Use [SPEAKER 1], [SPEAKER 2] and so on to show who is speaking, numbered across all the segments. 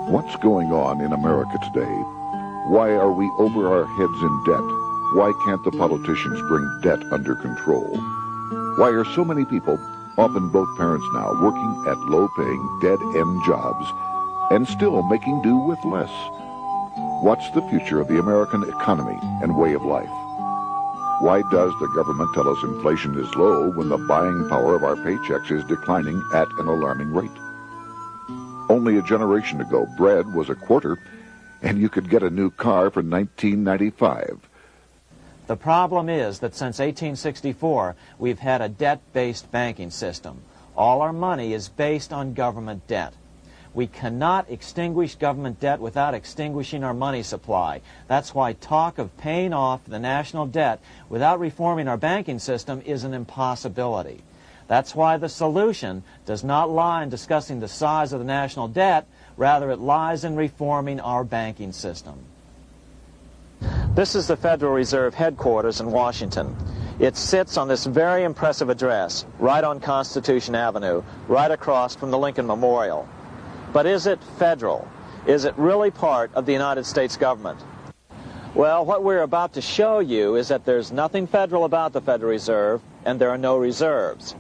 [SPEAKER 1] What's going on in America today? Why are we over our heads in debt? Why can't the politicians bring debt under control? Why are so many people, often both parents now, working at low-paying, dead-end jobs and still making do with less? What's the future of the American economy and way of life? Why does the government tell us inflation is low when the buying power of our paychecks is declining at an alarming rate? Only a generation ago, bread was a quarter, and you could get a new car for $19.95.
[SPEAKER 2] The problem is that since 1864, we've had a debt-based banking system. All our money is based on government debt. We cannot extinguish government debt without extinguishing our money supply. That's why talk of paying off the national debt without reforming our banking system is an impossibility. That's why the solution does not lie in discussing the size of the national debt, rather it lies in reforming our banking system. This is the Federal Reserve headquarters in Washington. It sits on this very impressive address, right on Constitution Avenue, right across from the Lincoln Memorial. But is it federal? Is it really part of the United States government? Well, what we're about to show you is that there's nothing federal about the Federal Reserve, and there are no reserves.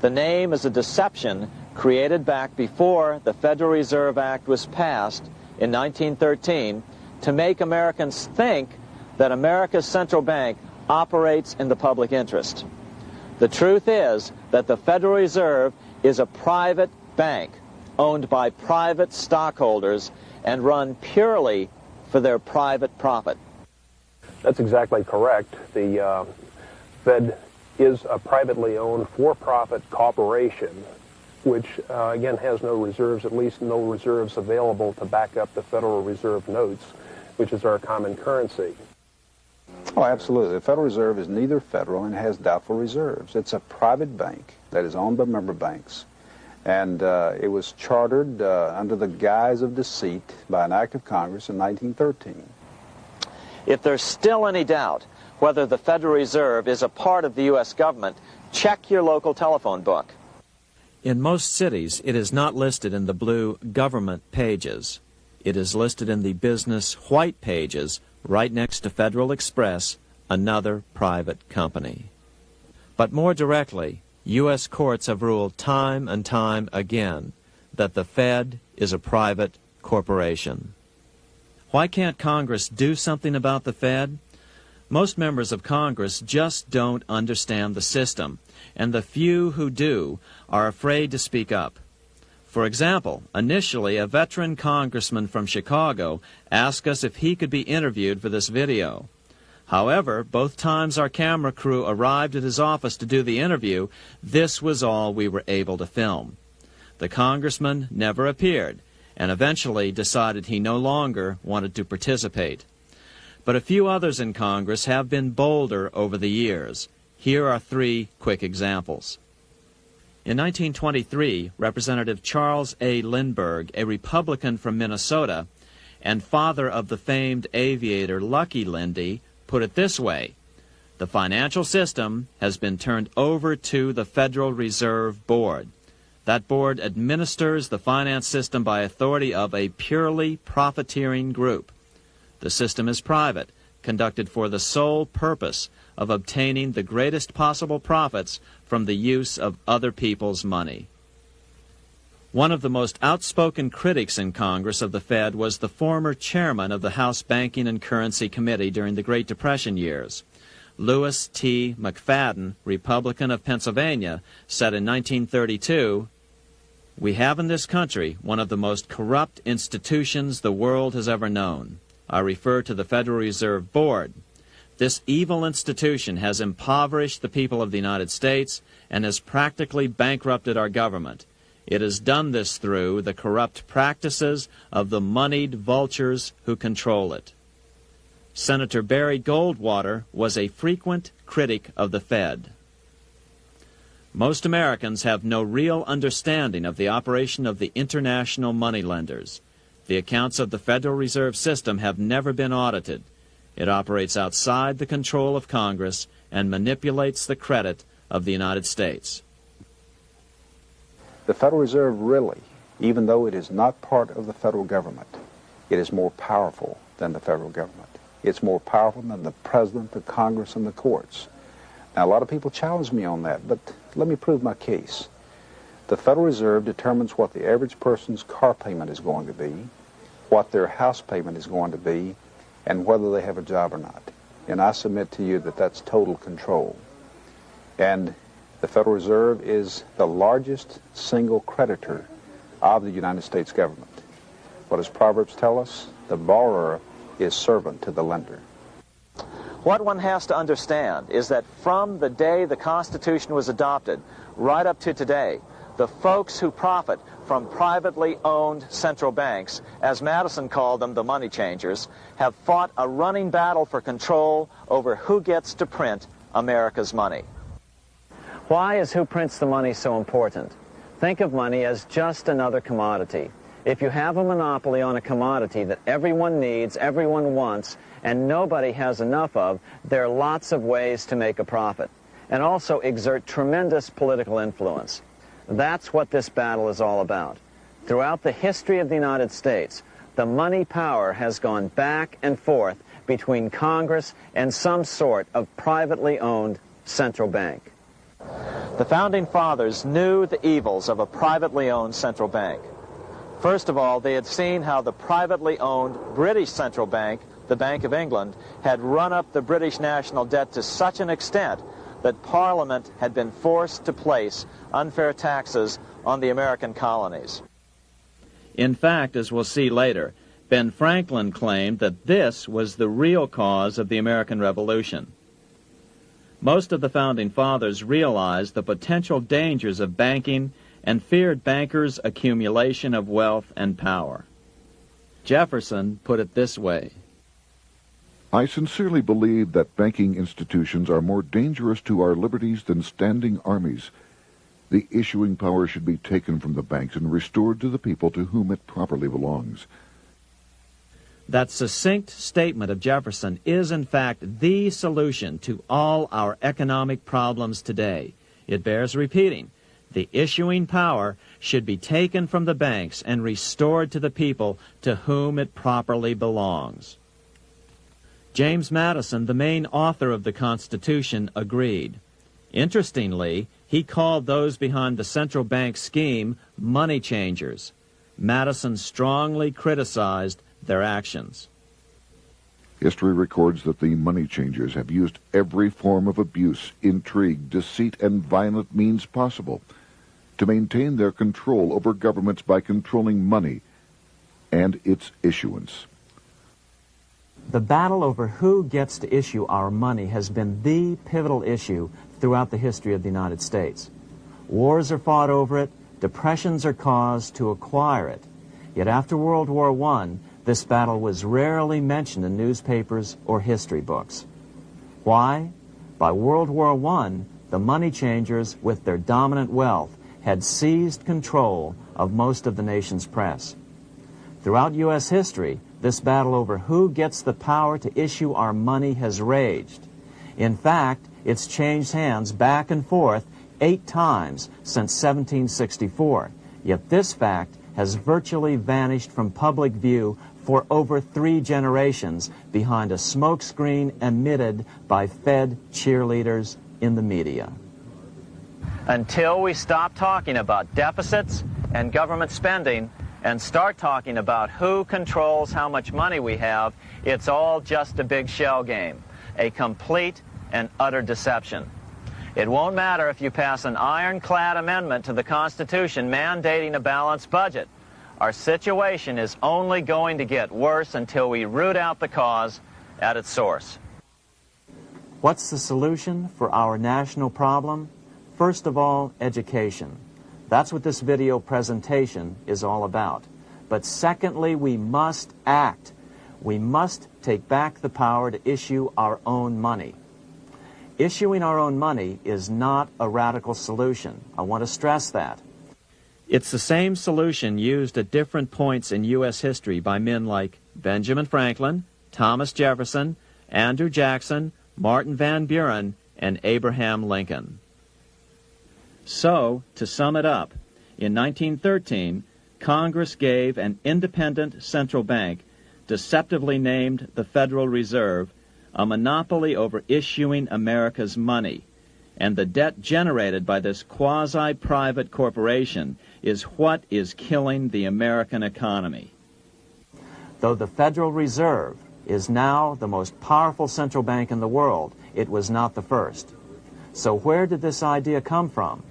[SPEAKER 2] The name is a deception created back before the Federal Reserve Act was passed in 1913 to make Americans think that America's central bank operates in the public interest. The truth is that the Federal Reserve is a private bank owned by private stockholders and run purely for their private profit.
[SPEAKER 3] That's exactly correct. The Fed is a privately owned for-profit corporation which, again, has no reserves, at least no reserves available to back up the Federal Reserve notes, which is our common currency.
[SPEAKER 4] Oh, absolutely. The Federal Reserve is neither federal and has doubtful reserves. It's a private bank that is owned by member banks. And it was chartered under the guise of deceit by an act of Congress in 1913.
[SPEAKER 2] If there's still any doubt whether the Federal Reserve is a part of the U.S. government, check your local telephone book. In most cities, it is not listed in the blue government pages. It is listed in the business white pages right next to Federal Express, another private company. But more directly, U.S. courts have ruled time and time again that the Fed is a private corporation. Why can't Congress do something about the Fed? Most members of Congress just don't understand the system, and the few who do are afraid to speak up. For example, initially a veteran congressman from Chicago asked us if he could be interviewed for this video. However, both times our camera crew arrived at his office to do the interview, this was all we were able to film. The congressman never appeared, and eventually decided he no longer wanted to participate. But a few others in Congress have been bolder over the years. Here are 3 quick examples. In 1923, Representative Charles A. Lindbergh, a Republican from Minnesota, and father of the famed aviator Lucky Lindy, put it this way: the financial system has been turned over to the Federal Reserve Board. That board administers the finance system by authority of a purely profiteering group. The system is private, conducted for the sole purpose of obtaining the greatest possible profits from the use of other people's money. One of the most outspoken critics in Congress of the Fed was the former chairman of the House Banking and Currency Committee during the Great Depression years. Lewis T. McFadden, Republican of Pennsylvania, said in 1932, "We have in this country one of the most corrupt institutions the world has ever known. I refer to the Federal Reserve Board. This evil institution has impoverished the people of the United States and has practically bankrupted our government. It has done this through the corrupt practices of the moneyed vultures who control it." Senator Barry Goldwater was a frequent critic of the Fed. Most Americans have no real understanding of the operation of the international moneylenders. The accounts of the Federal Reserve System have never been audited. It operates outside the control of Congress and manipulates the credit of the United States.
[SPEAKER 4] The Federal Reserve really even though it is not part of the federal government, it is more powerful than the federal government. It's more powerful than the president, the Congress, and the courts. Now, a lot of people challenge me on that, but let me prove my case. The Federal Reserve determines what the average person's car payment is going to be, what their house payment is going to be, and whether they have a job or not. And I submit to you that that's total control. And the Federal Reserve is the largest single creditor of the United States government. What does Proverbs tell us? The borrower is servant to the lender.
[SPEAKER 2] What one has to understand is that from the day the Constitution was adopted right up to today, the folks who profit from privately owned central banks, as Madison called them, the money changers, have fought a running battle for control over who gets to print America's money. Why is who prints the money so important? Think of money as just another commodity. If you have a monopoly on a commodity that everyone needs, everyone wants, and nobody has enough of, there are lots of ways to make a profit, and also exert tremendous political influence. That's what this battle is all about. Throughout the history of the United States, the money power has gone back and forth between Congress and some sort of privately owned central bank. The Founding Fathers knew the evils of a privately owned central bank. First of all, they had seen how the privately owned British central bank, the Bank of England, had run up the British national debt to such an extent that Parliament had been forced to place unfair taxes on the American colonies. In fact, as we'll see later, Ben Franklin claimed that this was the real cause of the American Revolution. Most of the Founding Fathers realized the potential dangers of banking and feared bankers' accumulation of wealth and power. Jefferson put it this way:
[SPEAKER 1] I sincerely believe that banking institutions are more dangerous to our liberties than standing armies. The issuing power should be taken from the banks and restored to the people to whom it properly belongs.
[SPEAKER 2] That succinct statement of Jefferson is, in fact, the solution to all our economic problems today. It bears repeating. The issuing power should be taken from the banks and restored to the people to whom it properly belongs. James Madison, the main author of the Constitution, agreed. Interestingly, he called those behind the central bank scheme money changers. Madison strongly criticized their actions.
[SPEAKER 1] History records that the money changers have used every form of abuse, intrigue, deceit, and violent means possible to maintain their control over governments by controlling money and its issuance.
[SPEAKER 2] The battle over who gets to issue our money has been the pivotal issue throughout the history of the United States. Wars are fought over it, depressions are caused to acquire it. Yet after World War I, this battle was rarely mentioned in newspapers or history books. Why? By World War I, the money changers, with their dominant wealth, had seized control of most of the nation's press. Throughout U.S. history, this battle over who gets the power to issue our money has raged. In fact, it's changed hands back and forth 8 times since 1764, yet this fact has virtually vanished from public view for over 3 generations behind a smokescreen emitted by Fed cheerleaders in the media. Until we stop talking about deficits and government spending and start talking about who controls how much money we have, it's all just a big shell game, a complete and utter deception. It won't matter if you pass an ironclad amendment to the Constitution mandating a balanced budget. Our situation is only going to get worse until we root out the cause at its source. What's the solution for our national problem? First of all, education. That's what this video presentation is all about. But secondly, we must act. We must take back the power to issue our own money. Issuing our own money is not a radical solution. I want to stress that. It's the same solution used at different points in U.S. history by men like Benjamin Franklin, Thomas Jefferson, Andrew Jackson, Martin Van Buren, and Abraham Lincoln. So, to sum it up, in 1913, Congress gave an independent central bank, deceptively named the Federal Reserve, a monopoly over issuing America's money, and the debt generated by this quasi-private corporation is what is killing the American economy. Though the Federal Reserve is now the most powerful central bank in the world, it was not the first. So where did this idea come from?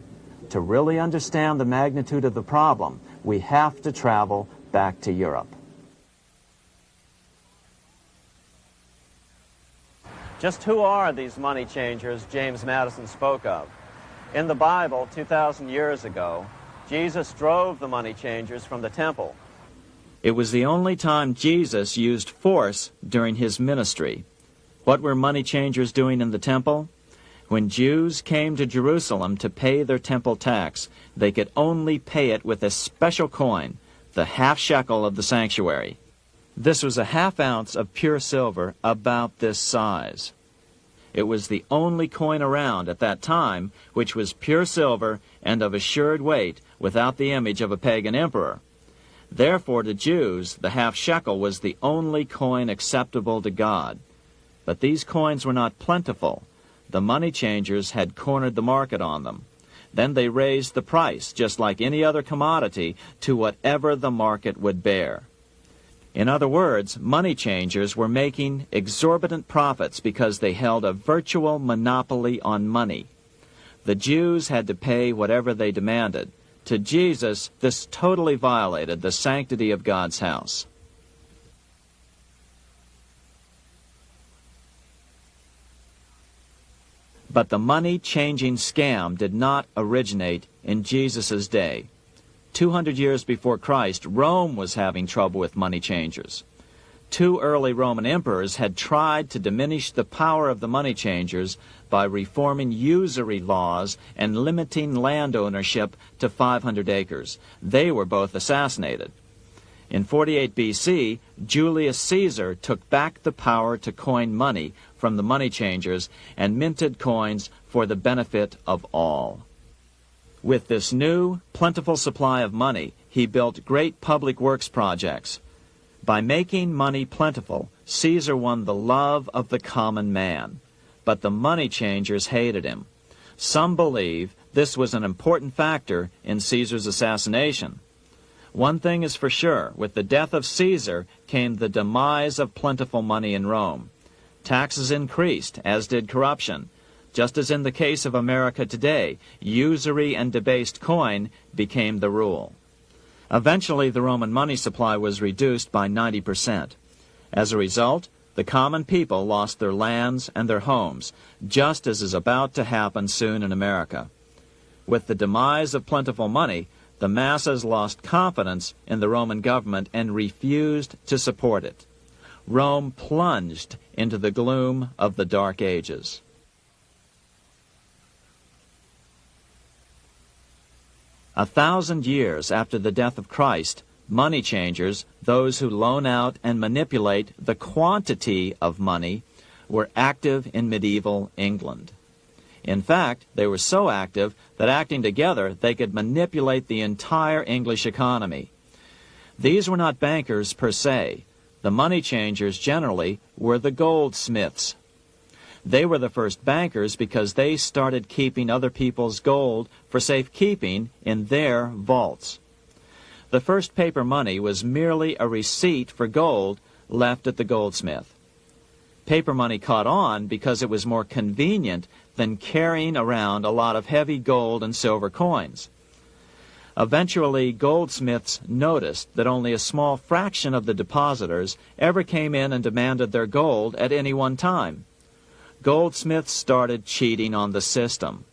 [SPEAKER 2] To really understand the magnitude of the problem, we have to travel back to Europe. Just who are these money changers James Madison spoke of? In the Bible, 2,000 years ago, Jesus drove the money changers from the temple. It was the only time Jesus used force during his ministry. What were money changers doing in the temple? When Jews came to Jerusalem to pay their temple tax, they could only pay it with a special coin, the half shekel of the sanctuary. This was a half ounce of pure silver about this size. It was the only coin around at that time which was pure silver and of assured weight without the image of a pagan emperor. Therefore to Jews the half shekel was the only coin acceptable to God. But these coins were not plentiful. The money changers had cornered the market on them. Then they raised the price, just like any other commodity, to whatever the market would bear. In other words, money changers were making exorbitant profits because they held a virtual monopoly on money. The Jews had to pay whatever they demanded. To Jesus, this totally violated the sanctity of God's house. But the money-changing scam did not originate in Jesus' day. 200 years before Christ, Rome was having trouble with money changers. 2 early Roman emperors had tried to diminish the power of the money changers by reforming usury laws and limiting land ownership to 500 acres. They were both assassinated. In 48 BC, Julius Caesar took back the power to coin money from the money changers and minted coins for the benefit of all. With this new, plentiful supply of money, he built great public works projects. By making money plentiful, Caesar won the love of the common man. But the money changers hated him. Some believe this was an important factor in Caesar's assassination. One thing is for sure, with the death of Caesar came the demise of plentiful money in Rome. Taxes increased, as did corruption. Just as in the case of America today, usury and debased coin became the rule. Eventually, the Roman money supply was reduced by 90%. As a result, the common people lost their lands and their homes, just as is about to happen soon in America. With the demise of plentiful money, the masses lost confidence in the Roman government and refused to support it. Rome plunged into the gloom of the Dark Ages. A 1,000 years after the death of Christ, money changers, those who loan out and manipulate the quantity of money, were active in medieval England. In fact, they were so active that acting together they could manipulate the entire English economy. These were not bankers per se. The money changers generally were the goldsmiths. They were the first bankers because they started keeping other people's gold for safekeeping in their vaults. The first paper money was merely a receipt for gold left at the goldsmith. Paper money caught on because it was more convenient than carrying around a lot of heavy gold and silver coins. Eventually, goldsmiths noticed that only a small fraction of the depositors ever came in and demanded their gold at any one time. Goldsmiths started cheating on the system.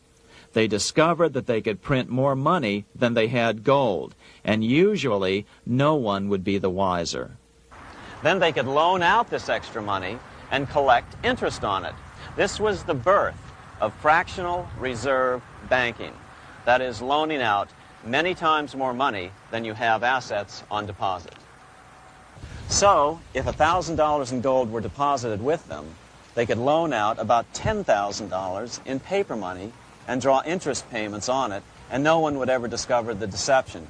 [SPEAKER 2] They discovered that they could print more money than they had gold, and usually no one would be the wiser. Then they could loan out this extra money and collect interest on it. This was the birth of fractional reserve banking. That is, loaning out many times more money than you have assets on deposit. So, if $1,000 in gold were deposited with them, they could loan out about $10,000 in paper money and draw interest payments on it, and no one would ever discover the deception.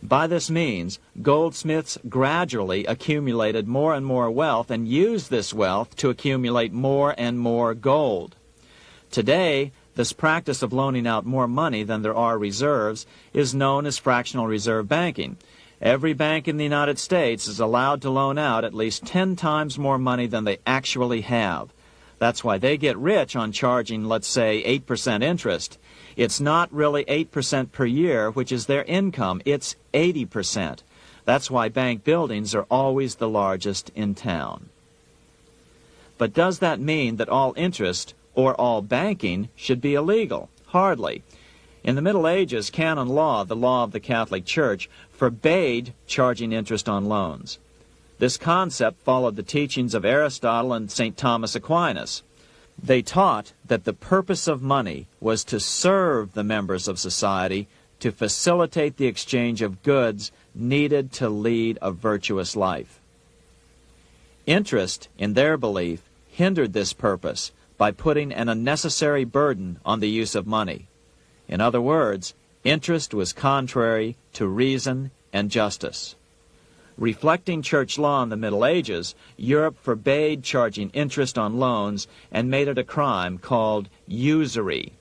[SPEAKER 2] By this means, goldsmiths gradually accumulated more and more wealth and used this wealth to accumulate more and more gold. Today, this practice of loaning out more money than there are reserves is known as fractional reserve banking. Every bank in the United States is allowed to loan out at least 10 times more money than they actually have. That's why they get rich on charging, let's say, 8% interest. It's not really 8% per year, which is their income. It's 80%. That's why bank buildings are always the largest in town. But does that mean that all interest or all banking should be illegal? Hardly. In the Middle Ages, canon law, the law of the Catholic Church, forbade charging interest on loans. This concept followed the teachings of Aristotle and St. Thomas Aquinas. They taught that the purpose of money was to serve the members of society, to facilitate the exchange of goods needed to lead a virtuous life. Interest, in their belief, hindered this purpose by putting an unnecessary burden on the use of money. In other words, interest was contrary to reason and justice. Reflecting church law in the Middle Ages, Europe forbade charging interest on loans and made it a crime called usury.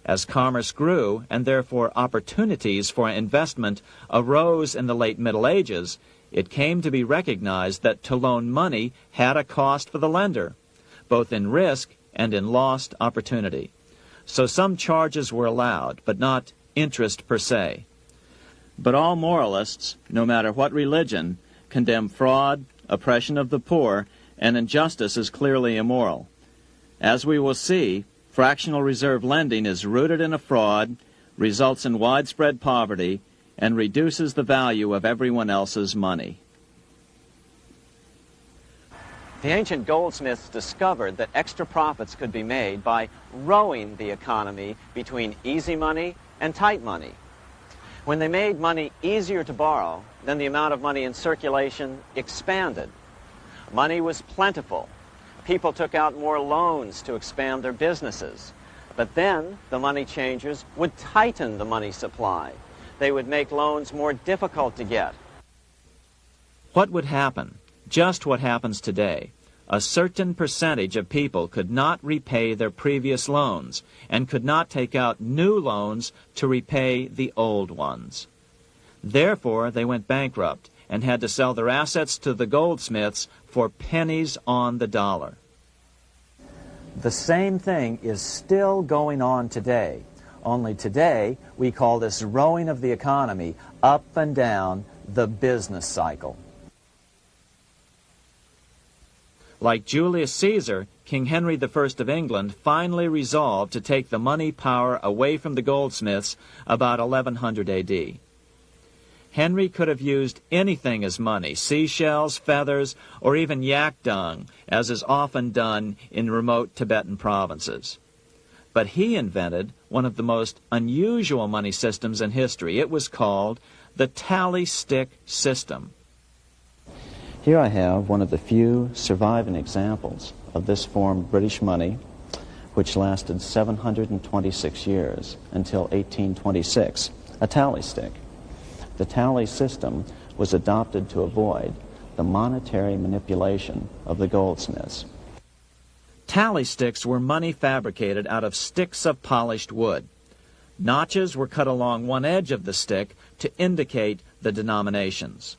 [SPEAKER 2] As commerce grew, and therefore opportunities for investment arose in the late Middle Ages, it came to be recognized that to loan money had a cost for the lender, both in risk and in lost opportunity. So some charges were allowed, but not interest per se. But all moralists, no matter what religion, condemn fraud, oppression of the poor, and injustice as clearly immoral. As we will see, fractional reserve lending is rooted in a fraud, results in widespread poverty, and reduces the value of everyone else's money.
[SPEAKER 5] The ancient goldsmiths discovered that extra profits could be made by rowing the economy between easy money and tight money. When they made money easier to borrow, then the amount of money in circulation expanded. Money was plentiful. People took out more loans to expand their businesses. But then the money changers would tighten the money supply. They would make loans more difficult to get.
[SPEAKER 2] What would happen? Just what happens today. A certain percentage of people could not repay their previous loans and could not take out new loans to repay the old ones. Therefore, they went bankrupt and had to sell their assets to the goldsmiths for pennies on the dollar.
[SPEAKER 5] The same thing is still going on today. Only today, we call this rowing of the economy up and down the business cycle.
[SPEAKER 2] Like Julius Caesar, King Henry I of England finally resolved to take the money power away from the goldsmiths about 1100 A.D. Henry could have used anything as money, seashells, feathers, or even yak dung, as is often done in remote Tibetan provinces. But he invented one of the most unusual money systems in history. It was called the tally stick system.
[SPEAKER 5] Here I have one of the few surviving examples of this form of British money, which lasted 726 years until 1826, a tally stick. The tally system was adopted to avoid the monetary manipulation of the goldsmiths.
[SPEAKER 2] Tally sticks were money fabricated out of sticks of polished wood. Notches were cut along one edge of the stick to indicate the denominations.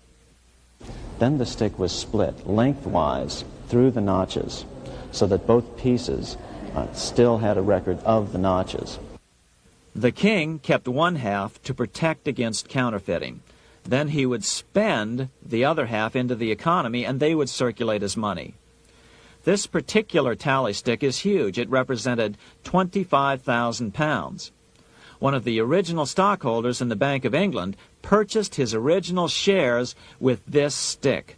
[SPEAKER 5] Then the stick was split lengthwise through the notches so that both pieces still had a record of the notches.
[SPEAKER 2] The king kept one half to protect against counterfeiting. Then he would spend the other half into the economy and they would circulate as money. This particular tally stick is huge. It represented 25,000 pounds. One of the original stockholders in the Bank of England purchased his original shares with this stick.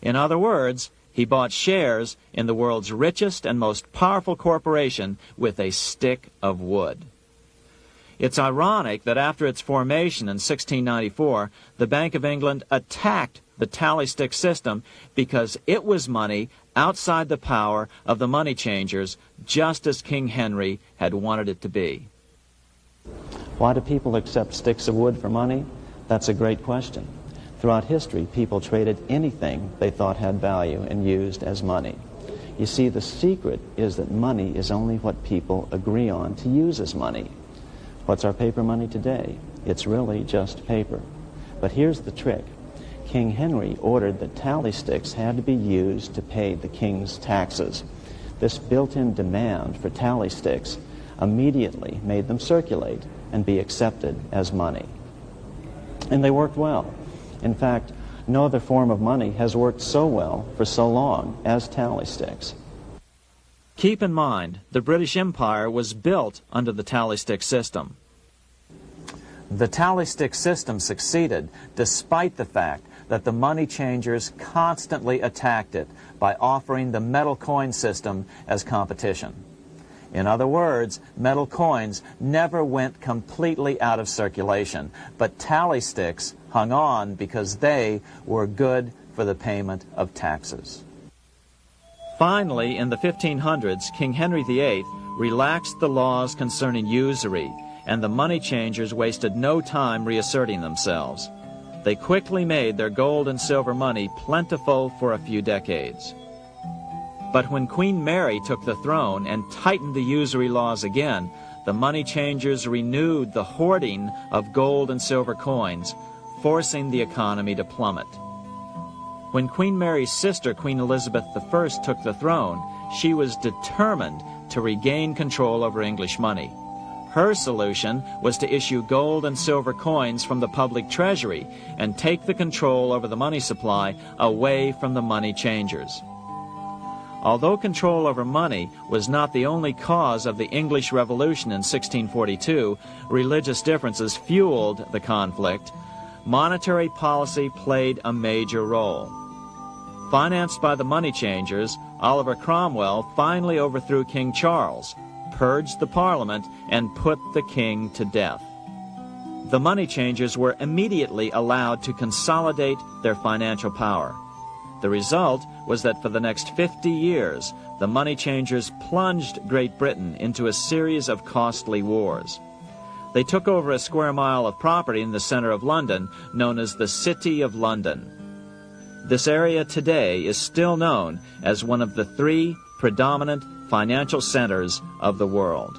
[SPEAKER 2] In other words, he bought shares in the world's richest and most powerful corporation with a stick of wood. It's ironic that after its formation in 1694, the Bank of England attacked the tally stick system because it was money outside the power of the money changers, just as King Henry had wanted it to be.
[SPEAKER 5] Why do people accept sticks of wood for money? That's a great question. Throughout history, people traded anything they thought had value and used as money. You see, the secret is that money is only what people agree on to use as money. What's our paper money today? It's really just paper. But here's the trick. King Henry ordered that tally sticks had to be used to pay the king's taxes. This built-in demand for tally sticks immediately made them circulate and be accepted as money. And they worked well. In fact, no other form of money has worked so well for so long as tally sticks.
[SPEAKER 2] Keep in mind, the British Empire was built under the tally stick system. The tally stick system succeeded despite the fact that the money changers constantly attacked it by offering the metal coin system as competition. In other words, metal coins never went completely out of circulation, but tally sticks hung on because they were good for the payment of taxes. Finally, in the 1500s, King Henry VIII relaxed the laws concerning usury, and the money changers wasted no time reasserting themselves. They quickly made their gold and silver money plentiful for a few decades. But when Queen Mary took the throne and tightened the usury laws again, the money changers renewed the hoarding of gold and silver coins, forcing the economy to plummet. When Queen Mary's sister, Queen Elizabeth I, took the throne, she was determined to regain control over English money. Her solution was to issue gold and silver coins from the public treasury and take the control over the money supply away from the money changers. Although control over money was not the only cause of the English Revolution in 1642, religious differences fueled the conflict. Monetary policy played a major role. Financed by the money changers, Oliver Cromwell finally overthrew King Charles, purged the Parliament, and put the king to death. The money changers were immediately allowed to consolidate their financial power. The result was that for the next 50 years, the money changers plunged Great Britain into a series of costly wars. They took over a square mile of property in the center of London, known as the City of London. This area today is still known as one of the 3 predominant financial centers of the world.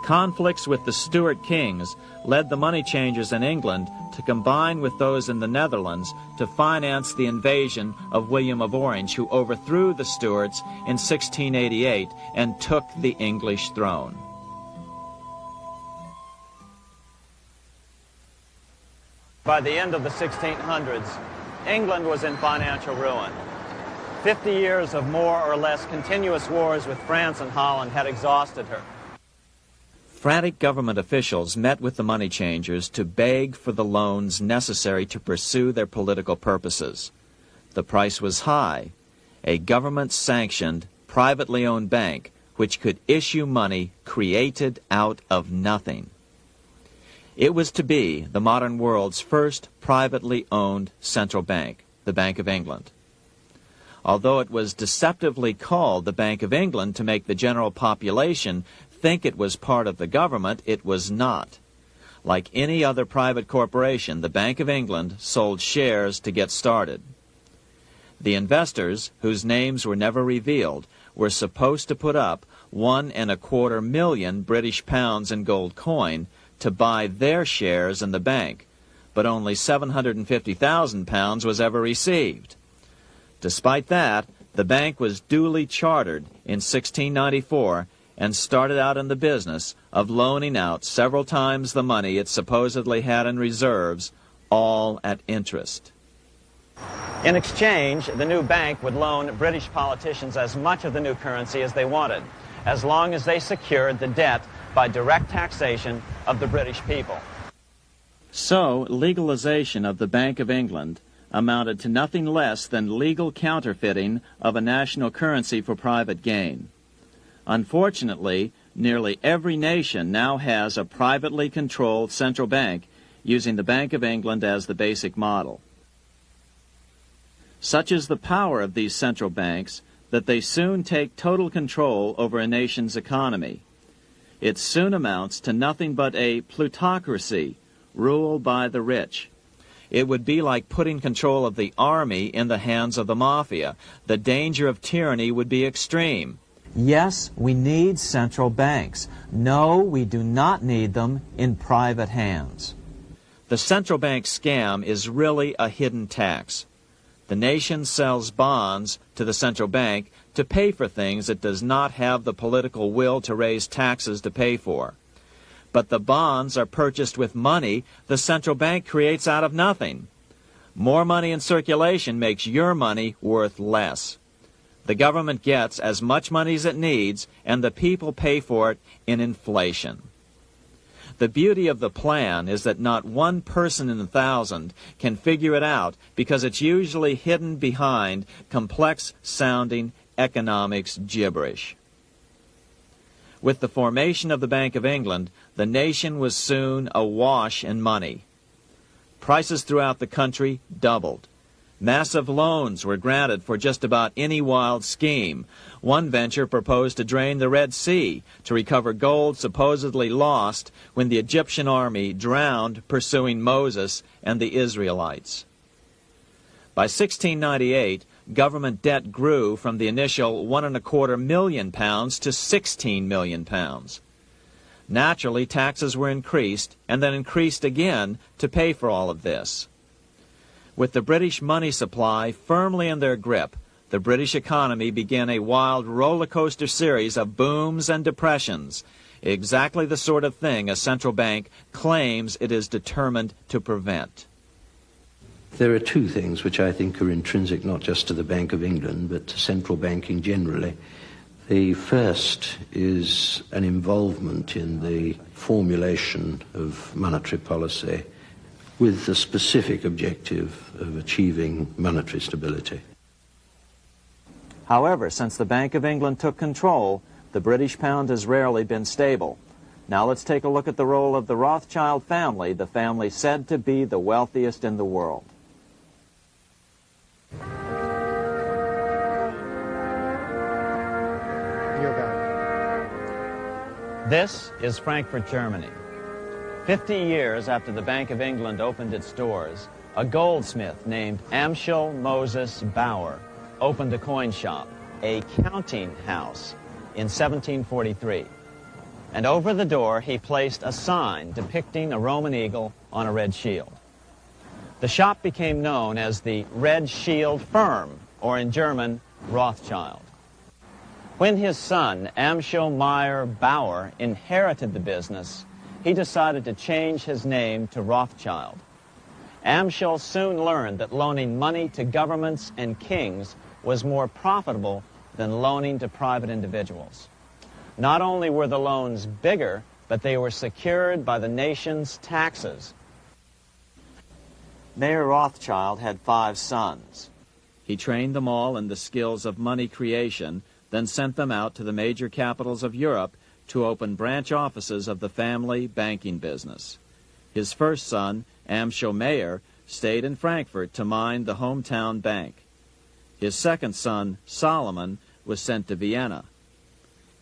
[SPEAKER 2] Conflicts with the Stuart kings led the money changers in England to combine with those in the Netherlands to finance the invasion of William of Orange, who overthrew the Stuarts in 1688 and took the English throne.
[SPEAKER 5] By the end of the 1600s, England was in financial ruin. 50 years of more or less continuous wars with France and Holland had exhausted her.
[SPEAKER 2] Frantic government officials met with the money changers to beg for the loans necessary to pursue their political purposes. The price was high: a government-sanctioned, privately owned bank which could issue money created out of nothing. It was to be the modern world's first privately owned central bank, the Bank of England. Although it was deceptively called the Bank of England to make the general population think it was part of the government, it was not. Like any other private corporation, the Bank of England sold shares to get started. The investors, whose names were never revealed, were supposed to put up £1.25 million British pounds in gold coin to buy their shares in the bank, but only £750,000 was ever received. Despite that, the bank was duly chartered in 1694 and started out in the business of loaning out several times the money it supposedly had in reserves, all at interest.
[SPEAKER 5] In exchange, the new bank would loan British politicians as much of the new currency as they wanted, as long as they secured the debt by direct taxation of the British people.
[SPEAKER 2] So, legalization of the Bank of England amounted to nothing less than legal counterfeiting of a national currency for private gain. Unfortunately, nearly every nation now has a privately controlled central bank using the Bank of England as the basic model. Such is the power of these central banks that they soon take total control over a nation's economy. It soon amounts to nothing but a plutocracy, rule by the rich. It would be like putting control of the army in the hands of the mafia. The danger of tyranny would be extreme. Yes, we need central banks. No, we do not need them in private hands. The central bank scam is really a hidden tax. The nation sells bonds to the central bank to pay for things it does not have the political will to raise taxes to pay for. But the bonds are purchased with money the central bank creates out of nothing. More money in circulation makes your money worth less. The government gets as much money as it needs, and the people pay for it in inflation. The beauty of the plan is that not one person in 1,000 can figure it out because it's usually hidden behind complex-sounding economics gibberish. With the formation of the Bank of England, the nation was soon awash in money. Prices throughout the country doubled. Massive loans were granted for just about any wild scheme. One venture proposed to drain the Red Sea to recover gold supposedly lost when the Egyptian army drowned pursuing Moses and the Israelites. By 1698, government debt grew from the initial £1.25 million to £16 million. Naturally, taxes were increased and then increased again to pay for all of this. With the British money supply firmly in their grip, the British economy began a wild roller coaster series of booms and depressions, exactly the sort of thing a central bank claims it is determined to prevent.
[SPEAKER 6] There are two things which I think are intrinsic not just to the Bank of England, but to central banking generally. The first is an involvement in the formulation of monetary policy with the specific objective of achieving monetary stability.
[SPEAKER 2] However, since the Bank of England took control, the British pound has rarely been stable. Now let's take a look at the role of the Rothschild family, the family said to be the wealthiest in the world. This is Frankfurt, Germany. 50 years after the Bank of England opened its doors, a goldsmith named Amschel Moses Bauer opened a coin shop, a counting house, in 1743. And over the door he placed a sign depicting a Roman eagle on a red shield. The shop became known as the Red Shield Firm, or in German, Rothschild. When his son, Amschel Meyer Bauer, inherited the business, he decided to change his name to Rothschild. Amschel soon learned that loaning money to governments and kings was more profitable than loaning to private individuals. Not only were the loans bigger, but they were secured by the nation's taxes. Mayer Rothschild had 5 sons. He trained them all in the skills of money creation, then sent them out to the major capitals of Europe to open branch offices of the family banking business. His first son, Amschel Meyer, stayed in Frankfurt to mind the hometown bank. His second son, Solomon, was sent to Vienna.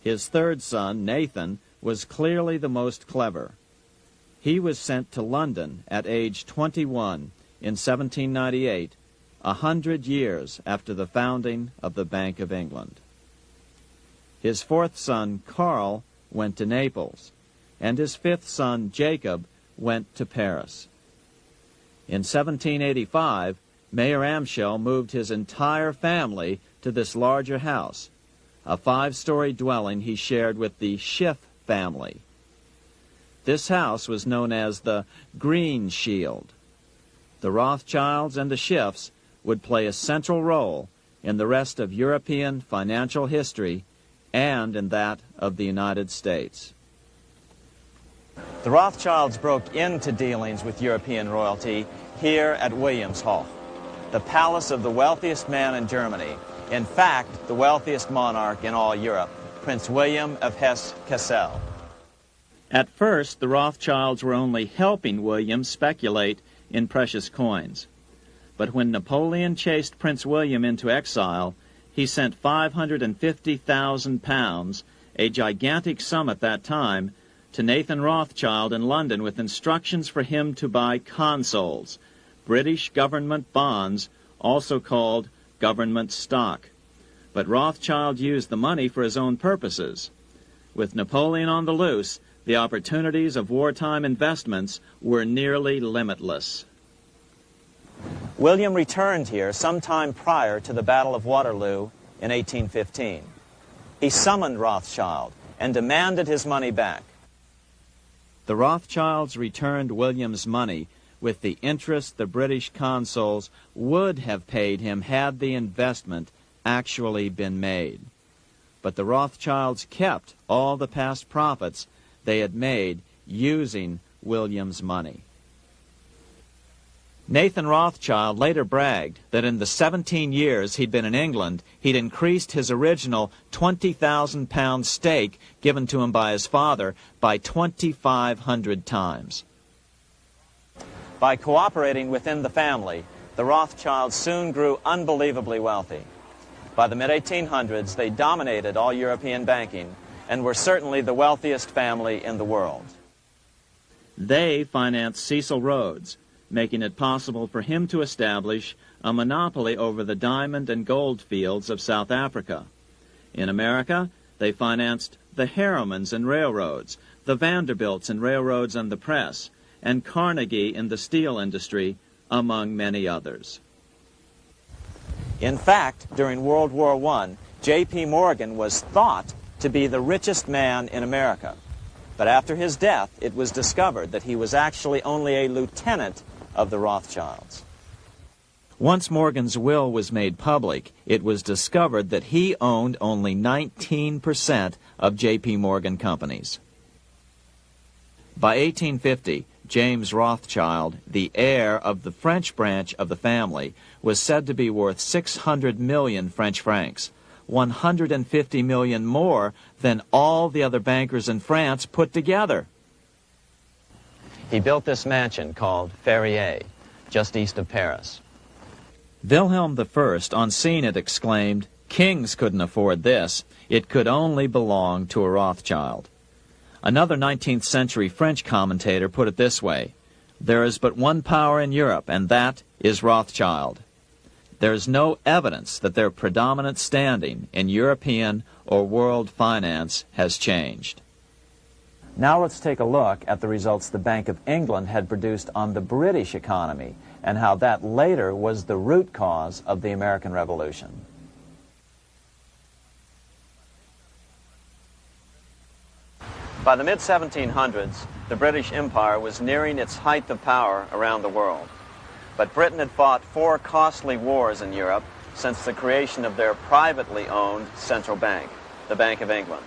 [SPEAKER 2] His third son, Nathan, was clearly the most clever. He was sent to London at age 21 in 1798, 100 years after the founding of the Bank of England. His fourth son, Karl, went to Naples, and his fifth son, Jacob, went to Paris. In 1785, Mayer Amschel moved his entire family to this larger house, a 5-story dwelling he shared with the Schiff family. This house was known as the Green Shield. The Rothschilds and the Schiffs would play a central role in the rest of European financial history and in that of the United States. The Rothschilds broke into dealings with European royalty here at Wilhelmshof, the palace of the wealthiest man in Germany, in fact, the wealthiest monarch in all Europe, Prince William of Hesse-Kassel. At first, the Rothschilds were only helping William speculate in precious coins. But when Napoleon chased Prince William into exile, he sent £550,000, a gigantic sum at that time, to Nathan Rothschild in London with instructions for him to buy consols, British government bonds, also called government stock. But Rothschild used the money for his own purposes. With Napoleon on the loose, the opportunities of wartime investments were nearly limitless.
[SPEAKER 5] William returned here sometime prior to the Battle of Waterloo in 1815. He summoned Rothschild and demanded his money back.
[SPEAKER 2] The Rothschilds returned William's money with the interest the British consuls would have paid him had the investment actually been made. But the Rothschilds kept all the past profits they had made using William's money. Nathan Rothschild later bragged that in the 17 years he'd been in England, he'd increased his original £20,000 stake given to him by his father by 2,500 times.
[SPEAKER 5] By cooperating within the family, the Rothschilds soon grew unbelievably wealthy. By the mid-1800s, they dominated all European banking and were certainly the wealthiest family in the world.
[SPEAKER 2] They financed Cecil Rhodes, making it possible for him to establish a monopoly over the diamond and gold fields of South Africa. In America, they financed the Harrimans and railroads, the Vanderbilts and railroads and the press, and Carnegie in the steel industry, among many others.
[SPEAKER 5] In fact, during World War I, J.P. Morgan was thought to be the richest man in America. But after his death, it was discovered that he was actually only a lieutenant of the Rothschilds.
[SPEAKER 2] Once Morgan's will was made public, it was discovered that he owned only 19% of J.P. Morgan companies. By 1850, James Rothschild, the heir of the French branch of the family, was said to be worth 600 million French francs, 150 million more than all the other bankers in France put together.
[SPEAKER 5] He built this mansion called Ferrier, just east of Paris.
[SPEAKER 2] Wilhelm I, on seeing it, exclaimed, "Kings couldn't afford this. It could only belong to a Rothschild." Another 19th century French commentator put it this way: "There is but one power in Europe, and that is Rothschild." There is no evidence that their predominant standing in European or world finance has changed.
[SPEAKER 5] Now let's take a look at the results the Bank of England had produced on the British economy and how that later was the root cause of the American Revolution. By the mid-1700s, the British Empire was nearing its height of power around the world. But Britain had fought 4 costly wars in Europe since the creation of their privately owned central bank, the Bank of England.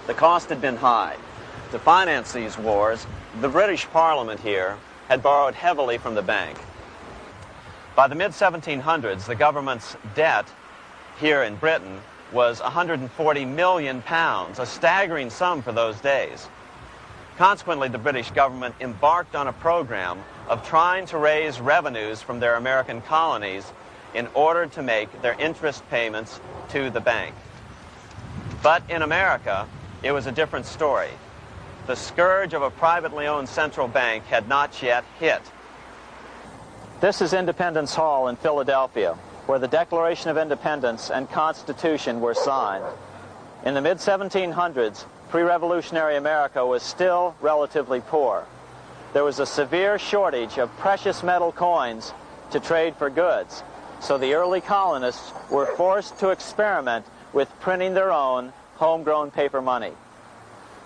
[SPEAKER 5] The cost had been high. To finance these wars, the British Parliament here had borrowed heavily from the bank. By the mid-1700s, the government's debt here in Britain was £140 million, a staggering sum for those days. Consequently, the British government embarked on a program of trying to raise revenues from their American colonies in order to make their interest payments to the bank. But in America, it was a different story. The scourge of a privately owned central bank had not yet hit. This is Independence Hall in Philadelphia, where the Declaration of Independence and Constitution were signed. In the mid-1700s, pre-revolutionary America was still relatively poor. There was a severe shortage of precious metal coins to trade for goods, so the early colonists were forced to experiment with printing their own homegrown paper money.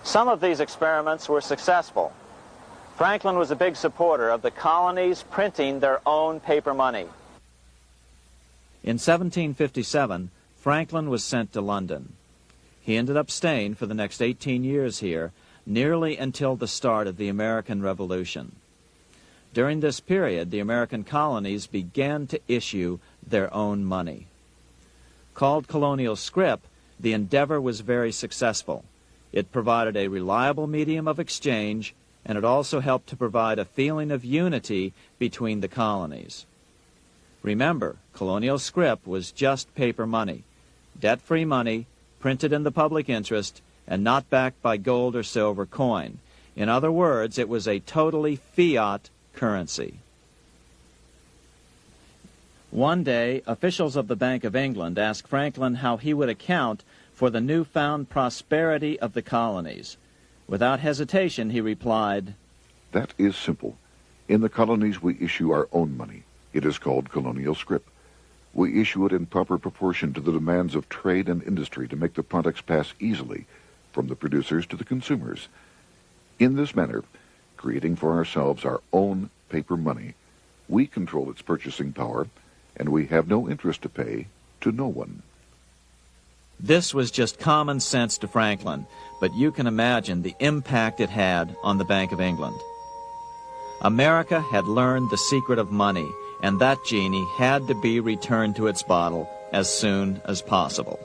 [SPEAKER 5] Some of these experiments were successful. Franklin was a big supporter of the colonies printing their own paper money.
[SPEAKER 2] In 1757, Franklin was sent to London. He ended up staying for the next 18 years here, nearly until the start of the American Revolution. During this period, the American colonies began to issue their own money. Called colonial scrip, the endeavor was very successful. It provided a reliable medium of exchange, and it also helped to provide a feeling of unity between the colonies. Remember, colonial scrip was just paper money, debt-free money, printed in the public interest, and not backed by gold or silver coin. In other words, it was a totally fiat currency. One day, officials of the Bank of England asked Franklin how he would account for the newfound prosperity of the colonies. Without hesitation, he replied,
[SPEAKER 1] "That is simple. In the colonies we issue our own money. It is called colonial scrip. We issue it in proper proportion to the demands of trade and industry to make the products pass easily from the producers to the consumers. In this manner, creating for ourselves our own paper money, we control its purchasing power, and we have no interest to pay to no one."
[SPEAKER 2] This was just common sense to Franklin, but you can imagine the impact it had on the Bank of England. America had learned the secret of money, and that genie had to be returned to its bottle as soon as possible.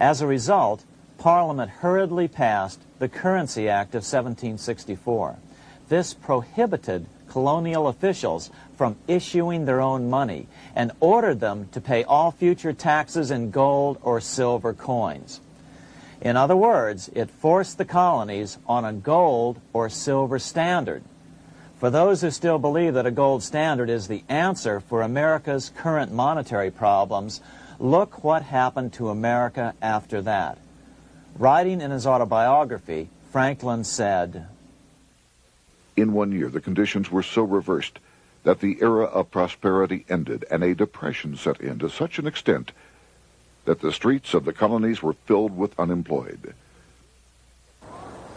[SPEAKER 2] As a result, Parliament hurriedly passed the Currency Act of 1764. This prohibited colonial officials from issuing their own money and ordered them to pay all future taxes in gold or silver coins. In other words, it forced the colonies on a gold or silver standard. For those who still believe that a gold standard is the answer for America's current monetary problems, look what happened to America after that. Writing in his autobiography, Franklin said,
[SPEAKER 1] "In 1 year, the conditions were so reversed that the era of prosperity ended and a depression set in to such an extent that the streets of the colonies were filled with unemployed."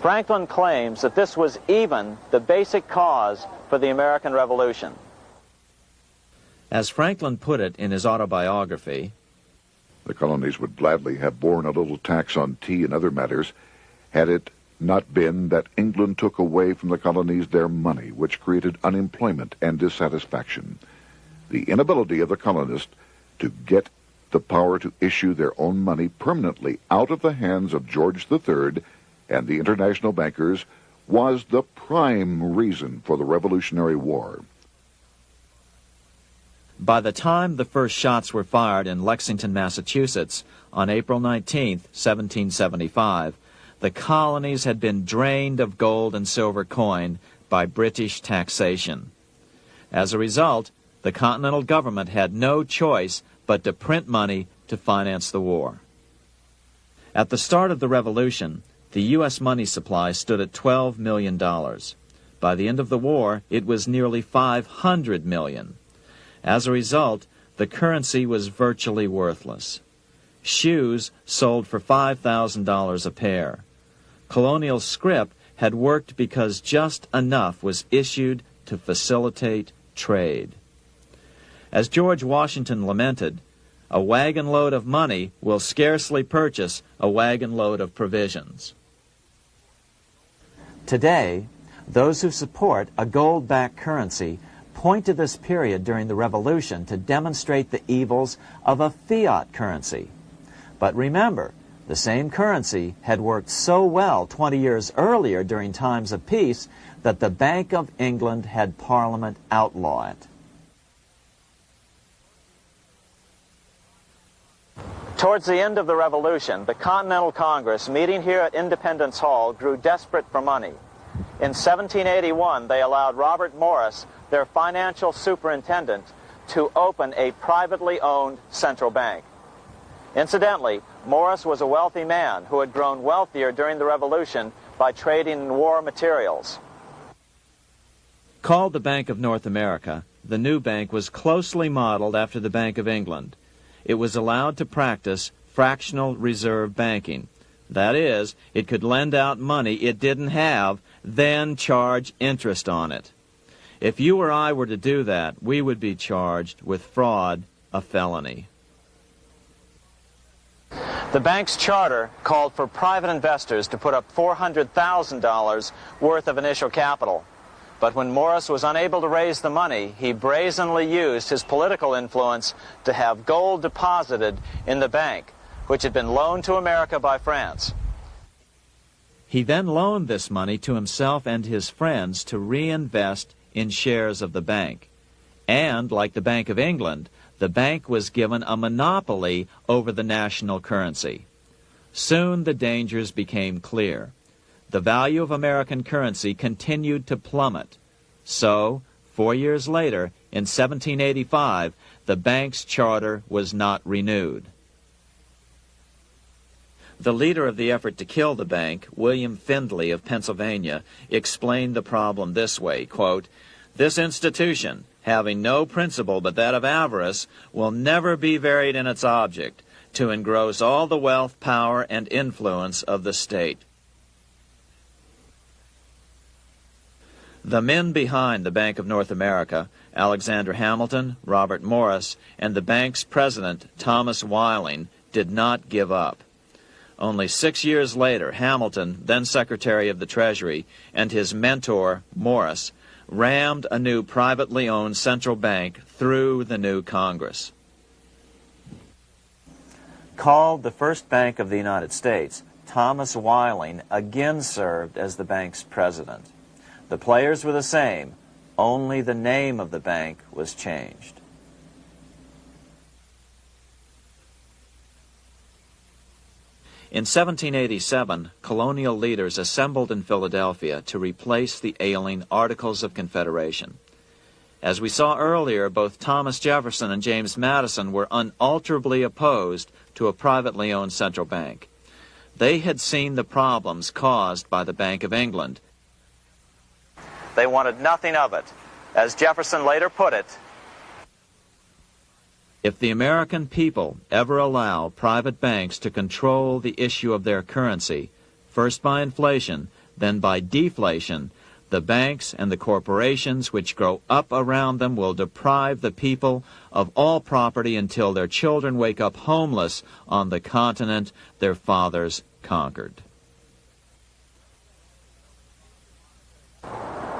[SPEAKER 2] Franklin claims that this was even the basic cause for the American Revolution. As Franklin put it in his autobiography,
[SPEAKER 1] The colonies would gladly have borne a little tax on tea and other matters had it not been that England took away from the colonies their money, which created unemployment and dissatisfaction. The inability of the colonists to get the power to issue their own money permanently out of the hands of George III and the international bankers was the prime reason for the Revolutionary War.
[SPEAKER 2] By the time the first shots were fired in Lexington, Massachusetts, on April 19, 1775, the colonies had been drained of gold and silver coin by British taxation. As a result, the Continental government had no choice but to print money to finance the war. At the start of the Revolution, the U.S. money supply stood at $12 million. By the end of the war, it was nearly $500 million. As a result, the currency was virtually worthless. Shoes sold for $5,000 a pair. Colonial scrip had worked because just enough was issued to facilitate trade. As George Washington lamented, "A wagon load of money will scarcely purchase a wagon load of provisions." Today, those who support a gold-backed currency point to this period during the Revolution to demonstrate the evils of a fiat currency. But remember, the same currency had worked so well 20 years earlier during times of peace that the Bank of England had Parliament outlaw it. Towards the end of the Revolution, the Continental Congress, meeting here at Independence Hall, grew desperate for money. In 1781, they allowed Robert Morris, their financial superintendent, to open a privately owned central bank. Incidentally, Morris was a wealthy man who had grown wealthier during the Revolution by trading in war materials. Called the Bank of North America, the new bank was closely modeled after the Bank of England. It was allowed to practice fractional reserve banking. That is, it could lend out money it didn't have, then charge interest on it. If you or I were to do that, we would be charged with fraud, a felony.
[SPEAKER 5] The bank's charter called for private investors to put up $400,000 worth of initial capital. But when Morris was unable to raise the money, he brazenly used his political influence to have gold deposited in the bank, which had been loaned to America by France.
[SPEAKER 2] He then loaned this money to himself and his friends to reinvest in shares of the bank. And, like the Bank of England, the bank was given a monopoly over the national currency. Soon the dangers became clear. The value of American currency continued to plummet. So, 4 years later, in 1785, the bank's charter was not renewed. The leader of the effort to kill the bank, William Findley of Pennsylvania, explained the problem this way, quote, "This institution, having no principle but that of avarice, will never be varied in its object, to engross all the wealth, power, and influence of the state." The men behind the Bank of North America, Alexander Hamilton, Robert Morris, and the bank's president, Thomas Whiling, did not give up. Only 6 years later, Hamilton, then Secretary of the Treasury, and his mentor, Morris, rammed a new privately owned central bank through the new Congress.
[SPEAKER 5] Called the first bank of the United States, Thomas Whiling again served as the bank's president. The players were the same, only the name of the bank was changed.
[SPEAKER 2] In 1787, colonial leaders assembled in Philadelphia to replace the ailing Articles of Confederation. As we saw earlier, both Thomas Jefferson and James Madison were unalterably opposed to a privately owned central bank. They had seen the problems caused by the Bank of England.
[SPEAKER 5] They wanted nothing of it. As Jefferson later put it,
[SPEAKER 2] "If the American people ever allow private banks to control the issue of their currency, first by inflation, then by deflation, the banks and the corporations which grow up around them will deprive the people of all property until their children wake up homeless on the continent their fathers conquered."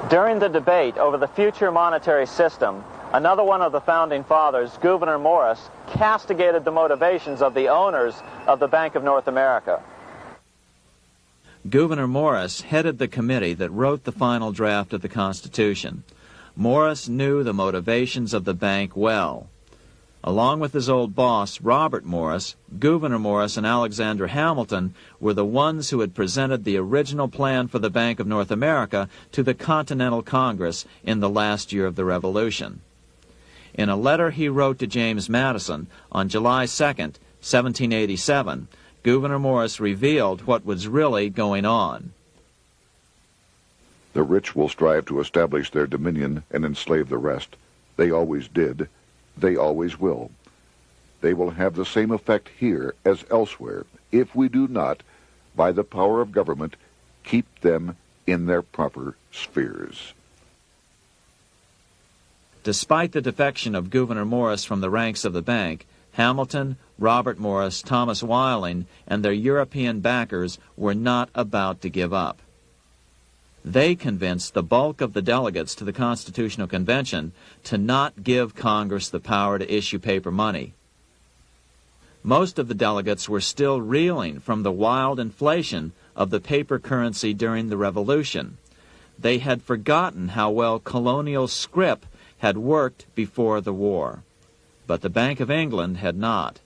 [SPEAKER 5] during the debate over the future monetary system, another one of the founding fathers, Gouverneur Morris, castigated the motivations of the owners of the Bank of North America.
[SPEAKER 2] Gouverneur Morris headed the committee that wrote the final draft of the Constitution. Morris knew the motivations of the bank well. Along with his old boss, Robert Morris, Gouverneur Morris and Alexander Hamilton were the ones who had presented the original plan for the Bank of North America to the Continental Congress in the last year of the Revolution. In a letter he wrote to James Madison on July 2nd, 1787, Gouverneur Morris revealed what was really going on.
[SPEAKER 1] "The rich will strive to establish their dominion and enslave the rest. They always did. They always will. They will have the same effect here as elsewhere if we do not, by the power of government, keep them in their proper spheres."
[SPEAKER 2] Despite the defection of Gouverneur Morris from the ranks of the bank, Hamilton, Robert Morris, Thomas Whiling, and their European backers were not about to give up. They convinced the bulk of the delegates to the Constitutional Convention to not give Congress the power to issue paper money. Most of the delegates were still reeling from the wild inflation of the paper currency during the Revolution. They had forgotten how well colonial scrip had worked before the war. But the Bank of England had not.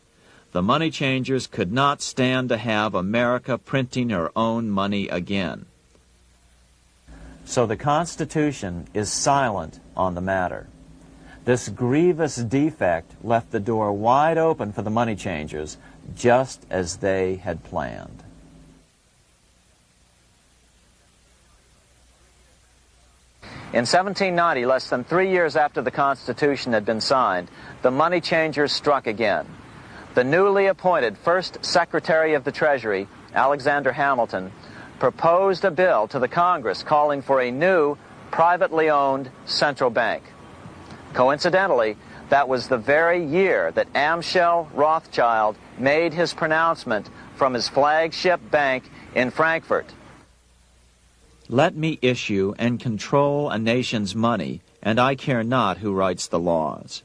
[SPEAKER 2] The money changers could not stand to have America printing her own money again.
[SPEAKER 5] So the Constitution is silent on the matter. This grievous defect left the door wide open for the money changers, just as they had planned.
[SPEAKER 2] In 1790, less than 3 years after the Constitution had been signed, the money changers struck again. The newly appointed first Secretary of the Treasury, Alexander Hamilton, proposed a bill to the Congress calling for a new, privately owned central bank. Coincidentally, that was the very year that Amschel Rothschild made his pronouncement from his flagship bank in Frankfurt. Let me issue and control a nation's money, and I care not who writes the laws.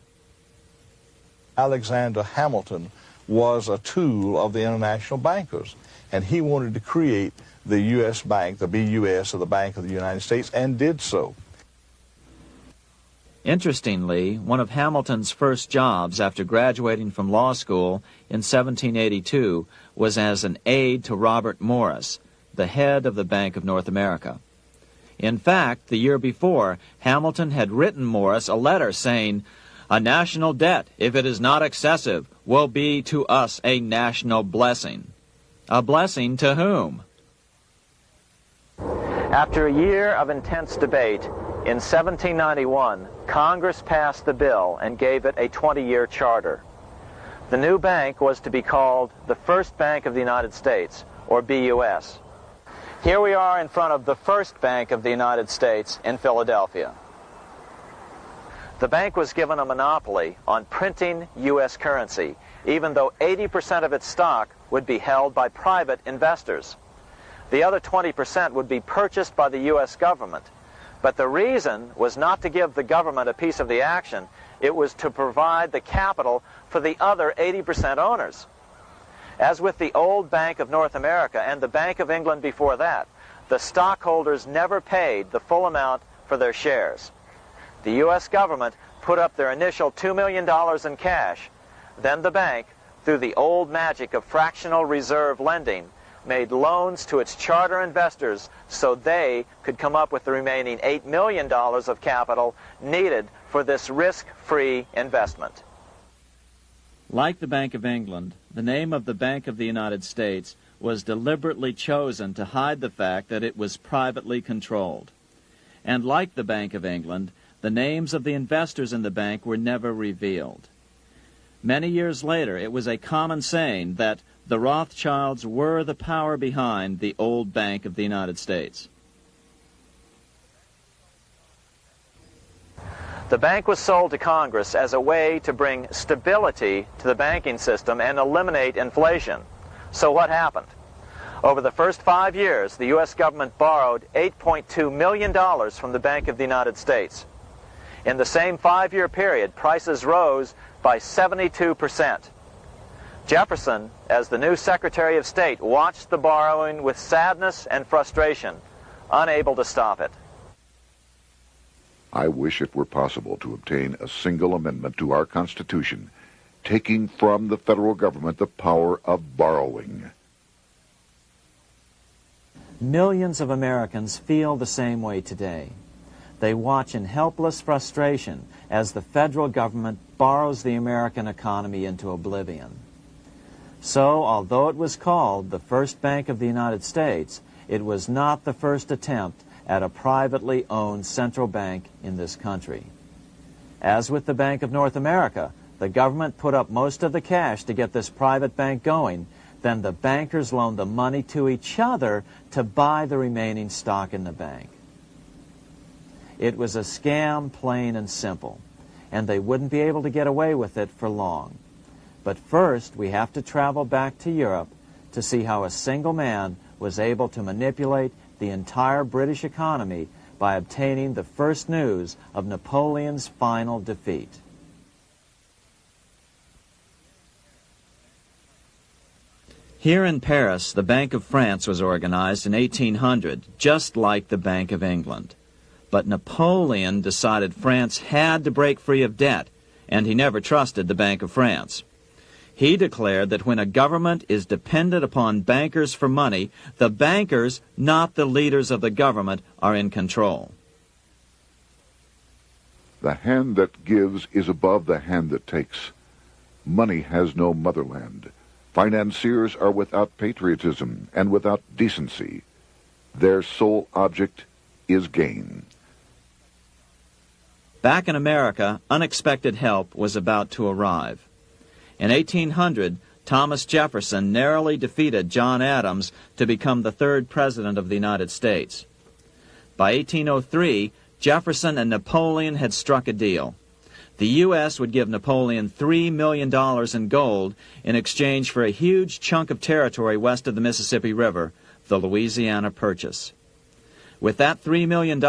[SPEAKER 7] Alexander Hamilton was a tool of the international bankers, and he wanted to create the U.S. Bank, the BUS, or the Bank of the United States, and did so.
[SPEAKER 2] Interestingly, one of Hamilton's first jobs after graduating from law school in 1782 was as an aide to Robert Morris, the head of the Bank of North America. In fact, the year before, Hamilton had written Morris a letter saying, "A national debt, if it is not excessive, will be to us a national blessing." A blessing to whom? After a year of intense debate, in 1791, Congress passed the bill and gave it a 20-year charter. The new bank was to be called the First Bank of the United States, or BUS. Here we are in front of the First Bank of the United States in Philadelphia. The bank was given a monopoly on printing U.S. currency, even though 80% of its stock would be held by private investors. The other 20% would be purchased by the U.S. government. But the reason was not to give the government a piece of the action. It was to provide the capital for the other 80% owners. As with the old Bank of North America and the Bank of England before that, the stockholders never paid the full amount for their shares. The U.S. government put up their initial $2 million in cash. Then the bank, through the old magic of fractional reserve lending, made loans to its charter investors so they could come up with the remaining $8 million of capital needed for this risk-free investment. Like the Bank of England, the name of the Bank of the United States was deliberately chosen to hide the fact that it was privately controlled. And like the Bank of England, the names of the investors in the bank were never revealed. Many years later, it was a common saying that the Rothschilds were the power behind the old Bank of the United States. The bank was sold to Congress as a way to bring stability to the banking system and eliminate inflation. So what happened? Over the first 5 years, the U.S. government borrowed $8.2 million from the Bank of the United States. In the same 5-year period, prices rose by 72%. Jefferson, as the new Secretary of State, watched the borrowing with sadness and frustration, unable to stop it.
[SPEAKER 1] I wish it were possible to obtain a single amendment to our Constitution, taking from the federal government the power of borrowing.
[SPEAKER 2] Millions of Americans feel the same way today. They watch in helpless frustration as the federal government borrows the American economy into oblivion. So, although it was called the First Bank of the United States, it was not the first attempt at a privately owned central bank in this country. As with the Bank of North America, the government put up most of the cash to get this private bank going, then the bankers loaned the money to each other to buy the remaining stock in the bank. It was a scam, plain and simple, and they wouldn't be able to get away with it for long. But first, we have to travel back to Europe to see how a single man was able to manipulate the entire British economy by obtaining the first news of Napoleon's final defeat. Here in Paris, the Bank of France was organized in 1800, just like the Bank of England. But Napoleon decided France had to break free of debt, and he never trusted the Bank of France. He declared that when a government is dependent upon bankers for money, the bankers, not the leaders of the government, are in control.
[SPEAKER 1] The hand that gives is above the hand that takes. Money has no motherland. Financiers are without patriotism and without decency. Their sole object is gain.
[SPEAKER 2] Back in America, unexpected help was about to arrive. In 1800, Thomas Jefferson narrowly defeated John Adams to become the third president of the United States. By 1803, Jefferson and Napoleon had struck a deal. The U.S. would give Napoleon $3 million in gold in exchange for a huge chunk of territory west of the Mississippi River, the Louisiana Purchase. With that $3 million,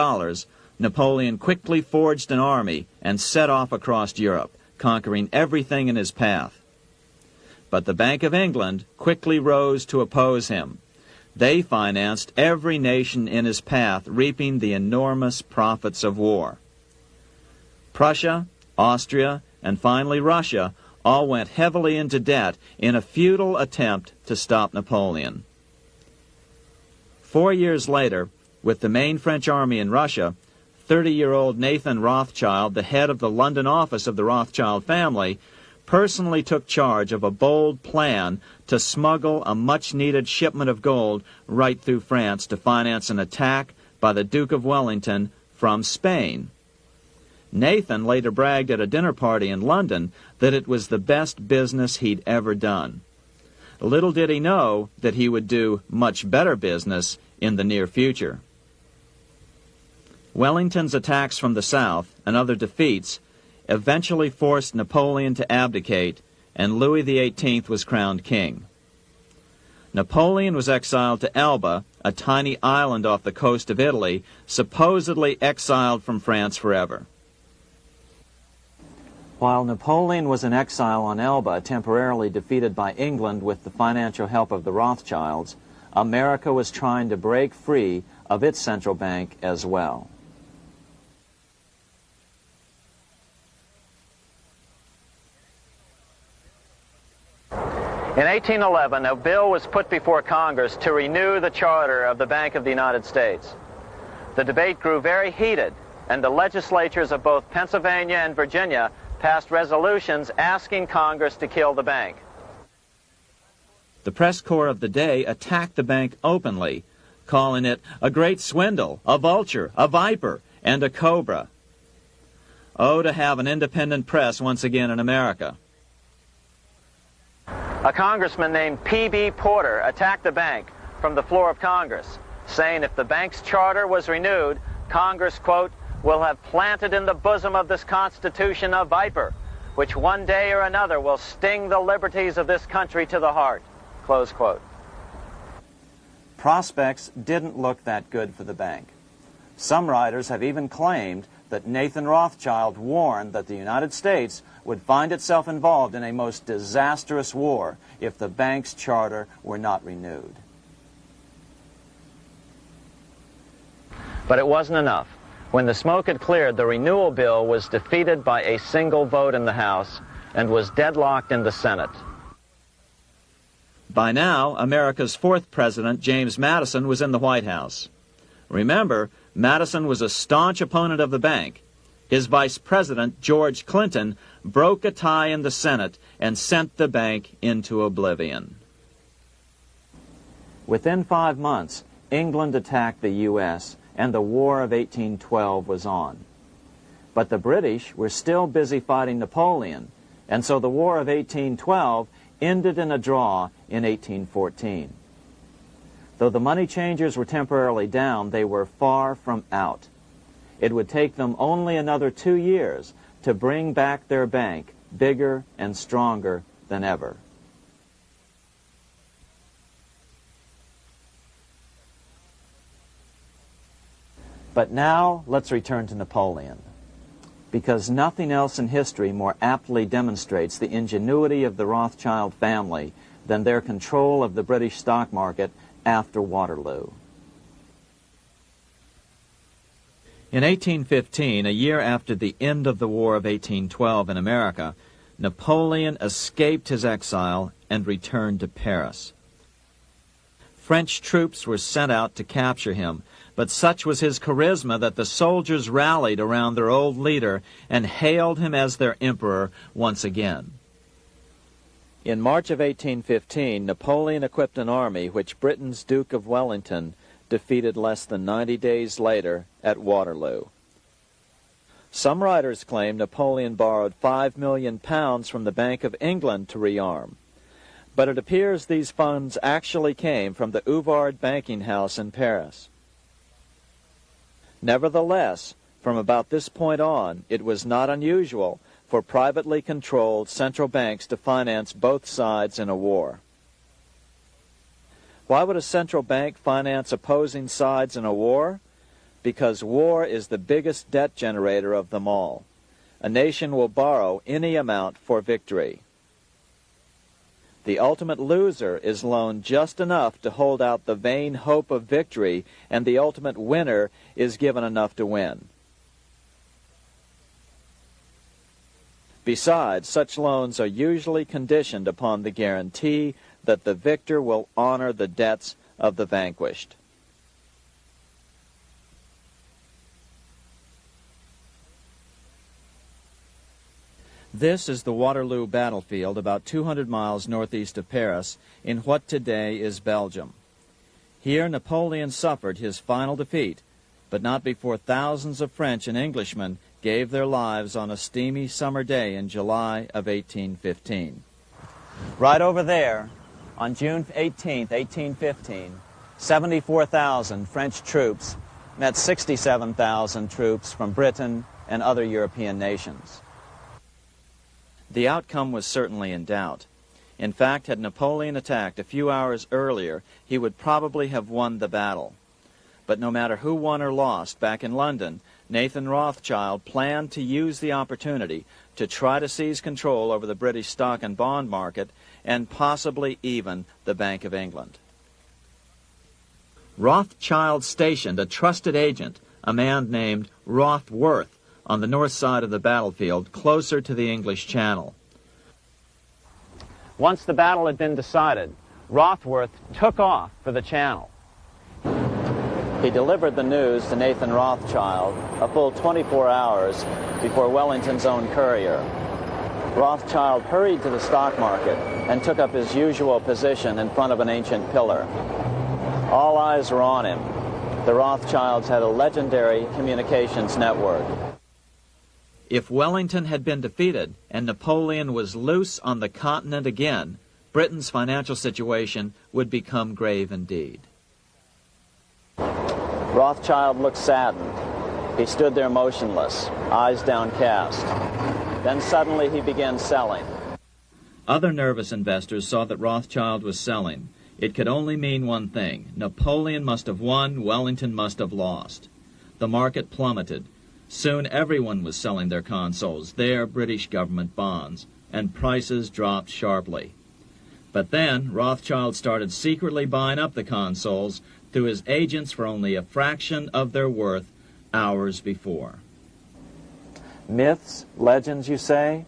[SPEAKER 2] Napoleon quickly forged an army and set off across Europe, conquering everything in his path. But the Bank of England quickly rose to oppose him. They financed every nation in his path, reaping the enormous profits of war. Prussia, Austria, and finally Russia all went heavily into debt in a futile attempt to stop Napoleon. 4 years later, with the main French army in Russia, 30-year-old Nathan Rothschild, the head of the London office of the Rothschild family, personally took charge of a bold plan to smuggle a much-needed shipment of gold right through France to finance an attack by the Duke of Wellington from Spain. Nathan later bragged at a dinner party in London that it was the best business he'd ever done. Little did he know that he would do much better business in the near future. Wellington's attacks from the south and other defeats eventually forced Napoleon to abdicate, and Louis XVIII was crowned king. Napoleon was exiled to Elba, a tiny island off the coast of Italy, supposedly exiled from France forever.
[SPEAKER 5] While Napoleon was in exile on Elba, temporarily defeated by England with the financial help of the Rothschilds, America was trying to break free of its central bank as well. In 1811, a bill was put before Congress to renew the charter of the Bank of the United States. The debate grew very heated, and the legislatures of both Pennsylvania and Virginia passed resolutions asking Congress to kill the bank.
[SPEAKER 2] The press corps of the day attacked the bank openly, calling it a great swindle, a vulture, a viper, and a cobra. Oh, to have an independent press once again in America.
[SPEAKER 5] A congressman named P.B. Porter attacked the bank from the floor of Congress, saying if the bank's charter was renewed, Congress, quote, will have planted in the bosom of this Constitution a viper, which one day or another will sting the liberties of this country to the heart, close quote. Prospects didn't look that good for the bank. Some writers have even claimed that Nathan Rothschild warned that the United States would find itself involved in a most disastrous war if the bank's charter were not renewed. But it wasn't enough. When the smoke had cleared, the renewal bill was defeated by a single vote in the House and was deadlocked in the Senate.
[SPEAKER 2] By now, America's fourth president, James Madison, was in the White House. Remember, Madison was a staunch opponent of the bank. His vice president, George Clinton, broke a tie in the Senate and sent the bank into oblivion. Within 5 months, England attacked the U.S., and the War of 1812 was on. But the British were still busy fighting Napoleon, and so the War of 1812 ended in a draw in 1814. Though the money changers were temporarily down, they were far from out. It would take them only another 2 years to bring back their bank bigger and stronger than ever. But now let's return to Napoleon, because nothing else in history more aptly demonstrates the ingenuity of the Rothschild family than their control of the British stock market after Waterloo. In 1815, a year after the end of the War of 1812 in America, Napoleon escaped his exile and returned to Paris. French troops were sent out to capture him, but such was his charisma that the soldiers rallied around their old leader and hailed him as their emperor once again. In March of 1815, Napoleon equipped an army which Britain's Duke of Wellington defeated less than 90 days later at Waterloo. Some writers claim Napoleon borrowed £5 million from the Bank of England to rearm, but it appears these funds actually came from the Ouvard banking house in Paris. Nevertheless, from about this point on, it was not unusual for privately controlled central banks to finance both sides in a war. Why would a central bank finance opposing sides in a war? Because war is the biggest debt generator of them all. A nation will borrow any amount for victory. The ultimate loser is loaned just enough to hold out the vain hope of victory, and the ultimate winner is given enough to win. Besides, such loans are usually conditioned upon the guarantee that the victor will honor the debts of the vanquished. This is the Waterloo battlefield about 200 miles northeast of Paris in what today is Belgium. Here Napoleon suffered his final defeat, but not before thousands of French and Englishmen gave their lives on a steamy summer day in July of 1815.
[SPEAKER 5] Right over there, on June 18, 1815, 74,000 French troops met 67,000 troops from Britain and other European nations.
[SPEAKER 2] The outcome was certainly in doubt. In fact, had Napoleon attacked a few hours earlier, he would probably have won the battle. But no matter who won or lost, back in London, Nathan Rothschild planned to use the opportunity to try to seize control over the British stock and bond market and possibly even the Bank of England. Rothschild stationed a trusted agent, a man named Rothworth, on the north side of the battlefield, closer to the English Channel.
[SPEAKER 5] Once the battle had been decided, Rothworth took off for the Channel.
[SPEAKER 2] He delivered the news to Nathan Rothschild a full 24 hours before Wellington's own courier. Rothschild hurried to the stock market and took up his usual position in front of an ancient pillar. All eyes were on him. The Rothschilds had a legendary communications network. If Wellington had been defeated and Napoleon was loose on the continent again, Britain's financial situation would become grave indeed. Rothschild looked saddened. He stood there motionless, eyes downcast. Then suddenly he began selling. Other nervous investors saw that Rothschild was selling. It could only mean one thing. Napoleon must have won, Wellington must have lost. The market plummeted. Soon everyone was selling their consols, their British government bonds, and prices dropped sharply. But then Rothschild started secretly buying up the consols through his agents for only a fraction of their worth hours before. Myths, legends, you say?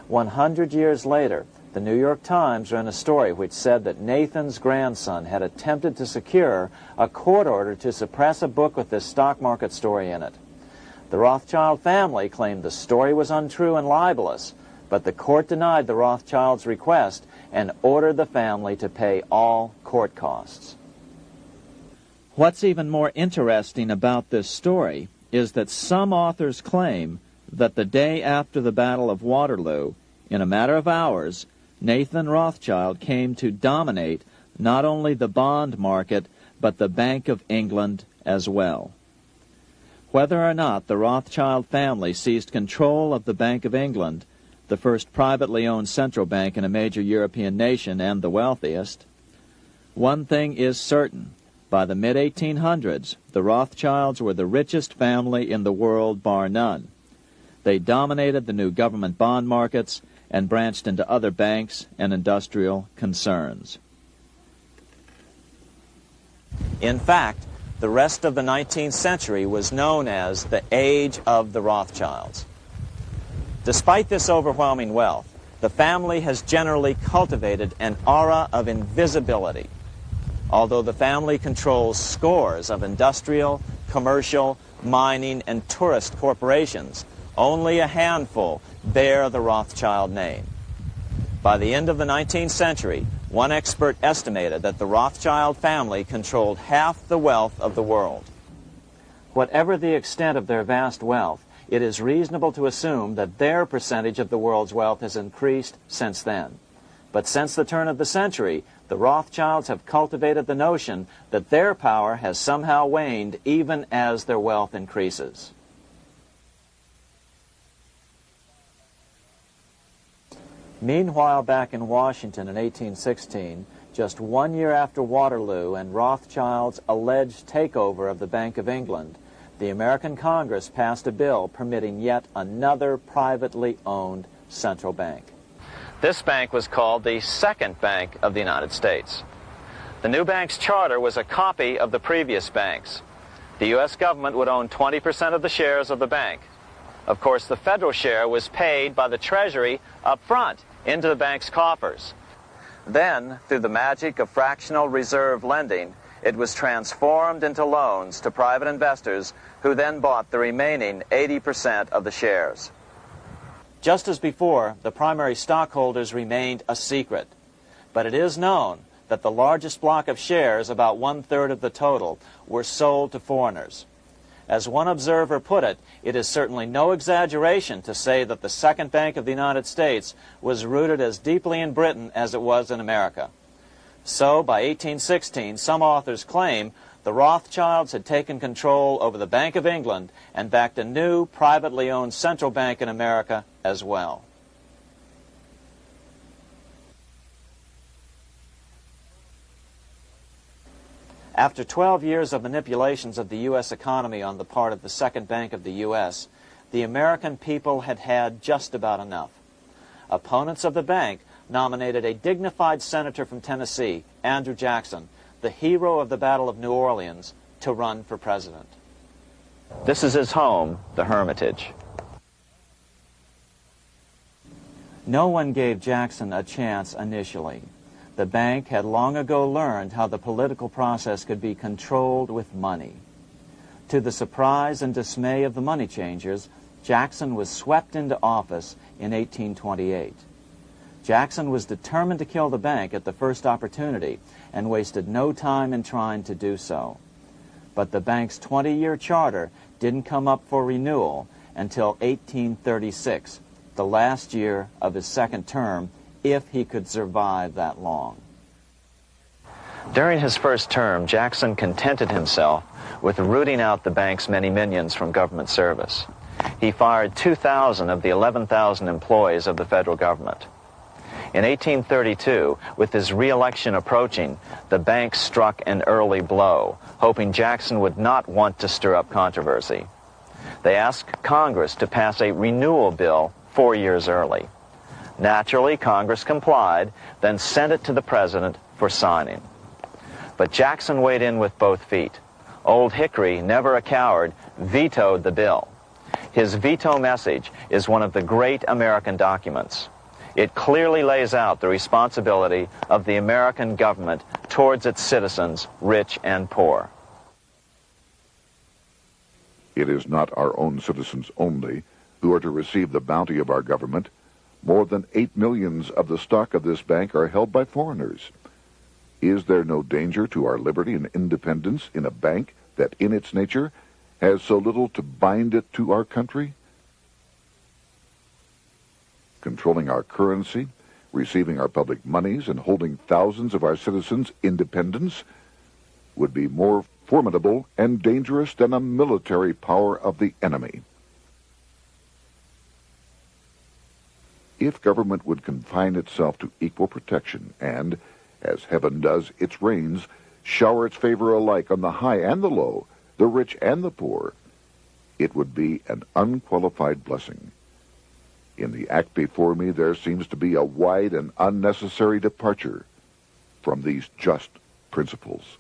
[SPEAKER 2] 100 years later, the New York Times ran a story which said that Nathan's grandson had attempted to secure a court order to suppress a book with this stock market story in it. The Rothschild family claimed the story was untrue and libelous, but the court denied the Rothschilds' request and ordered the family to pay all court costs. What's even more interesting about this story is that some authors claim that the day after the Battle of Waterloo, in a matter of hours, Nathan Rothschild came to dominate not only the bond market, but the Bank of England as well. Whether or not the Rothschild family seized control of the Bank of England, the first privately owned central bank in a major European nation and the wealthiest, one thing is certain. By the mid-1800s, the Rothschilds were the richest family in the world, bar none. They dominated the new government bond markets and branched into other banks and industrial concerns. In fact, the rest of the 19th century was known as the Age of the Rothschilds. Despite this overwhelming wealth, the family has generally cultivated an aura of invisibility. Although the family controls scores of industrial, commercial, mining, and tourist corporations, only a handful bear the Rothschild name. By the end of the 19th century, one expert estimated that the Rothschild family controlled half the wealth of the world. Whatever the extent of their vast wealth, it is reasonable to assume that their percentage of the world's wealth has increased since then. But since the turn of the century, the Rothschilds have cultivated the notion that their power has somehow waned even as their wealth increases. Meanwhile, back in Washington in 1816, just 1 year after Waterloo and Rothschild's alleged takeover of the Bank of England, the American Congress passed a bill permitting yet another privately owned central bank. This bank was called the Second Bank of the United States. The new bank's charter was a copy of the previous bank's. The U.S. government would own 20% of the shares of the bank. Of course, the federal share was paid by the Treasury up front into the bank's coffers. Then, through the magic of fractional reserve lending, it was transformed into loans to private investors who then bought the remaining 80% of the shares. Just as before, the primary stockholders remained a secret. But it is known that the largest block of shares, about 1/3 of the total, were sold to foreigners. As one observer put it, it is certainly no exaggeration to say that the Second Bank of the United States was rooted as deeply in Britain as it was in America. So, by 1816, some authors claim the Rothschilds had taken control over the Bank of England and backed a new privately owned central bank in America as well. After 12 years of manipulations of the U.S. economy on the part of the Second Bank of the U.S., the American people had had just about enough. Opponents of the bank nominated a dignified senator from Tennessee, Andrew Jackson, the hero of the Battle of New Orleans, to run for president. This is his home, the Hermitage. No one gave Jackson a chance initially. The bank had long ago learned how the political process could be controlled with money. To the surprise and dismay of the money changers, Jackson was swept into office in 1828. Jackson was determined to kill the bank at the first opportunity and wasted no time in trying to do so. But the bank's 20-year charter didn't come up for renewal until 1836, the last year of his second term, if he could survive that long. During his first term, Jackson contented himself with rooting out the bank's many minions from government service. He fired 2,000 of the 11,000 employees of the federal government. In 1832, with his re-election approaching, the bank struck an early blow, hoping Jackson would not want to stir up controversy. They asked Congress to pass a renewal bill 4 years early. Naturally, Congress complied, then sent it to the president for signing. But Jackson weighed in with both feet. Old Hickory, never a coward, vetoed the bill. His veto message is one of the great American documents. It clearly lays out the responsibility of the American government towards its citizens, rich and poor.
[SPEAKER 1] It is not our own citizens only who are to receive the bounty of our government. More than 8 million of the stock of this bank are held by foreigners. Is there no danger to our liberty and independence in a bank that in its nature has so little to bind it to our country? Controlling our currency, receiving our public monies, and holding thousands of our citizens' independence would be more formidable and dangerous than a military power of the enemy. If government would confine itself to equal protection and, as heaven does its rains, shower its favor alike on the high and the low, the rich and the poor, it would be an unqualified blessing. In the act before me, there seems to be a wide and unnecessary departure from these just principles.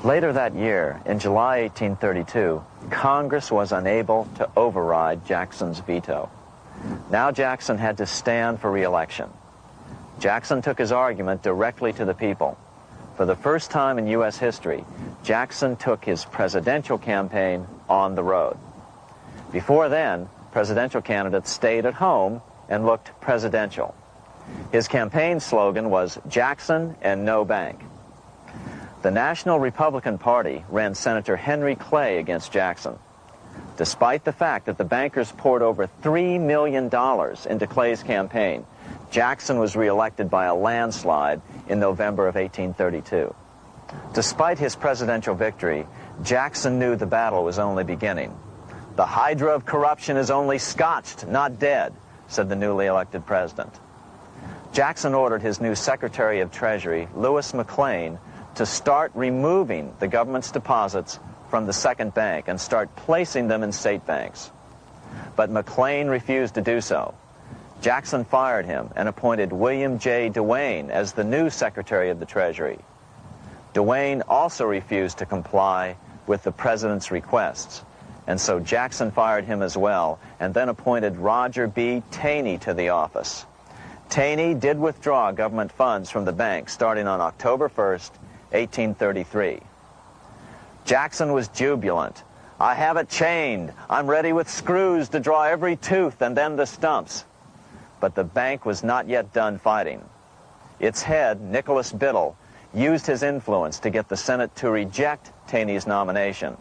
[SPEAKER 2] Later that year, in July 1832, Congress was unable to override Jackson's veto. Now Jackson had to stand for re-election. Jackson took his argument directly to the people. For the first time in U.S. history, Jackson took his presidential campaign on the road. Before then, presidential candidates stayed at home and looked presidential. His campaign slogan was "Jackson and no bank." The The National Republican Party ran Senator Henry Clay against Jackson. Despite the fact that the bankers poured over $3 million into Clay's campaign, Jackson was reelected by a landslide in November of 1832. Despite his presidential victory, Jackson knew the battle was only beginning. "The hydra of corruption is only scotched, not dead," said the newly elected president. Jackson ordered his new Secretary of Treasury, Lewis McLean, to start removing the government's deposits from the second bank and start placing them in state banks. But McLean refused to do so. Jackson fired him and appointed William J. Duane as the new Secretary of the Treasury. Duane also refused to comply with the president's requests, and so Jackson fired him as well and then appointed Roger B. Taney to the office. Taney did withdraw government funds from the bank starting on October 1st, 1833. Jackson was jubilant. "I have it chained. I'm ready with screws to draw every tooth and then the stumps." But the bank was not yet done fighting. Its head, Nicholas Biddle, used his influence to get the Senate to reject Taney's nomination.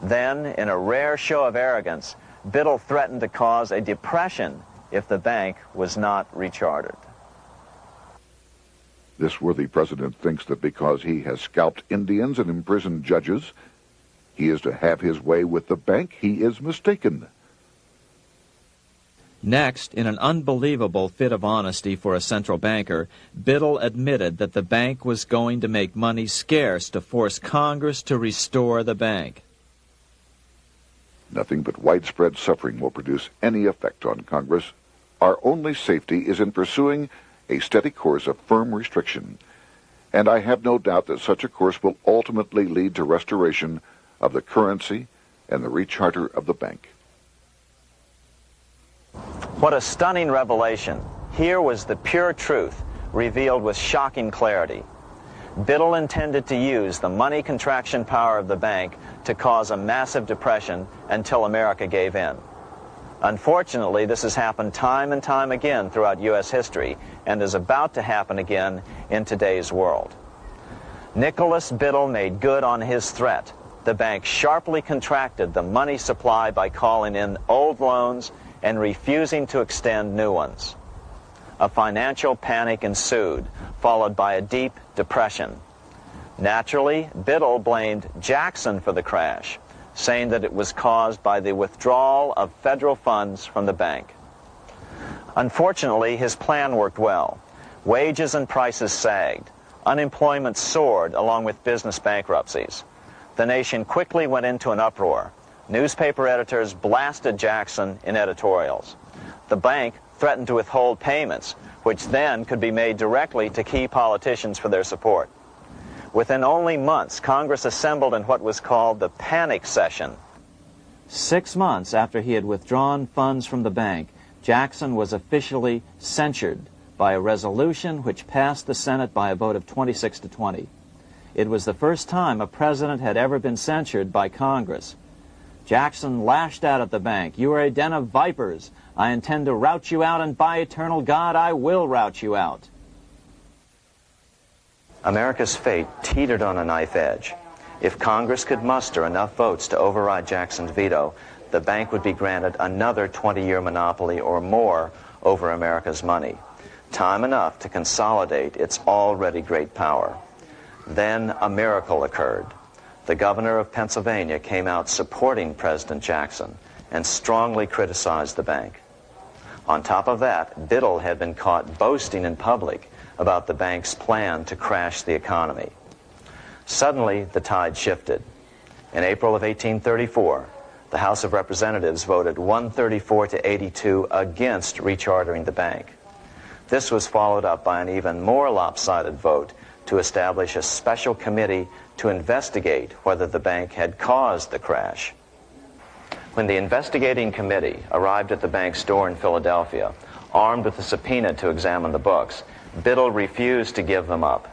[SPEAKER 2] Then, in a rare show of arrogance, Biddle threatened to cause a depression if the bank was not rechartered.
[SPEAKER 1] This worthy president thinks that because he has scalped Indians and imprisoned judges, he is to have his way with the bank. He is mistaken.
[SPEAKER 2] Next, in an unbelievable fit of honesty for a central banker, Biddle admitted that the bank was going to make money scarce to force Congress to restore the bank.
[SPEAKER 1] Nothing but widespread suffering will produce any effect on Congress. Our only safety is in pursuing a steady course of firm restriction, and I have no doubt that such a course will ultimately lead to restoration of the currency and the recharter of the bank.
[SPEAKER 2] What a stunning revelation. Here was the pure truth, revealed with shocking clarity. Biddle intended to use the money contraction power of the bank to cause a massive depression until America gave in. Unfortunately, this has happened time and time again throughout U.S. history and is about to happen again in today's world. Nicholas Biddle made good on his threat. The bank sharply contracted the money supply by calling in old loans and refusing to extend new ones. A financial panic ensued, followed by a deep depression. Naturally, Biddle blamed Jackson for the crash, saying that it was caused by the withdrawal of federal funds from the bank. Unfortunately, his plan worked well. Wages and prices sagged. Unemployment soared along with business bankruptcies. The nation quickly went into an uproar. Newspaper editors blasted Jackson in editorials. The bank threatened to withhold payments, which then could be made directly to key politicians for their support. Within only months, Congress assembled in what was called the panic session. 6 months after he had withdrawn funds from the bank, Jackson was officially censured by a resolution which passed the Senate by a vote of 26 to 20. It was the first time a president had ever been censured by Congress. Jackson lashed out at the bank. "You are a den of vipers. I intend to rout you out, and by eternal God, I will rout you out." America's fate teetered on a knife edge. If Congress could muster enough votes to override Jackson's veto, the bank would be granted another 20-year monopoly or more over America's money, time enough to consolidate its already great power. Then a miracle occurred. The governor of Pennsylvania came out supporting President Jackson and strongly criticized the bank. On top of that, Biddle had been caught boasting in public about the bank's plan to crash the economy. Suddenly, the tide shifted. In April of 1834, the House of Representatives voted 134 to 82 against rechartering the bank. This was followed up by an even more lopsided vote to establish a special committee to investigate whether the bank had caused the crash. When the investigating committee arrived at the bank's door in Philadelphia, armed with a subpoena to examine the books, Biddle refused to give them up.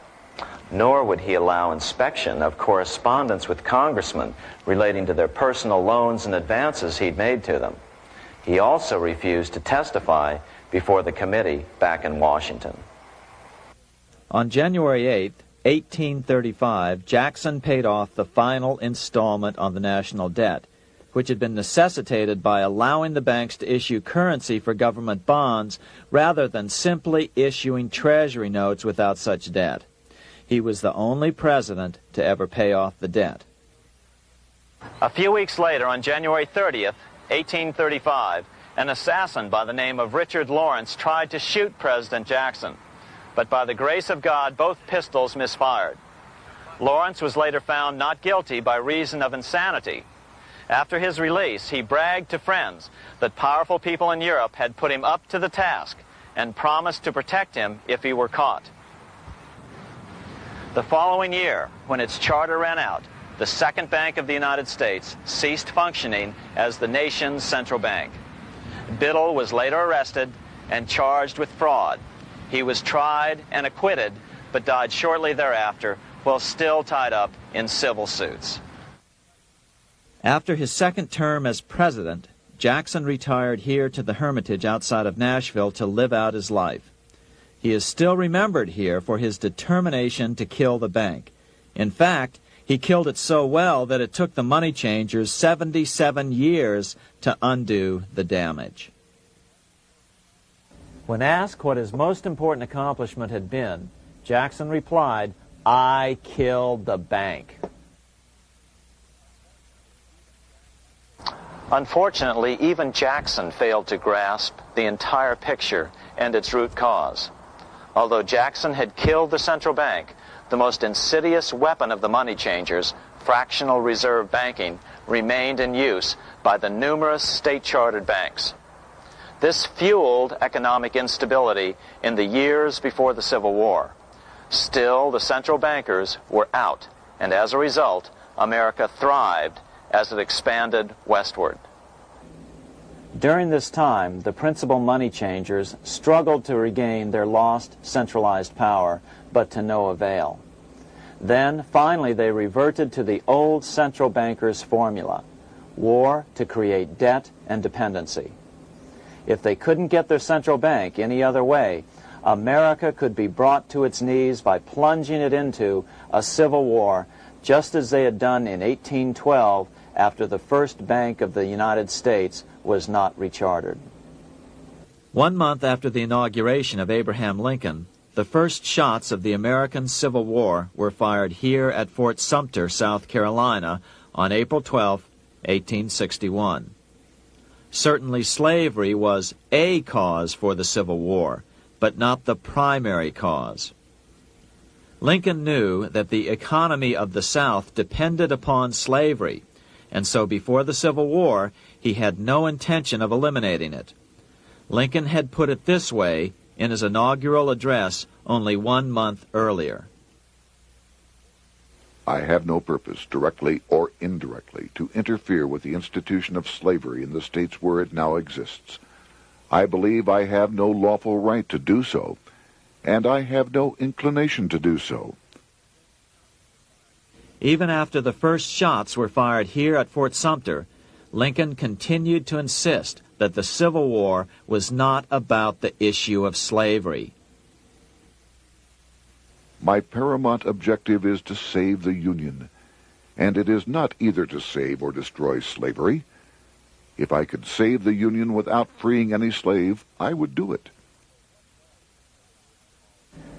[SPEAKER 2] Nor would he allow inspection of correspondence with congressmen relating to their personal loans and advances he'd made to them. He also refused to testify before the committee back in Washington. On January 8th, 1835, Jackson paid off the final installment on the national debt, which had been necessitated by allowing the banks to issue currency for government bonds rather than simply issuing treasury notes without such debt. He was the only president to ever pay off the debt.
[SPEAKER 5] A few weeks later, on January 30th, 1835, an assassin by the name of Richard Lawrence tried to shoot President Jackson, but by the grace of God, both pistols misfired. Lawrence was later found not guilty by reason of insanity. After his release, he bragged to friends that powerful people in Europe had put him up to the task and promised to protect him if he were caught. The following year, when its charter ran out, the Second Bank of the United States ceased functioning as the nation's central bank. Biddle was later arrested and charged with fraud. He was tried and acquitted, but died shortly thereafter while still tied up in civil suits.
[SPEAKER 2] After his second term as president, Jackson retired here to the Hermitage outside of Nashville to live out his life. He is still remembered here for his determination to kill the bank. In fact, he killed it so well that it took the money changers 77 years to undo the damage. When asked what his most important accomplishment had been, Jackson replied, "I killed the bank." Unfortunately, even Jackson failed to grasp the entire picture and its root cause. Although Jackson had killed the central bank, the most insidious weapon of the money changers, fractional reserve banking, remained in use by the numerous state-chartered banks. This fueled economic instability in the years before the Civil War. Still, the central bankers were out, and as a result, America thrived as it expanded westward. During this time, the principal money changers struggled to regain their lost centralized power, but to no avail. Then, finally, they reverted to the old central bankers' formula: war to create debt and dependency. If they couldn't get their central bank any other way, America could be brought to its knees by plunging it into a civil war, just as they had done in 1812 after the first Bank of the United States was not rechartered. 1 month after the inauguration of Abraham Lincoln, the first shots of the American Civil War were fired here at Fort Sumter, South Carolina, on April 12, 1861. Certainly slavery was a cause for the Civil War, but not the primary cause. Lincoln knew that the economy of the South depended upon slavery, and so before the Civil War, he had no intention of eliminating it. Lincoln had put it this way in his inaugural address only 1 month earlier.
[SPEAKER 1] I have no purpose, directly or indirectly, to interfere with the institution of slavery in the states where it now exists. I believe I have no lawful right to do so, and I have no inclination to do so.
[SPEAKER 2] Even after the first shots were fired here at Fort Sumter, Lincoln continued to insist that the Civil War was not about the issue of slavery.
[SPEAKER 1] My paramount objective is to save the Union, and it is not either to save or destroy slavery. If I could save the Union without freeing any slave, I would do it.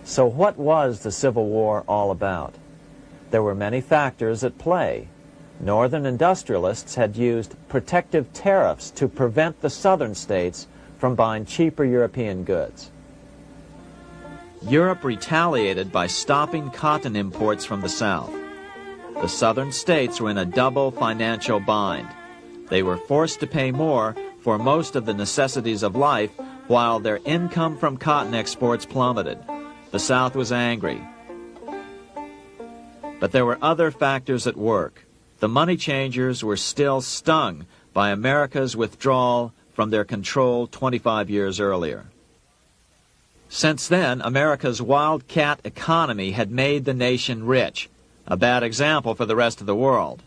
[SPEAKER 2] So what was the Civil War all about? There were many factors at play. Northern industrialists had used protective tariffs to prevent the southern states from buying cheaper European goods. Europe retaliated by stopping cotton imports from the South. The southern states were in a double financial bind. They were forced to pay more for most of the necessities of life, while their income from cotton exports plummeted. The South was angry. But there were other factors at work. The money changers were still stung by America's withdrawal from their control 25 years earlier. Since then, America's wildcat economy had made the nation rich, a bad example for the rest of the world.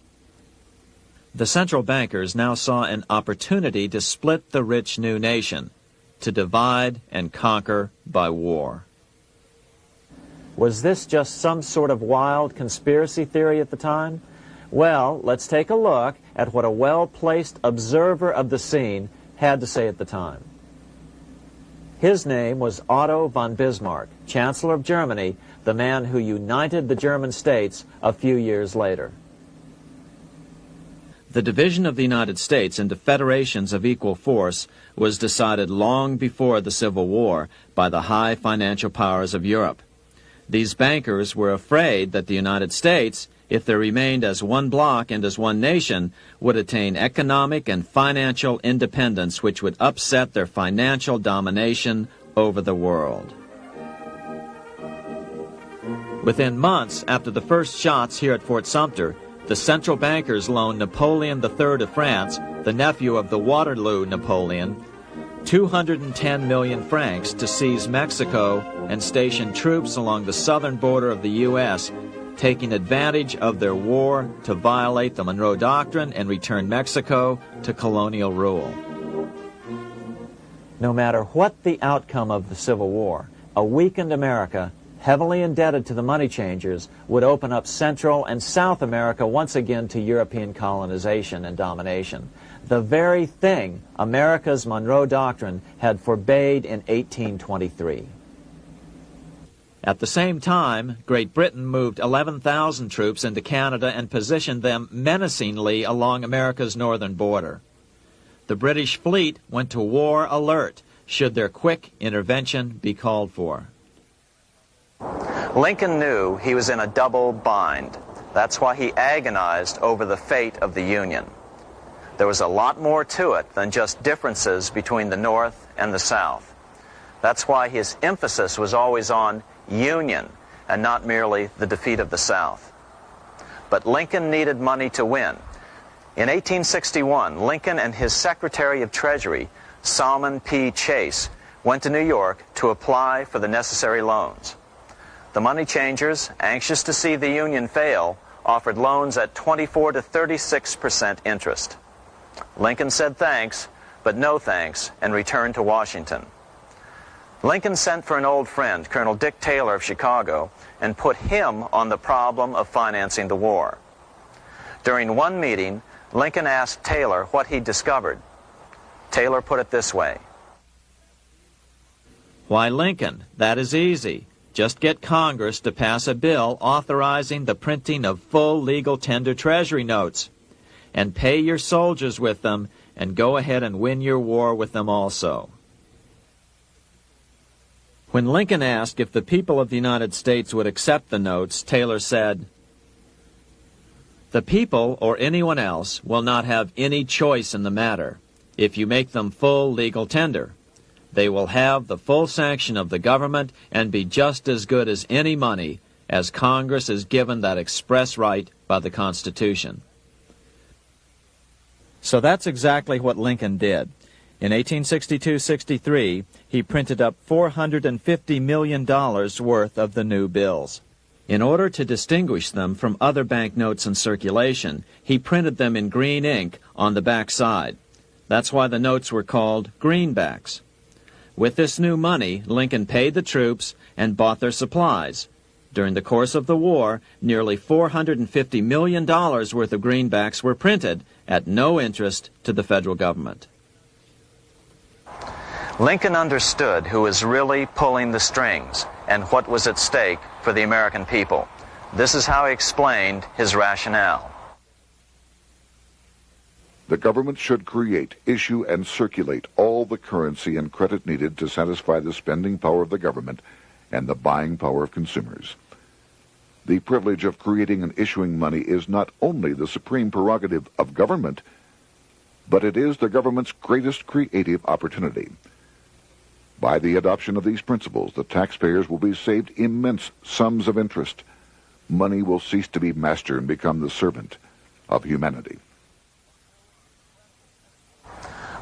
[SPEAKER 2] The central bankers now saw an opportunity to split the rich new nation, to divide and conquer by war. Was this just some sort of wild conspiracy theory at the time? Well, let's take a look at what a well-placed observer of the scene had to say at the time. His name was Otto von Bismarck, Chancellor of Germany, the man who united the German states a few years later. The division of the United States into federations of equal force was decided long before the Civil War by the high financial powers of Europe. These bankers were afraid that the United States, if they remained as one bloc and as one nation, would attain economic and financial independence which would upset their financial domination over the world. Within months after the first shots here at Fort Sumter, the central bankers loaned Napoleon III of France, the nephew of the Waterloo Napoleon, 210 million francs to seize Mexico and station troops along the southern border of the U.S., taking advantage of their war to violate the Monroe Doctrine and return Mexico to colonial rule. No matter what the outcome of the Civil War, a weakened America, heavily indebted to the money changers, would open up Central and South America once again to European colonization and domination. The very thing America's Monroe Doctrine had forbade in 1823. At the same time, Great Britain moved 11,000 troops into Canada and positioned them menacingly along America's northern border. The British fleet went to war alert should their quick intervention be called for.
[SPEAKER 5] Lincoln knew he was in a double bind. That's why he agonized over the fate of the Union. There was a lot more to it than just differences between the North and the South. That's why his emphasis was always on union and not merely the defeat of the South. But Lincoln needed money to win. In 1861, Lincoln and his Secretary of Treasury, Salmon P. Chase, went to New York to apply for the necessary loans. The money changers, anxious to see the Union fail, offered loans at 24 to 36% interest. Lincoln said thanks, but no thanks, and returned to Washington. Lincoln sent for an old friend, Colonel Dick Taylor of Chicago, and put him on the problem of financing the war. During one meeting, Lincoln asked Taylor what he'd discovered. Taylor put it this way.
[SPEAKER 2] Why, Lincoln, that is easy. Just get Congress to pass a bill authorizing the printing of full legal tender Treasury notes, and pay your soldiers with them, and go ahead and win your war with them also. When Lincoln asked if the people of the United States would accept the notes, Taylor said, "The people, or anyone else, will not have any choice in the matter if you make them full legal tender. They will have the full sanction of the government and be just as good as any money, as Congress is given that express right by the Constitution." So that's exactly what Lincoln did. In 1862-63, he printed up $450 million worth of the new bills. In order to distinguish them from other banknotes in circulation, he printed them in green ink on the back side. That's why the notes were called greenbacks. With this new money, Lincoln paid the troops and bought their supplies. During the course of the war, nearly $450 million worth of greenbacks were printed at no interest to the federal government.
[SPEAKER 5] Lincoln understood who was really pulling the strings and what was at stake for the American people. This is how he explained his rationale.
[SPEAKER 1] The government should create, issue, and circulate all the currency and credit needed to satisfy the spending power of the government and the buying power of consumers. The privilege of creating and issuing money is not only the supreme prerogative of government, but it is the government's greatest creative opportunity. By the adoption of these principles, the taxpayers will be saved immense sums of interest. Money will cease to be master and become the servant of humanity.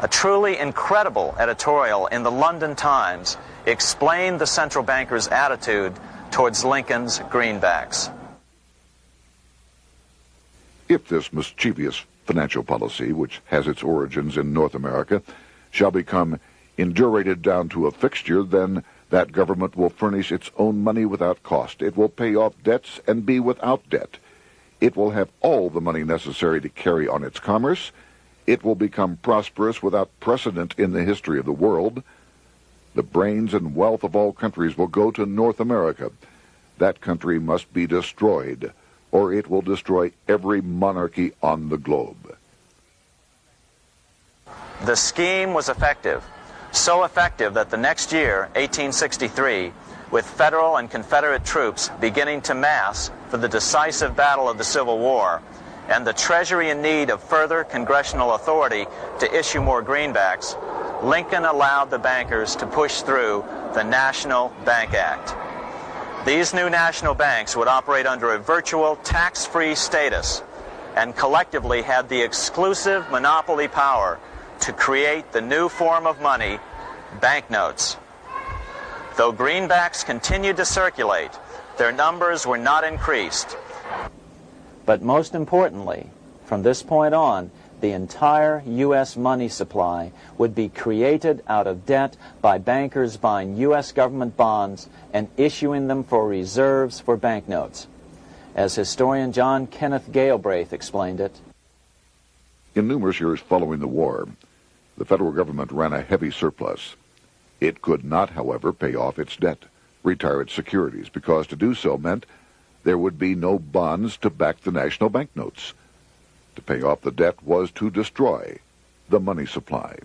[SPEAKER 5] A truly incredible editorial in the London Times explained the central bankers' attitude towards Lincoln's greenbacks.
[SPEAKER 1] If this mischievous financial policy, which has its origins in North America, shall become indurated down to a fixture, then That government will furnish its own money without cost. It will pay off debts and be without debt. It will have all the money necessary to carry on its commerce. It will become prosperous without precedent in the history of the world. The brains and wealth of all countries will go to North America. That country must be destroyed, or it will destroy every monarchy on the globe.
[SPEAKER 2] The scheme was effective, so effective that the next year, 1863, with Federal and Confederate troops beginning to mass for the decisive battle of the Civil War, and the Treasury in need of further congressional authority to issue more greenbacks, Lincoln allowed the bankers to push through the National Bank Act. These new national banks would operate under a virtual tax-free status and collectively had the exclusive monopoly power to create the new form of money, banknotes. Though greenbacks continued to circulate, their numbers were not increased. But most importantly, from this point on, the entire U.S. money supply would be created out of debt by bankers buying U.S. government bonds and issuing them for reserves for banknotes. As historian John Kenneth Galbraith explained it,
[SPEAKER 1] in numerous years following the war, the federal government ran a heavy surplus. It could not, however, pay off its debt, retire its securities, because to do so meant there would be no bonds to back the national banknotes. To pay off the debt was to destroy the money supply.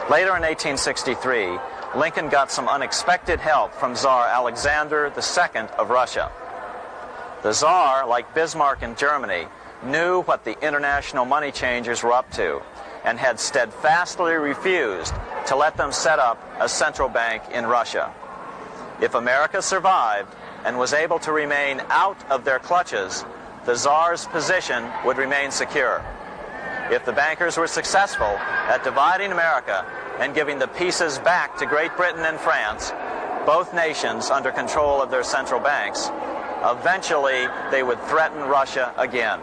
[SPEAKER 2] Later in 1863, Lincoln got some unexpected help from Tsar Alexander II of Russia. The Tsar, like Bismarck in Germany, knew what the international money changers were up to and had steadfastly refused to let them set up a central bank in Russia. If America survived and was able to remain out of their clutches, the Tsar's position would remain secure. If the bankers were successful at dividing America and giving the pieces back to Great Britain and France, both nations under control of their central banks, eventually they would threaten Russia again.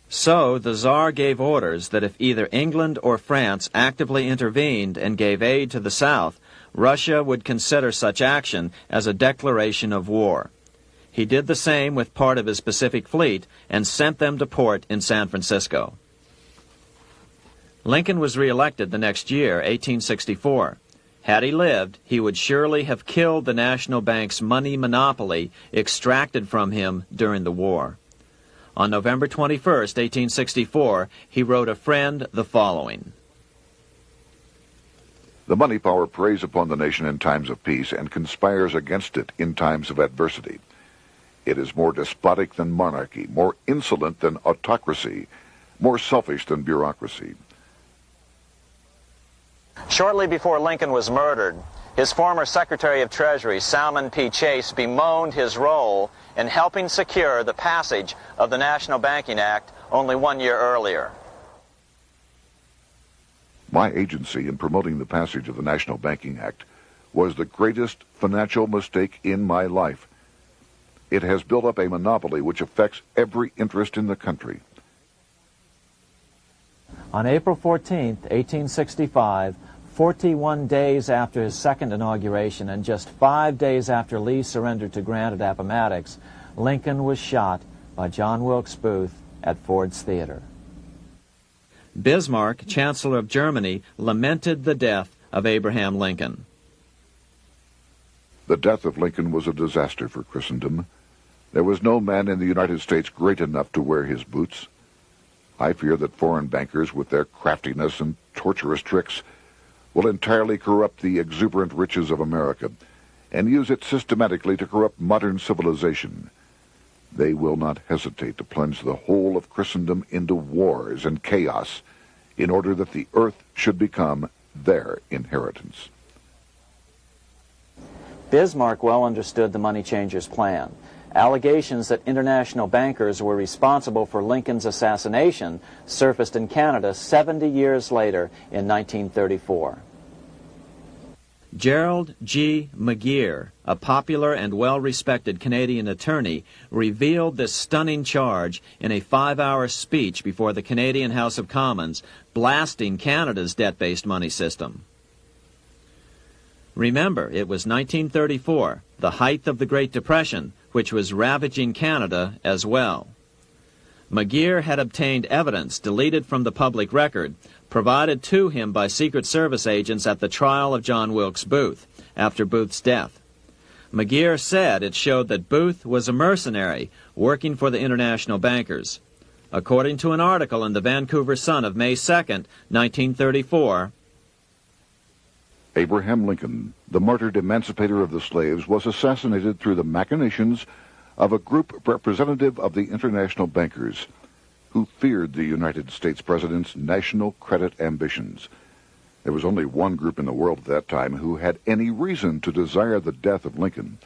[SPEAKER 2] So the Tsar gave orders that if either England or France actively intervened and gave aid to the South, Russia would consider such action as a declaration of war. He did the same with part of his Pacific Fleet and sent them to port in San Francisco. Lincoln was reelected the next year, 1864. Had he lived, he would surely have killed the national bank's money monopoly extracted from him during the war. On November 21, 1864, he wrote a friend the following:
[SPEAKER 1] The money power preys upon the nation in times of peace and conspires against it in times of adversity. It is more despotic than monarchy, more insolent than autocracy, more selfish than bureaucracy.
[SPEAKER 2] Shortly before Lincoln was murdered, his former Secretary of Treasury, Salmon P. Chase, bemoaned his role in helping secure the passage of the National Banking Act only 1 year earlier.
[SPEAKER 1] My agency in promoting the passage of the National Banking Act was the greatest financial mistake in my life. It has built up a monopoly which affects every interest in the country.
[SPEAKER 2] On April 14, 1865, 41 days after his second inauguration and just 5 days after Lee surrendered to Grant at Appomattox, Lincoln was shot by John Wilkes Booth at Ford's Theater. Bismarck, Chancellor of Germany, lamented the death of Abraham Lincoln.
[SPEAKER 1] The death of Lincoln was a disaster for Christendom. There was no man in the United States great enough to wear his boots. I fear that foreign bankers, with their craftiness and tortuous tricks, will entirely corrupt the exuberant riches of America and use it systematically to corrupt modern civilization. They will not hesitate to plunge the whole of Christendom into wars and chaos in order that the earth should become their inheritance.
[SPEAKER 2] Bismarck well understood the money changers' plan. Allegations that international bankers were responsible for Lincoln's assassination surfaced in Canada 70 years later in 1934. Gerald G. McGeer, a popular and well-respected Canadian attorney, revealed this stunning charge in a 5-hour speech before the Canadian House of Commons, blasting Canada's debt-based money system. Remember, it was 1934, the height of the Great Depression, which was ravaging Canada as well. McGeer had obtained evidence deleted from the public record, provided to him by Secret Service agents at the trial of John Wilkes Booth, after Booth's death. McGeer said it showed that Booth was a mercenary working for the international bankers. According to an article in the Vancouver Sun of May 2nd, 1934,
[SPEAKER 1] Abraham Lincoln, the martyred emancipator of the slaves, was assassinated through the machinations of a group representative of the international bankers who feared the United States president's national credit ambitions. There was only one group in the world at that time who had any reason to desire the death of Lincoln.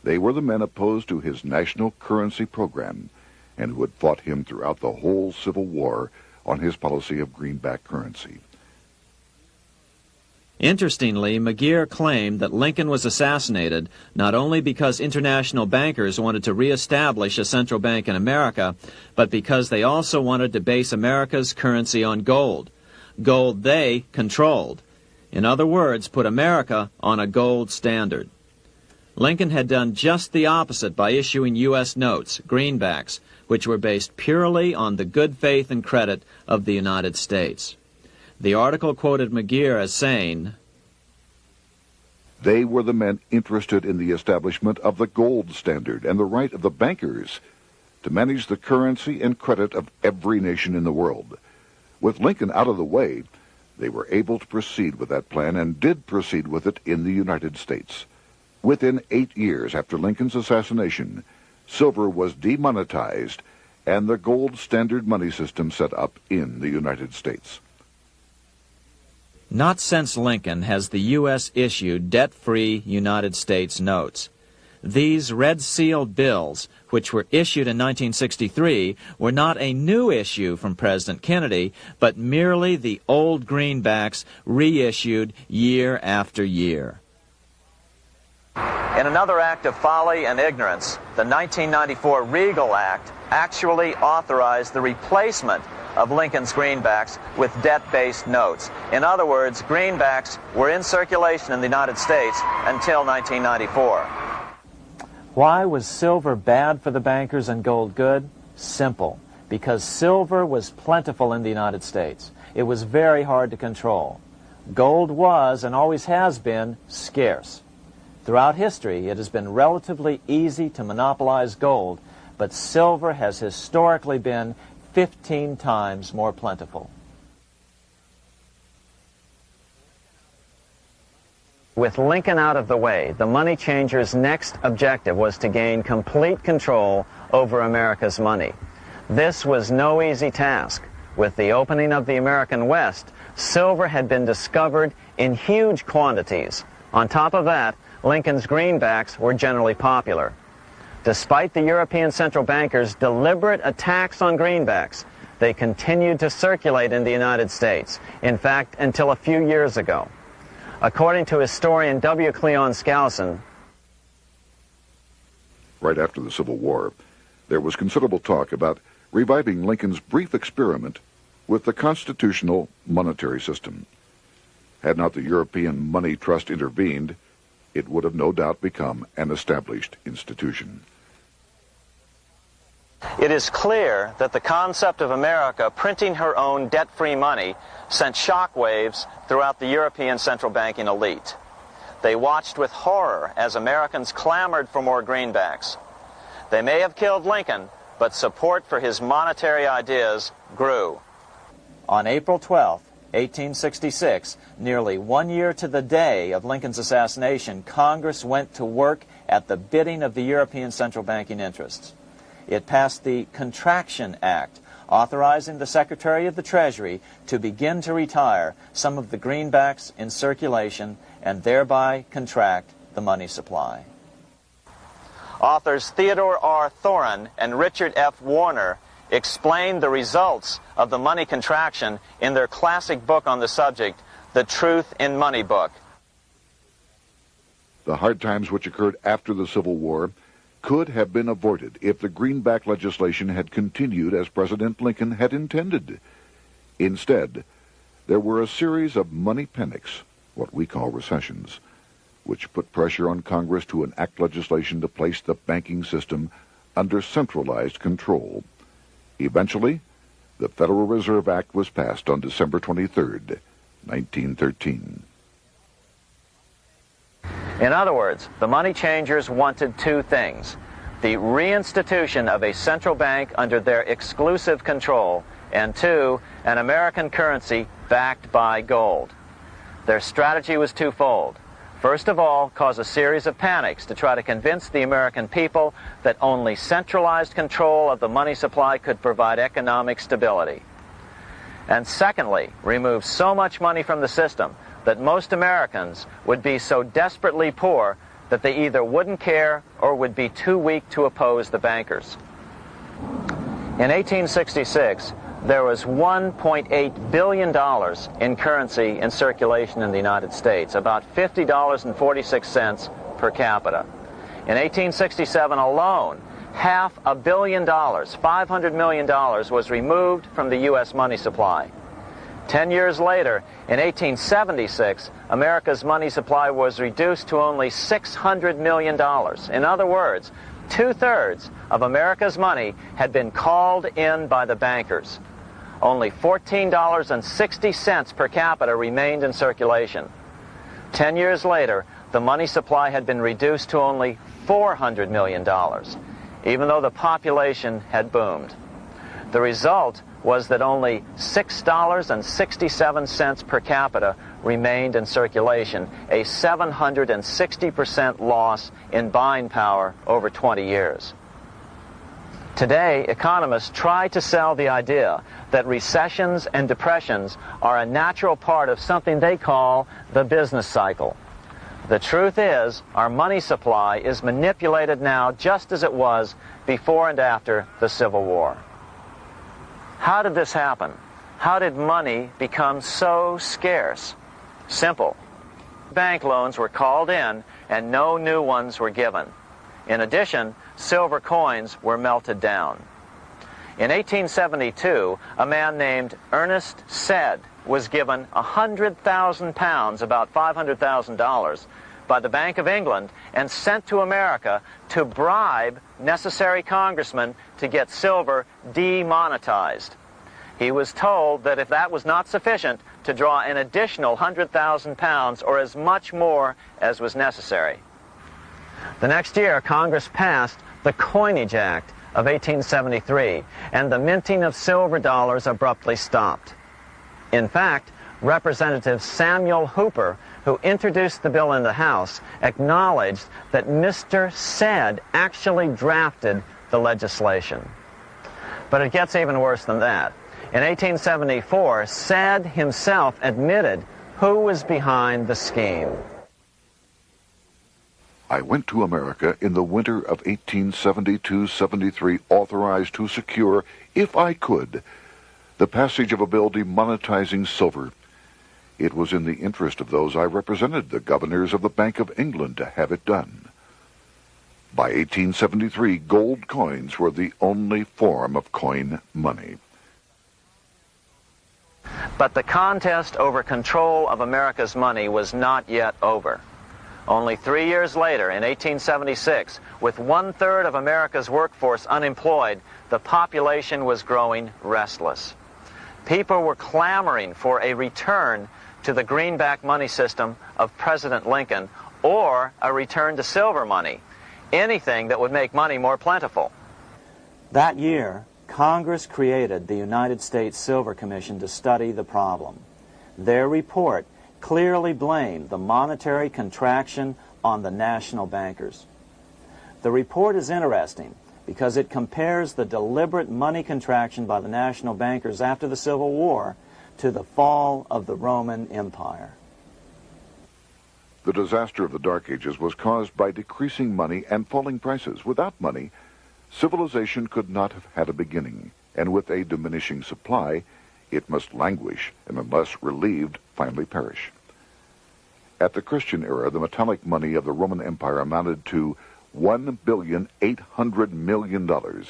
[SPEAKER 1] They were the men opposed to his national currency program and who had fought him throughout the whole Civil War on his policy of greenback currency.
[SPEAKER 2] Interestingly, McGeer claimed that Lincoln was assassinated not only because international bankers wanted to reestablish a central bank in America, but because they also wanted to base America's currency on gold. Gold they controlled. In other words, put America on a gold standard. Lincoln had done just the opposite by issuing U.S. notes, greenbacks, which were based purely on the good faith and credit of the United States. The article quoted McGeer as saying,
[SPEAKER 1] "They were the men interested in the establishment of the gold standard and the right of the bankers to manage the currency and credit of every nation in the world. With Lincoln out of the way, they were able to proceed with that plan and did proceed with it in the United States. Within 8 years after Lincoln's assassination, silver was demonetized and the gold standard money system set up in the United States."
[SPEAKER 2] Not since Lincoln has the U.S. issued debt-free United States notes. These red-sealed bills, which were issued in 1963, were not a new issue from President Kennedy, but merely the old greenbacks reissued year after year. In another act of folly and ignorance, the 1994 Regal Act actually authorized the replacement of Lincoln's greenbacks with debt-based notes. In other words, greenbacks were in circulation in the United States until 1994. Why was silver bad for the bankers and gold good? Simple. Because silver was plentiful in the United States. It was very hard to control. Gold was, and always has been, scarce. Throughout history, it has been relatively easy to monopolize gold, but silver has historically been 15 times more plentiful. With Lincoln out of the way, the money changers' next objective was to gain complete control over America's money. This was no easy task. With the opening of the American West, silver had been discovered in huge quantities. On top of that, Lincoln's greenbacks were generally popular. Despite the European central bankers' deliberate attacks on greenbacks, they continued to circulate in the United States, in fact, until a few years ago. According to historian W. Cleon Skousen,
[SPEAKER 1] right after the Civil War, there was considerable talk about reviving Lincoln's brief experiment with the constitutional monetary system. Had not the European Money Trust intervened, it would have no doubt become an established institution.
[SPEAKER 2] It is clear that the concept of America printing her own debt-free money sent shockwaves throughout the European central banking elite. They watched with horror as Americans clamored for more greenbacks. They may have killed Lincoln, but support for his monetary ideas grew. On April 12, 1866, nearly 1 year to the day of Lincoln's assassination, Congress went to work at the bidding of the European central banking interests. It passed the Contraction Act, authorizing the Secretary of the Treasury to begin to retire some of the greenbacks in circulation and thereby contract the money supply. Authors Theodore R. Thorin and Richard F. Warner explained the results of the money contraction in their classic book on the subject, The Truth in Money Book.
[SPEAKER 1] The hard times which occurred after the Civil War could have been avoided if the greenback legislation had continued as President Lincoln had intended. Instead, there were a series of money panics, what we call recessions, which put pressure on Congress to enact legislation to place the banking system under centralized control. Eventually, the Federal Reserve Act was passed on December 23, 1913.
[SPEAKER 2] In other words, the money changers wanted two things: the reinstitution of a central bank under their exclusive control, and two, an American currency backed by gold. Their strategy was twofold. First of all, cause a series of panics to try to convince the American people that only centralized control of the money supply could provide economic stability. And secondly, remove so much money from the system that most Americans would be so desperately poor that they either wouldn't care or would be too weak to oppose the bankers. In 1866, there was $1.8 billion in currency in circulation in the United States, about $50.46 per capita. In 1867 alone, $500 million, $500 million, was removed from the U.S. money supply. 10 years later, in 1876, America's money supply was reduced to only $600 million. In other words, 2/3 of America's money had been called in by the bankers. Only $14.60 per capita remained in circulation. 10 years later, the money supply had been reduced to only $400 million, even though the population had boomed. The result was that only $6.67 per capita remained in circulation, a 760% loss in buying power over 20 years. Today, economists try to sell the idea that recessions and depressions are a natural part of something they call the business cycle. The truth is, our money supply is manipulated now just as it was before and after the Civil War. How did this happen? How did money become so scarce? Simple. Bank loans were called in and no new ones were given. In addition, silver coins were melted down. In 1872, a man named Ernest Sed was given 100,000 pounds, about $500,000, by the Bank of England and sent to America to bribe necessary congressmen to get silver demonetized. He was told that if that was not sufficient, to draw an additional 100,000 pounds or as much more as was necessary. The next year, Congress passed the Coinage Act of 1873, and the minting of silver dollars abruptly stopped. In fact, Representative Samuel Hooper, who introduced the bill in the House, acknowledged that Mr. Sed actually drafted the legislation. But it gets even worse than that. In 1874, Sed himself admitted who was behind the scheme.
[SPEAKER 1] I went to America in the winter of 1872-73, authorized to secure, if I could, the passage of a bill demonetizing silver. It was in the interest of those I represented, the governors of the Bank of England, to have it done. By 1873, gold coins were the only form of coin money.
[SPEAKER 2] But the contest over control of America's money was not yet over. Only 3 years later, in 1876, with 1/3 of America's workforce unemployed, the population was growing restless. People were clamoring for a return to the greenback money system of President Lincoln, or a return to silver money, anything that would make money more plentiful. That year, Congress created the United States Silver Commission to study the problem. Their report clearly blamed the monetary contraction on the national bankers. The report is interesting because it compares the deliberate money contraction by the national bankers after the Civil War to the fall of the Roman Empire.
[SPEAKER 1] The disaster of the Dark Ages was caused by decreasing money and falling prices. Without money, civilization could not have had a beginning, and with a diminishing supply, it must languish, and unless relieved, finally perish. At the Christian era, the metallic money of the Roman Empire amounted to $1,800,000,000.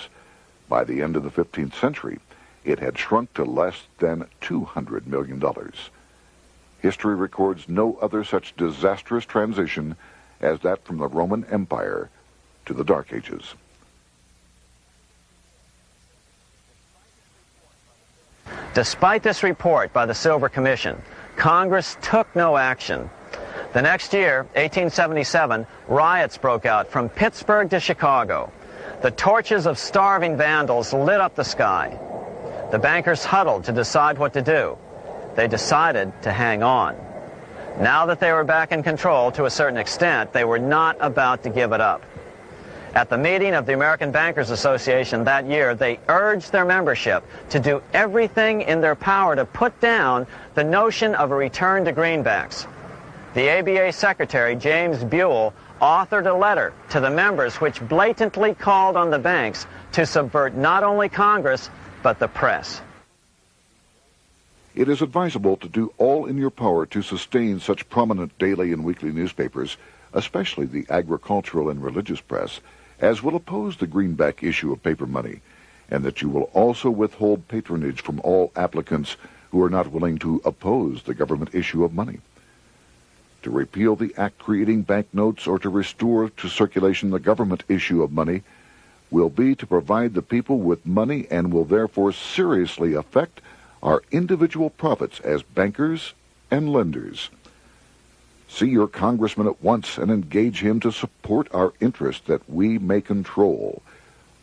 [SPEAKER 1] By the end of the 15th century, it had shrunk to less than $200 million. History records no other such disastrous transition as that from the Roman Empire to the Dark Ages.
[SPEAKER 5] Despite this report by the Silver Commission, Congress took no action. The next year, 1877, riots broke out from Pittsburgh to Chicago. The torches of starving vandals lit up the sky. The bankers huddled to decide what to do. They decided to hang on. Now that they were back in control to a certain extent, they were not about to give it up. At the meeting of the American Bankers Association that year, they urged their membership to do everything in their power to put down the notion of a return to greenbacks. The ABA Secretary, James Buell, authored a letter to the members which blatantly called on the banks to subvert not only Congress, but the press.
[SPEAKER 1] It is advisable to do all in your power to sustain such prominent daily and weekly newspapers, especially the agricultural and religious press, as will oppose the greenback issue of paper money, and that you will also withhold patronage from all applicants who are not willing to oppose the government issue of money. To repeal the act creating banknotes or to restore to circulation the government issue of money will be to provide the people with money and will therefore seriously affect our individual profits as bankers and lenders. See your congressman at once and engage him to support our interest that we may control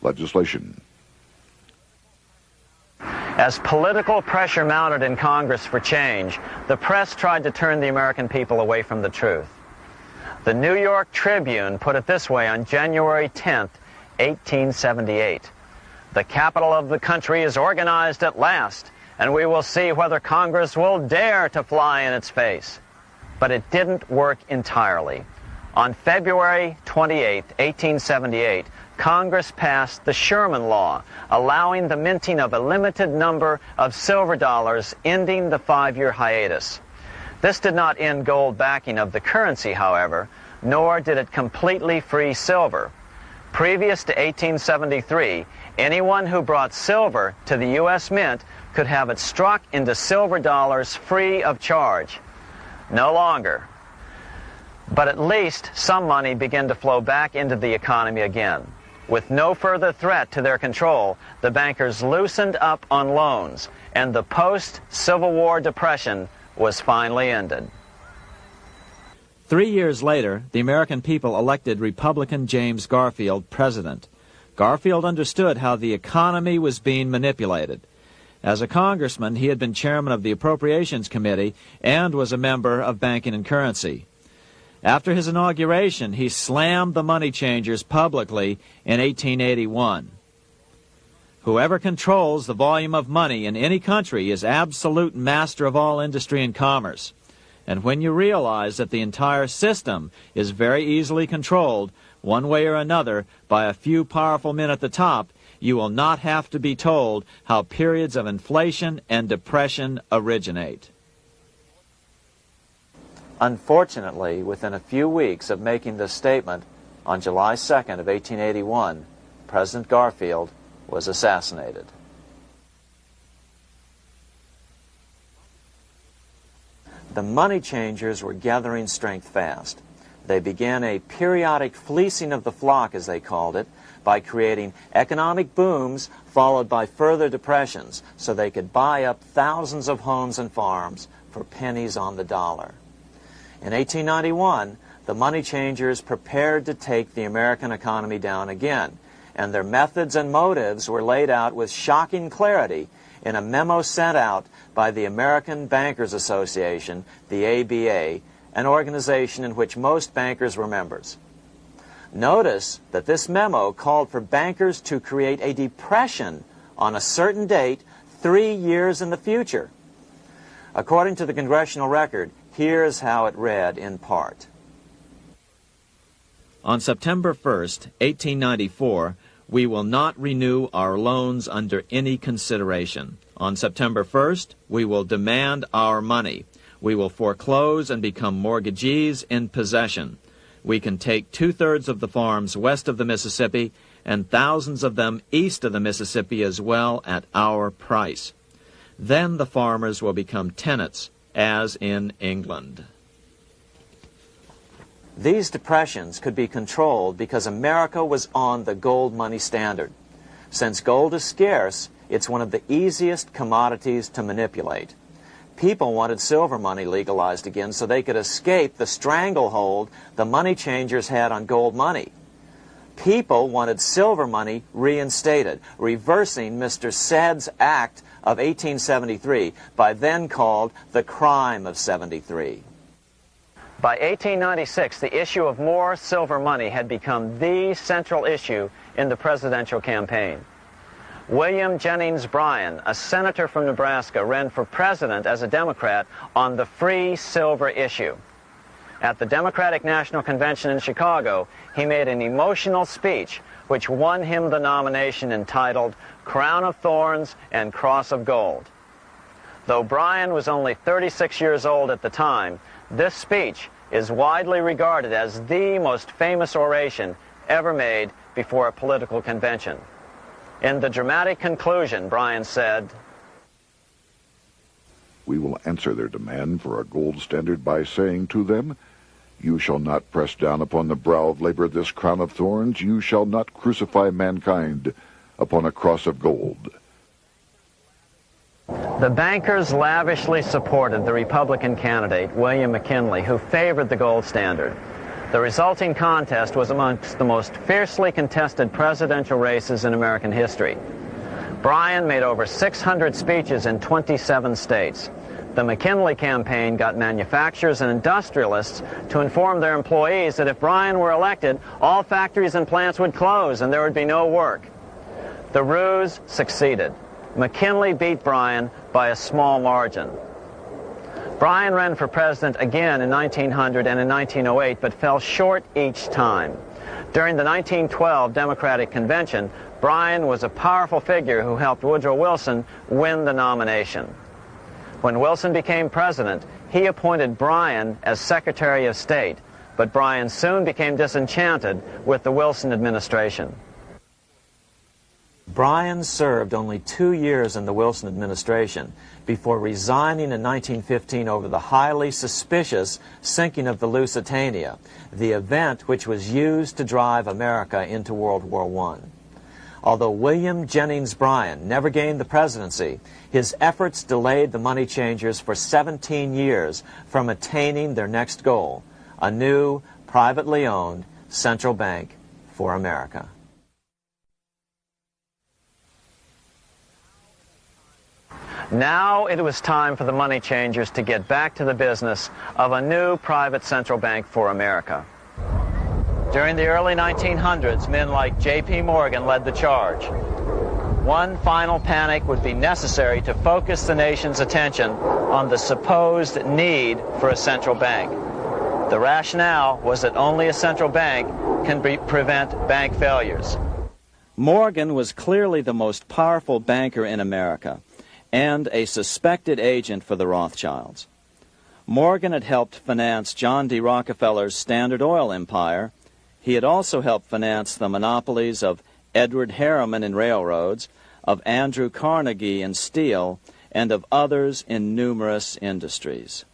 [SPEAKER 1] legislation.
[SPEAKER 5] As political pressure mounted in Congress for change, the press tried to turn the American people away from the truth. The New York Tribune put it this way on January 10th, 1878. "The capital of the country is organized at last, and we will see whether Congress will dare to fly in its face." But it didn't work entirely. On February 28, 1878, Congress passed the Sherman Law, allowing the minting of a limited number of silver dollars, ending the 5-year hiatus. This did not end gold backing of the currency, however, nor did it completely free silver. Previous to 1873, anyone who brought silver to the U.S. Mint could have it struck into silver dollars free of charge. No longer. But at least some money began to flow back into the economy again. With no further threat to their control, the bankers loosened up on loans, and the post-Civil War depression was finally ended.
[SPEAKER 2] 3 years later, the American people elected Republican James Garfield president. Garfield understood how the economy was being manipulated. As a congressman, he had been chairman of the Appropriations Committee and was a member of Banking and Currency. After his inauguration, he slammed the money changers publicly in 1881. Whoever controls the volume of money in any country is absolute master of all industry and commerce. And when you realize that the entire system is very easily controlled, one way or another, by a few powerful men at the top, you will not have to be told how periods of inflation and depression originate. Unfortunately, within a few weeks of making this statement, on July 2nd of 1881, President Garfield was assassinated. The money changers were gathering strength fast. They began a periodic fleecing of the flock, as they called it, by creating economic booms followed by further depressions so they could buy up thousands of homes and farms for pennies on the dollar. In 1891, the money changers prepared to take the American economy down again, and their methods and motives were laid out with shocking clarity in a memo sent out by the American Bankers Association, the ABA, an organization in which most bankers were members. Notice that this memo called for bankers to create a depression on a certain date 3 years in the future. According to the congressional record, here's how it read in part. On September 1st, 1894, we will not renew our loans under any consideration. On September 1st, we will demand our money. We will foreclose and become mortgagees in possession. We can take 2/3 of the farms west of the Mississippi and thousands of them east of the Mississippi as well at our price. Then the farmers will become tenants, as in England. These depressions could be controlled because America was on the gold money standard. Since gold is scarce, it's one of the easiest commodities to manipulate. People wanted silver money legalized again so they could escape the stranglehold the money changers had on gold money. People wanted silver money reinstated, reversing Mr. Said's Act of 1873, by then called the Crime of 73. By 1896, the issue of more silver money had become the central issue in the presidential campaign. William Jennings Bryan, a senator from Nebraska, ran for president as a Democrat on the free silver issue. At the Democratic National Convention in Chicago, he made an emotional speech which won him the nomination, entitled Crown of Thorns and Cross of Gold. Though Bryan was only 36 years old at the time, this speech is widely regarded as the most famous oration ever made before a political convention. In the dramatic conclusion, Bryan said,
[SPEAKER 1] "We will answer their demand for a gold standard by saying to them, you shall not press down upon the brow of labor this crown of thorns. You shall not crucify mankind upon a cross of gold."
[SPEAKER 5] The bankers lavishly supported the Republican candidate, William McKinley, who favored the gold standard. The resulting contest was amongst the most fiercely contested presidential races in American history. Bryan made over 600 speeches in 27 states. The McKinley campaign got manufacturers and industrialists to inform their employees that if Bryan were elected, all factories and plants would close and there would be no work. The ruse succeeded. McKinley beat Bryan by a small margin. Bryan ran for president again in 1900 and in 1908, but fell short each time. During the 1912 Democratic Convention, Bryan was a powerful figure who helped Woodrow Wilson win the nomination. When Wilson became president, he appointed Bryan as Secretary of State, but Bryan soon became disenchanted with the Wilson administration. Bryan served only 2 years in the Wilson administration before resigning in 1915 over the highly suspicious sinking of the Lusitania, the event which was used to drive America into World War I. Although William Jennings Bryan never gained the presidency, his efforts delayed the money changers for 17 years from attaining their next goal, a new, privately owned central bank for America. Now it was time for the money changers to get back to the business of a new private central bank for America. During the early 1900s, men like J.P. Morgan led the charge. One final panic would be necessary to focus the nation's attention on the supposed need for a central bank. The rationale was that only a central bank can prevent bank failures. Morgan was clearly the most powerful banker in America and a suspected agent for the Rothschilds. Morgan had helped finance John D. Rockefeller's Standard Oil empire. He had also helped finance the monopolies of Edward Harriman in railroads, of Andrew Carnegie in steel, and of others in numerous industries.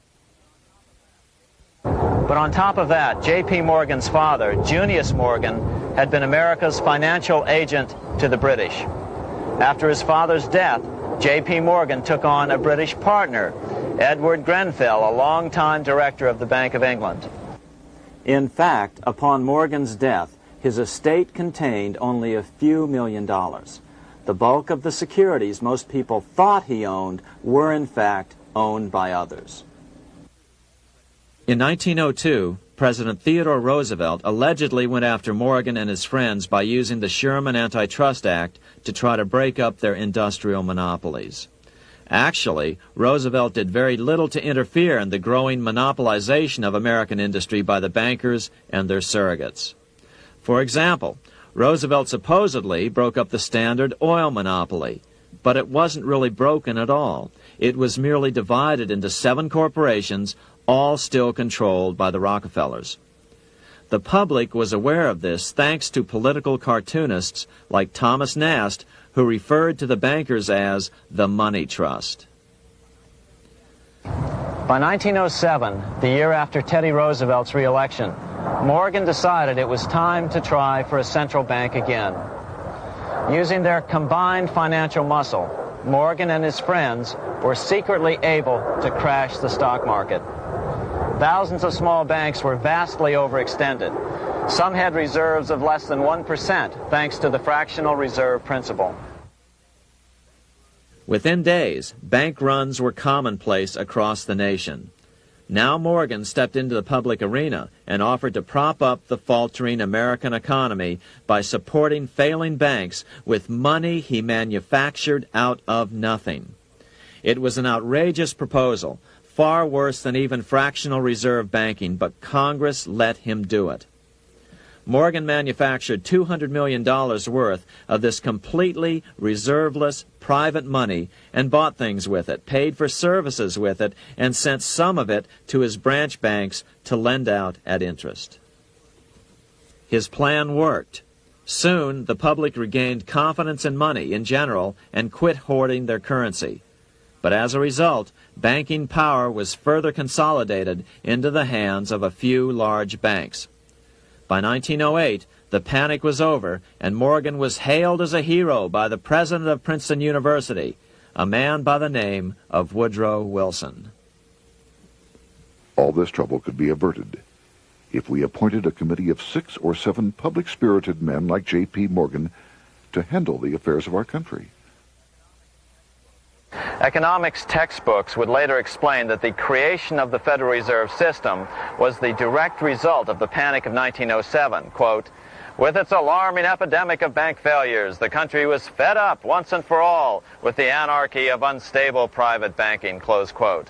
[SPEAKER 5] But on top of that, J.P. Morgan's father, Junius Morgan, had been America's financial agent to the British. After his father's death, J.P. Morgan took on a British partner, Edward Grenfell, a longtime director of the Bank of England. In fact, upon Morgan's death, his estate contained only a few $1 million. The bulk of the securities most people thought he owned were in fact owned by others. In 1902, President Theodore Roosevelt allegedly went after Morgan and his friends by using the Sherman Antitrust Act to try to break up their industrial monopolies. Actually, Roosevelt did very little to interfere in the growing monopolization of American industry by the bankers and their surrogates. For example, Roosevelt supposedly broke up the Standard Oil monopoly,
[SPEAKER 2] But it wasn't really broken at all. It was merely divided into 7 corporations, all still controlled by the Rockefellers. The public was aware of this thanks to political cartoonists like Thomas Nast, who referred to the bankers as the money trust.
[SPEAKER 5] By 1907, the year after Teddy Roosevelt's re-election, Morgan decided it was time to try for a central bank again. Using their combined financial muscle, Morgan and his friends were secretly able to crash the stock market. Thousands of small banks were vastly overextended. Some had reserves of less than 1% thanks to the fractional reserve principle.
[SPEAKER 2] Within days, bank runs were commonplace across the nation. Now Morgan stepped into the public arena and offered to prop up the faltering American economy by supporting failing banks with money he manufactured out of nothing. It was an outrageous proposal, far worse than even fractional reserve banking, but Congress let him do it. Morgan manufactured $200 million worth of this completely reserveless private money and bought things with it, paid for services with it, and sent some of it to his branch banks to lend out at interest. His plan worked. Soon, the public regained confidence in money in general and quit hoarding their currency. But as a result, banking power was further consolidated into the hands of a few large banks. By 1908, the panic was over, and Morgan was hailed as a hero by the president of Princeton University, a man by the name of Woodrow Wilson.
[SPEAKER 1] All this trouble could be averted if we appointed a committee of 6 or 7 public-spirited men like J.P. Morgan to handle the affairs of our country.
[SPEAKER 5] Economics textbooks would later explain that the creation of the Federal Reserve System was the direct result of the panic of 1907. Quote, "With its alarming epidemic of bank failures, the country was fed up once and for all with the anarchy of unstable private banking," close quote.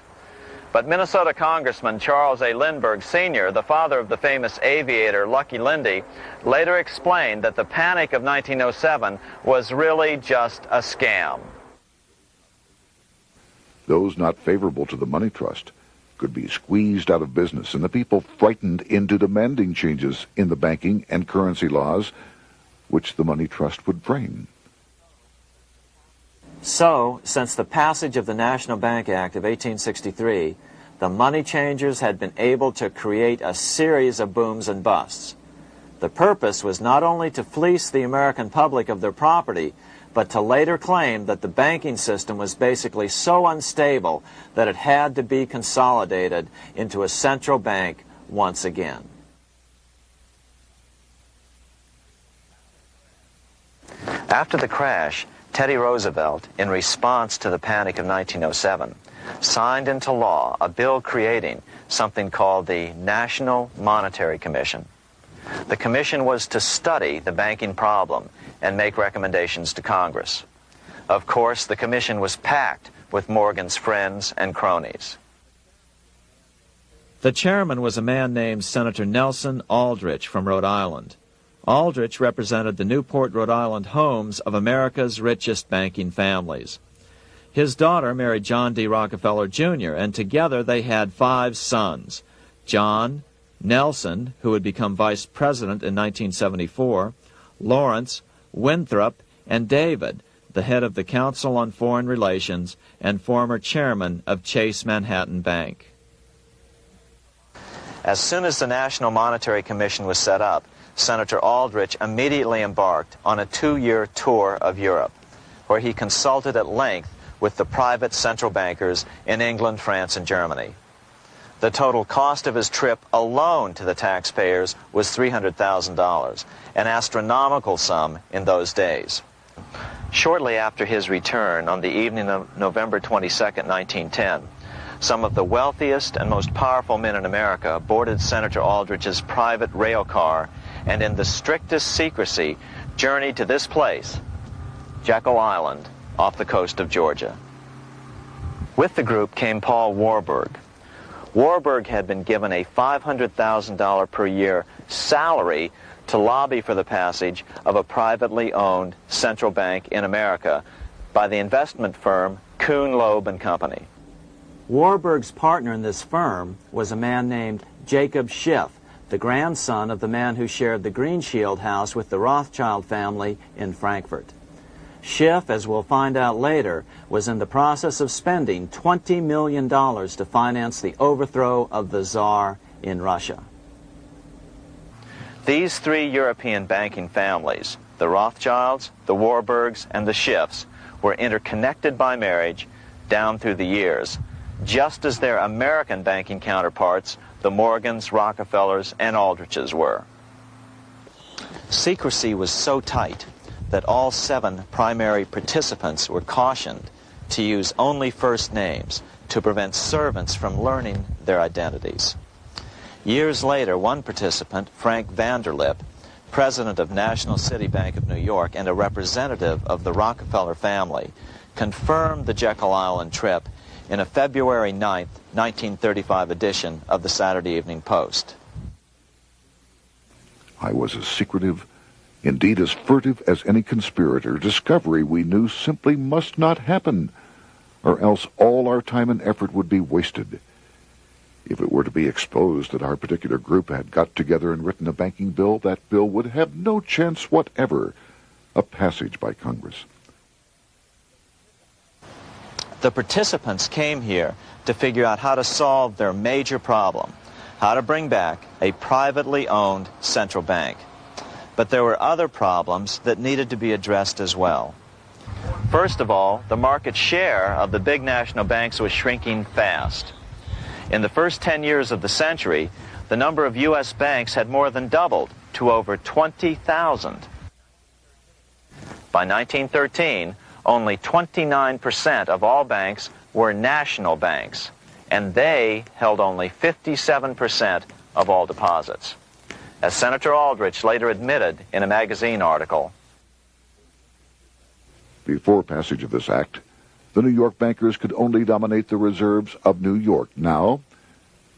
[SPEAKER 5] But Minnesota Congressman Charles A. Lindbergh Sr., the father of the famous aviator Lucky Lindy, later explained that the panic of 1907 was really just a scam.
[SPEAKER 1] Those not favorable to the money trust could be squeezed out of business, and the people frightened into demanding changes in the banking and currency laws which the money trust would frame.
[SPEAKER 2] So, since the passage of the National Bank Act of 1863, the money changers had been able to create a series of booms and busts. The purpose was not only to fleece the American public of their property, but to later claim that the banking system was basically so unstable that it had to be consolidated into a central bank once again. After the crash, Teddy Roosevelt, in response to the panic of 1907, signed into law a bill creating something called the National Monetary Commission. The commission was to study the banking problem and make recommendations to Congress. Of course, the commission was packed with Morgan's friends and cronies. The chairman was a man named Senator Nelson Aldrich from Rhode Island. Aldrich represented the Newport, Rhode Island homes of America's richest banking families. His daughter married John D. Rockefeller, Jr., and together they had 5 sons: John, Nelson, who would become vice president in 1974, Lawrence, Winthrop, and David, the head of the Council on Foreign Relations and former chairman of Chase Manhattan Bank. As soon as the National Monetary Commission was set up, Senator Aldrich immediately embarked on a 2-year tour of Europe, where he consulted at length with the private central bankers in England, France, and Germany. The total cost of his trip alone to the taxpayers was $300,000, an astronomical sum in those days. Shortly after his return, on the evening of November 22, 1910, some of the wealthiest and most powerful men in America boarded Senator Aldrich's private rail car and in the strictest secrecy journeyed to this place, Jekyll Island, off the coast of Georgia. With the group came Paul Warburg. Warburg had been given a $500,000 per year salary to lobby for the passage of a privately owned central bank in America by the investment firm Kuhn, Loeb and Company. Warburg's partner in this firm was a man named Jacob Schiff, the grandson of the man who shared the Greenshield house with the Rothschild family in Frankfurt. Schiff, as we'll find out later, was in the process of spending $20 million to finance the overthrow of the Tsar in Russia. These three European banking families, the Rothschilds, the Warburgs, and the Schiffs, were interconnected by marriage down through the years, just as their American banking counterparts, the Morgans, Rockefellers, and Aldriches were. Secrecy was so tight that all 7 primary participants were cautioned to use only first names to prevent servants from learning their identities. Years later, one participant, Frank Vanderlip, president of National City Bank of New York and a representative of the Rockefeller family, confirmed the Jekyll Island trip in a February 9, 1935 edition of the Saturday Evening Post.
[SPEAKER 1] I was as secretive, indeed as furtive as any conspirator. Discovery, we knew, simply must not happen, or else all our time and effort would be wasted. If it were to be exposed that our particular group had got together and written a banking bill, that bill would have no chance whatever of passage by Congress.
[SPEAKER 2] The participants came here to figure out how to solve their major problem, how to bring back a privately owned central bank. But there were other problems that needed to be addressed as well. First of all, the market share of the big national banks was shrinking fast. In the first 10 years of the century, the number of U.S. banks had more than doubled to over 20,000. By 1913, only 29% of all banks were national banks, and they held only 57% of all deposits. As Senator Aldrich later admitted in a magazine article,
[SPEAKER 1] before passage of this act, the New York bankers could only dominate the reserves of New York. Now,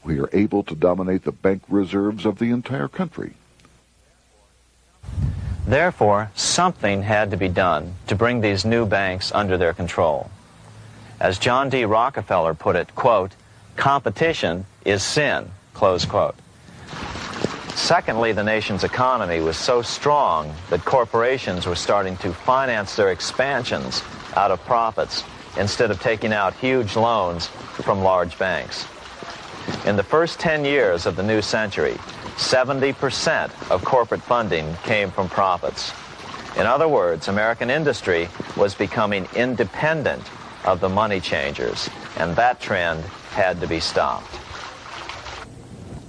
[SPEAKER 1] we are able to dominate the bank reserves of the entire country.
[SPEAKER 2] Therefore, something had to be done to bring these new banks under their control. As John D. Rockefeller put it, quote, "Competition is sin," close quote. Secondly, the nation's economy was so strong that corporations were starting to finance their expansions out of profits instead of taking out huge loans from large banks. In the first 10 years of the new century, 70% of corporate funding came from profits. In other words, American industry was becoming independent of the money changers, and that trend had to be stopped.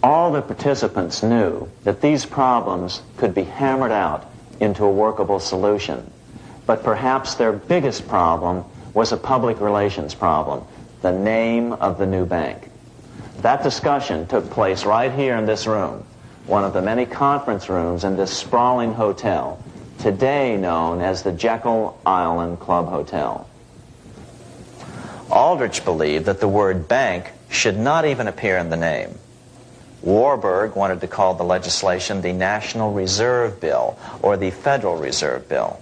[SPEAKER 2] All the participants knew that these problems could be hammered out into a workable solution, but perhaps their biggest problem was a public relations problem, the name of the new bank. That discussion took place right here in this room, one of the many conference rooms in this sprawling hotel, today known as the Jekyll Island Club Hotel. Aldrich believed that the word bank should not even appear in the name. Warburg wanted to call the legislation the National Reserve Bill or the Federal Reserve Bill.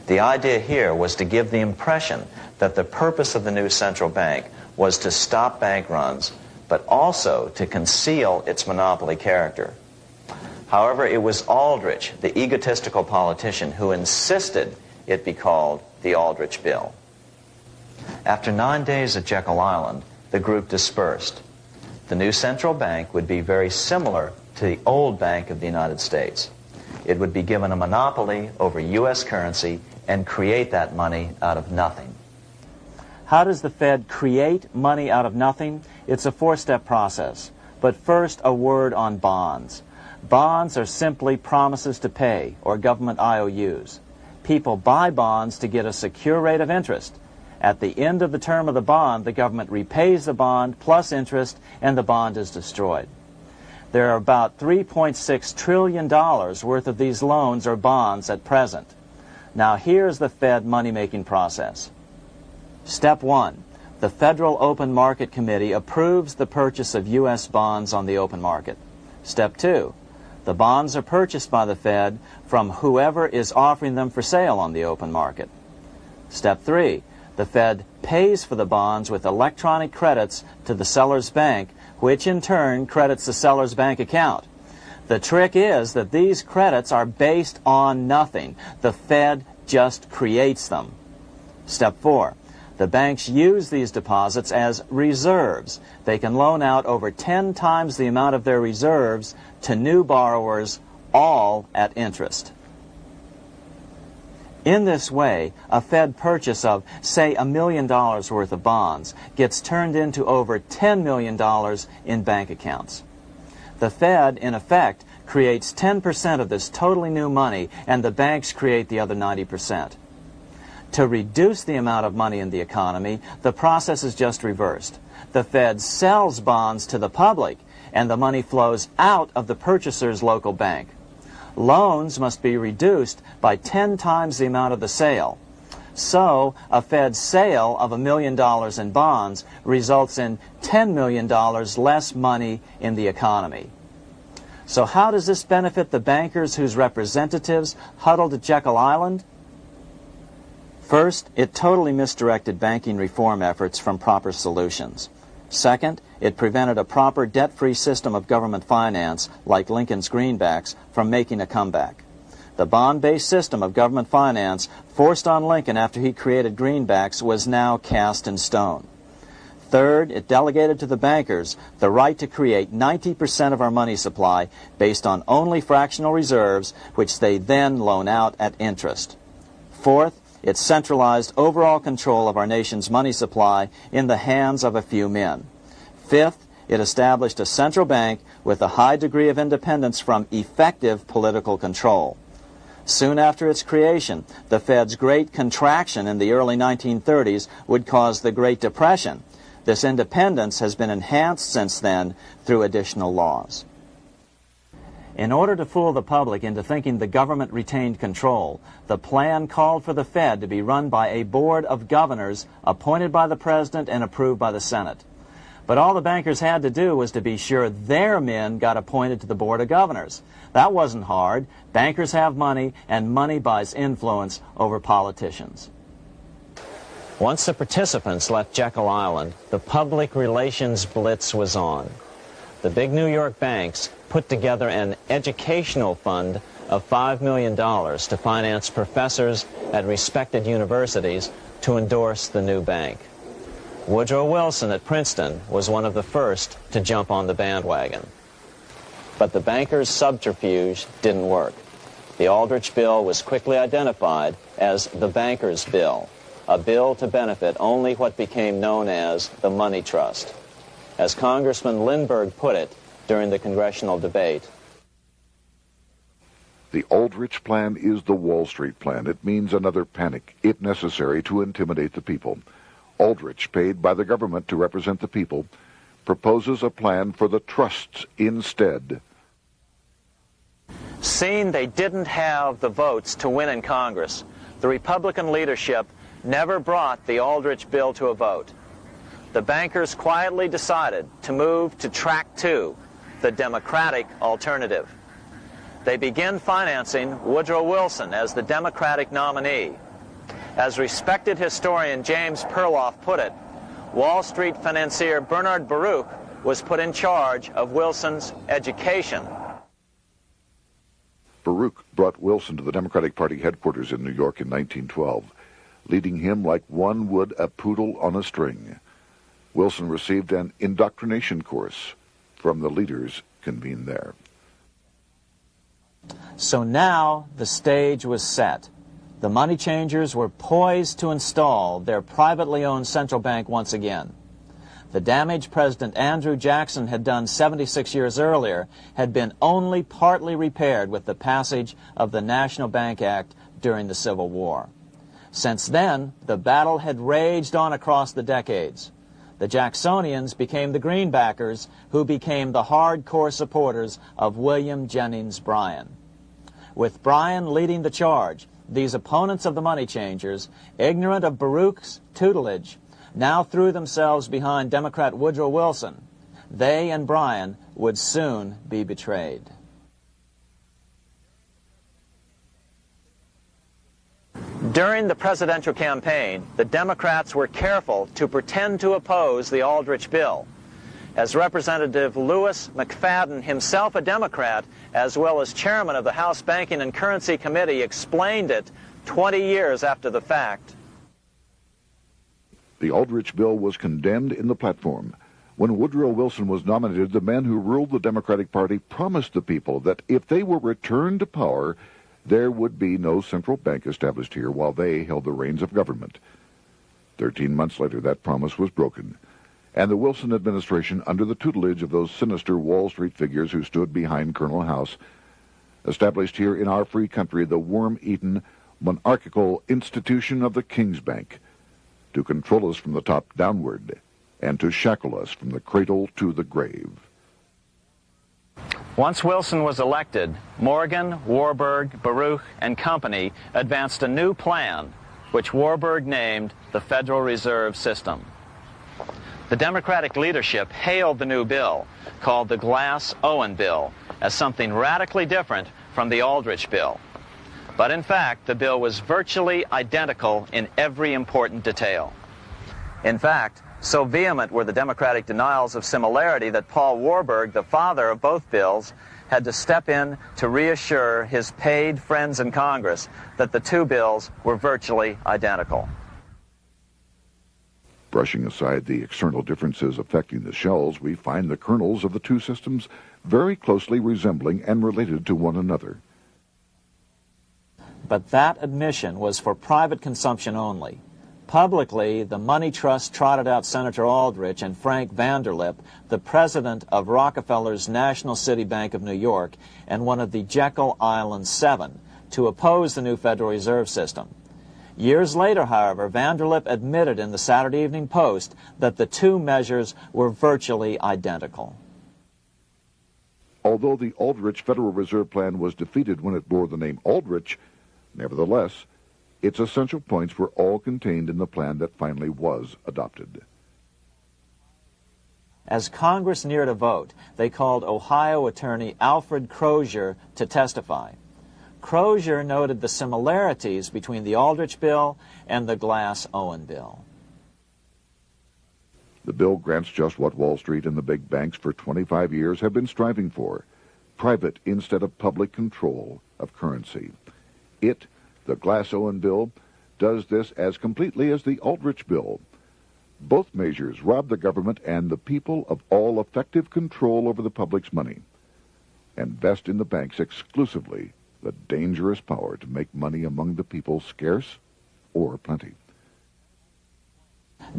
[SPEAKER 2] The idea here was to give the impression that the purpose of the new central bank was to stop bank runs, but also to conceal its monopoly character. However, it was Aldrich, the egotistical politician, who insisted it be called the Aldrich Bill. After 9 days at Jekyll Island, the group dispersed. The new central bank would be very similar to the old Bank of the United States. It would be given a monopoly over U.S. currency and create that money out of nothing. How does the Fed create money out of nothing? It's a four-step process. But first, a word on bonds. Bonds are simply promises to pay, or government IOUs. People buy bonds to get a secure rate of interest. At the end of the term of the bond, the government repays the bond plus interest, and the bond is destroyed. There are about $3.6 trillion worth of these loans or bonds at present. Now here's the Fed money-making process. Step 1. The Federal Open Market Committee approves the purchase of U.S. bonds on the open market. Step 2. The bonds are purchased by the Fed from whoever is offering them for sale on the open market. Step 3. The Fed pays for the bonds with electronic credits to the seller's bank, which in turn credits the seller's bank account. The trick is that these credits are based on nothing. The Fed just creates them. Step 4. The banks use these deposits as reserves. They can loan out over 10 times the amount of their reserves to new borrowers, all at interest. In this way, a Fed purchase of, say, $1 million worth of bonds gets turned into over $10 million in bank accounts. The Fed, in effect, creates 10% of this totally new money, and the banks create the other 90%. To reduce the amount of money in the economy, the process is just reversed. The Fed sells bonds to the public, and the money flows out of the purchaser's local bank. Loans must be reduced by 10 times the amount of the sale. So, a Fed sale of $1 million in bonds results in $10 million less money in the economy. So how does this benefit the bankers whose representatives huddled at Jekyll Island? First, it totally misdirected banking reform efforts from proper solutions. Second, it prevented a proper debt-free system of government finance, like Lincoln's greenbacks, from making a comeback. The bond-based system of government finance forced on Lincoln after he created greenbacks was now cast in stone. Third, it delegated to the bankers the right to create 90% of our money supply based on only fractional reserves, which they then loan out at interest. Fourth, it centralized overall control of our nation's money supply in the hands of a few men. Fifth, it established a central bank with a high degree of independence from effective political control. Soon after its creation, the Fed's great contraction in the early 1930s would cause the Great Depression. This independence has been enhanced since then through additional laws. In order to fool the public into thinking the government retained control, the plan called for the Fed to be run by a board of governors appointed by the President and approved by the Senate. But all the bankers had to do was to be sure their men got appointed to the board of governors. That wasn't hard. Bankers have money, and money buys influence over politicians.
[SPEAKER 5] Once the participants left Jekyll Island, the public relations blitz was on. The big New York banks put together an educational fund of $5 million to finance professors at respected universities to endorse the new bank. Woodrow Wilson at Princeton was one of the first to jump on the bandwagon. But the bankers' subterfuge didn't work. The Aldrich Bill was quickly identified as the bankers' bill, a bill to benefit only what became known as the money trust. As Congressman Lindbergh put it during the congressional debate,
[SPEAKER 1] the Aldrich Plan is the Wall Street Plan. It means another panic, if necessary, to intimidate the people. Aldrich, paid by the government to represent the people, proposes a plan for the trusts instead.
[SPEAKER 2] Seeing they didn't have the votes to win in Congress, the Republican leadership never brought the Aldrich bill to a vote. The bankers quietly decided to move to track 2, the Democratic alternative. They began financing Woodrow Wilson as the Democratic nominee. As respected historian James Perloff put it, Wall Street financier Bernard Baruch was put in charge of Wilson's education.
[SPEAKER 1] Baruch brought Wilson to the Democratic Party headquarters in New York in 1912, leading him like one would a poodle on a string. Wilson received an indoctrination course from the leaders convened there.
[SPEAKER 2] So now the stage was set. The money changers were poised to install their privately owned central bank once again. The damage President Andrew Jackson had done 76 years earlier had been only partly repaired with the passage of the National Bank Act during the Civil War. Since then, the battle had raged on across the decades. The Jacksonians became the greenbackers, who became the hardcore supporters of William Jennings Bryan. With Bryan leading the charge, these opponents of the money changers, ignorant of Baruch's tutelage, now threw themselves behind Democrat Woodrow Wilson. They and Bryan would soon be betrayed. During the presidential campaign, the Democrats were careful to pretend to oppose the Aldrich bill. As Representative Lewis McFadden, himself a Democrat, as well as chairman of the House Banking and Currency Committee, explained it 20 years after the fact.
[SPEAKER 1] The Aldrich bill was condemned in the platform. When Woodrow Wilson was nominated, the man who ruled the Democratic Party promised the people that if they were returned to power, there would be no central bank established here while they held the reins of government. 13 months later, that promise was broken, and the Wilson administration, under the tutelage of those sinister Wall Street figures who stood behind Colonel House, established here in our free country the worm-eaten, monarchical institution of the King's Bank, to control us from the top downward and to shackle us from the cradle to the grave.
[SPEAKER 2] Once Wilson was elected, Morgan, Warburg, Baruch, and company advanced a new plan, which Warburg named the Federal Reserve System. The Democratic leadership hailed the new bill, called the Glass-Owen Bill, as something radically different from the Aldrich Bill. But in fact, the bill was virtually identical in every important detail. In fact, so vehement were the Democratic denials of similarity that Paul Warburg, the father of both bills, had to step in to reassure his paid friends in Congress that the two bills were virtually identical.
[SPEAKER 1] Brushing aside the external differences affecting the shells, we find the kernels of the two systems very closely resembling and related to one another.
[SPEAKER 2] But that admission was for private consumption only. Publicly, the money trust trotted out Senator Aldrich and Frank Vanderlip, the president of Rockefeller's National City Bank of New York and one of the Jekyll Island Seven, to oppose the new Federal Reserve System. Years later, however, Vanderlip admitted in the Saturday Evening Post that the two measures were virtually identical.
[SPEAKER 1] Although the Aldrich Federal Reserve Plan was defeated when it bore the name Aldrich, nevertheless, its essential points were all contained in the plan that finally was adopted.
[SPEAKER 2] As Congress neared a vote, they called Ohio attorney Alfred Crozier to testify. Crozier noted the similarities between the Aldrich bill and the Glass-Owen bill.
[SPEAKER 1] The bill grants just what Wall Street and the big banks for 25 years have been striving for: private instead of public control of currency. It, the Glass-Owen bill, does this as completely as the Aldrich bill. Both measures rob the government and the people of all effective control over the public's money, and vest in the banks exclusively the dangerous power to make money among the people scarce or plenty.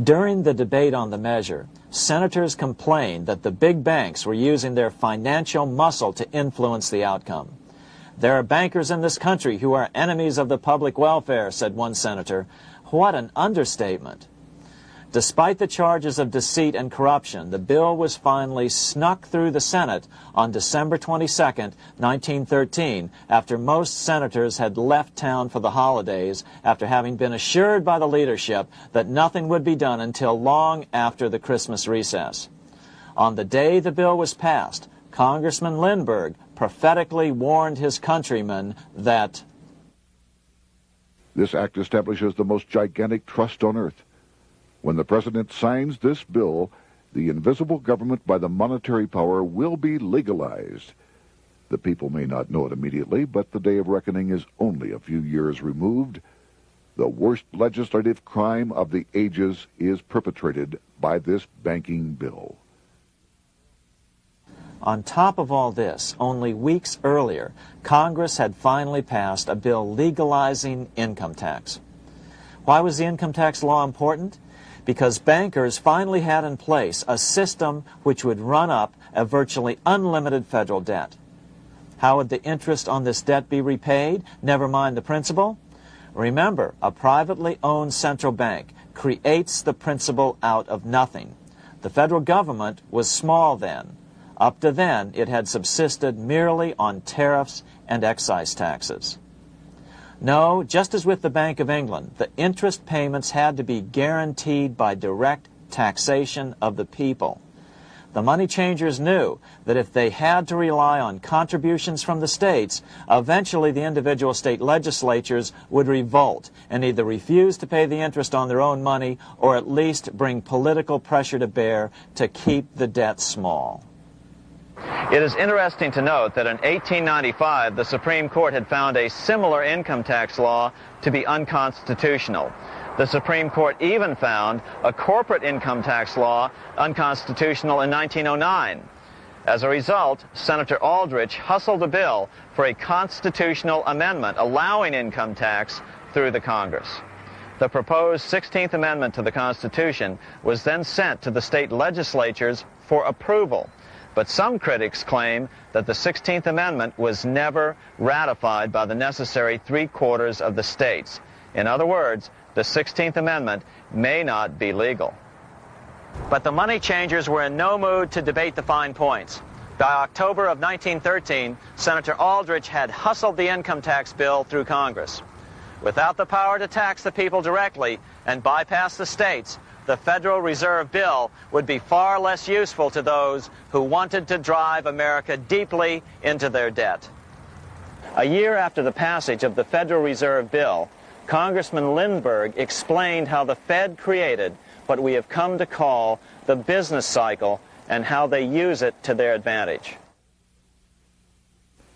[SPEAKER 2] During the debate on the measure, senators complained that the big banks were using their financial muscle to influence the outcome. "There are bankers in this country who are enemies of the public welfare," said one senator. What an understatement. Despite the charges of deceit and corruption, the bill was finally snuck through the Senate on December 22, 1913, after most senators had left town for the holidays, after having been assured by the leadership that nothing would be done until long after the Christmas recess. On the day the bill was passed, Congressman Lindbergh prophetically warned his countrymen that
[SPEAKER 1] this act establishes the most gigantic trust on earth. When the president signs this bill, the invisible government by the monetary power will be legalized. The people may not know it immediately, but the day of reckoning is only a few years removed. The worst legislative crime of the ages is perpetrated by this banking bill.
[SPEAKER 2] On top of all this, only weeks earlier, Congress had finally passed a bill legalizing income tax. Why was the income tax law important? Because bankers finally had in place a system which would run up a virtually unlimited federal debt. How would the interest on this debt be repaid? Never mind the principal. Remember, a privately owned central bank creates the principal out of nothing. The federal government was small then. Up to then, it had subsisted merely on tariffs and excise taxes. No, just as with the Bank of England, the interest payments had to be guaranteed by direct taxation of the people. the money changers knew that if they had to rely on contributions from the states, eventually the individual state legislatures would revolt and either refuse to pay the interest on their own money or at least bring political pressure to bear to keep the debt small.
[SPEAKER 5] It is interesting to note that in 1895, the Supreme Court had found a similar income tax law to be unconstitutional. The Supreme Court even found a corporate income tax law unconstitutional in 1909. As a result, Senator Aldrich hustled a bill for a constitutional amendment allowing income tax through the Congress. The proposed 16th Amendment to the Constitution was then sent to the state legislatures for approval. But some critics claim that the 16th Amendment was never ratified by the necessary 3/4 of the states. In other words, the 16th Amendment may not be legal. But the money changers were in no mood to debate the fine points. By October of 1913, Senator Aldrich had hustled the income tax bill through Congress. Without the power to tax the people directly and bypass the states, the Federal Reserve Bill would be far less useful to those who wanted to drive America deeply into their debt. A year after the passage of the Federal Reserve Bill, Congressman Lindbergh explained how the Fed created what we have come to call the business cycle and how they use it to their advantage.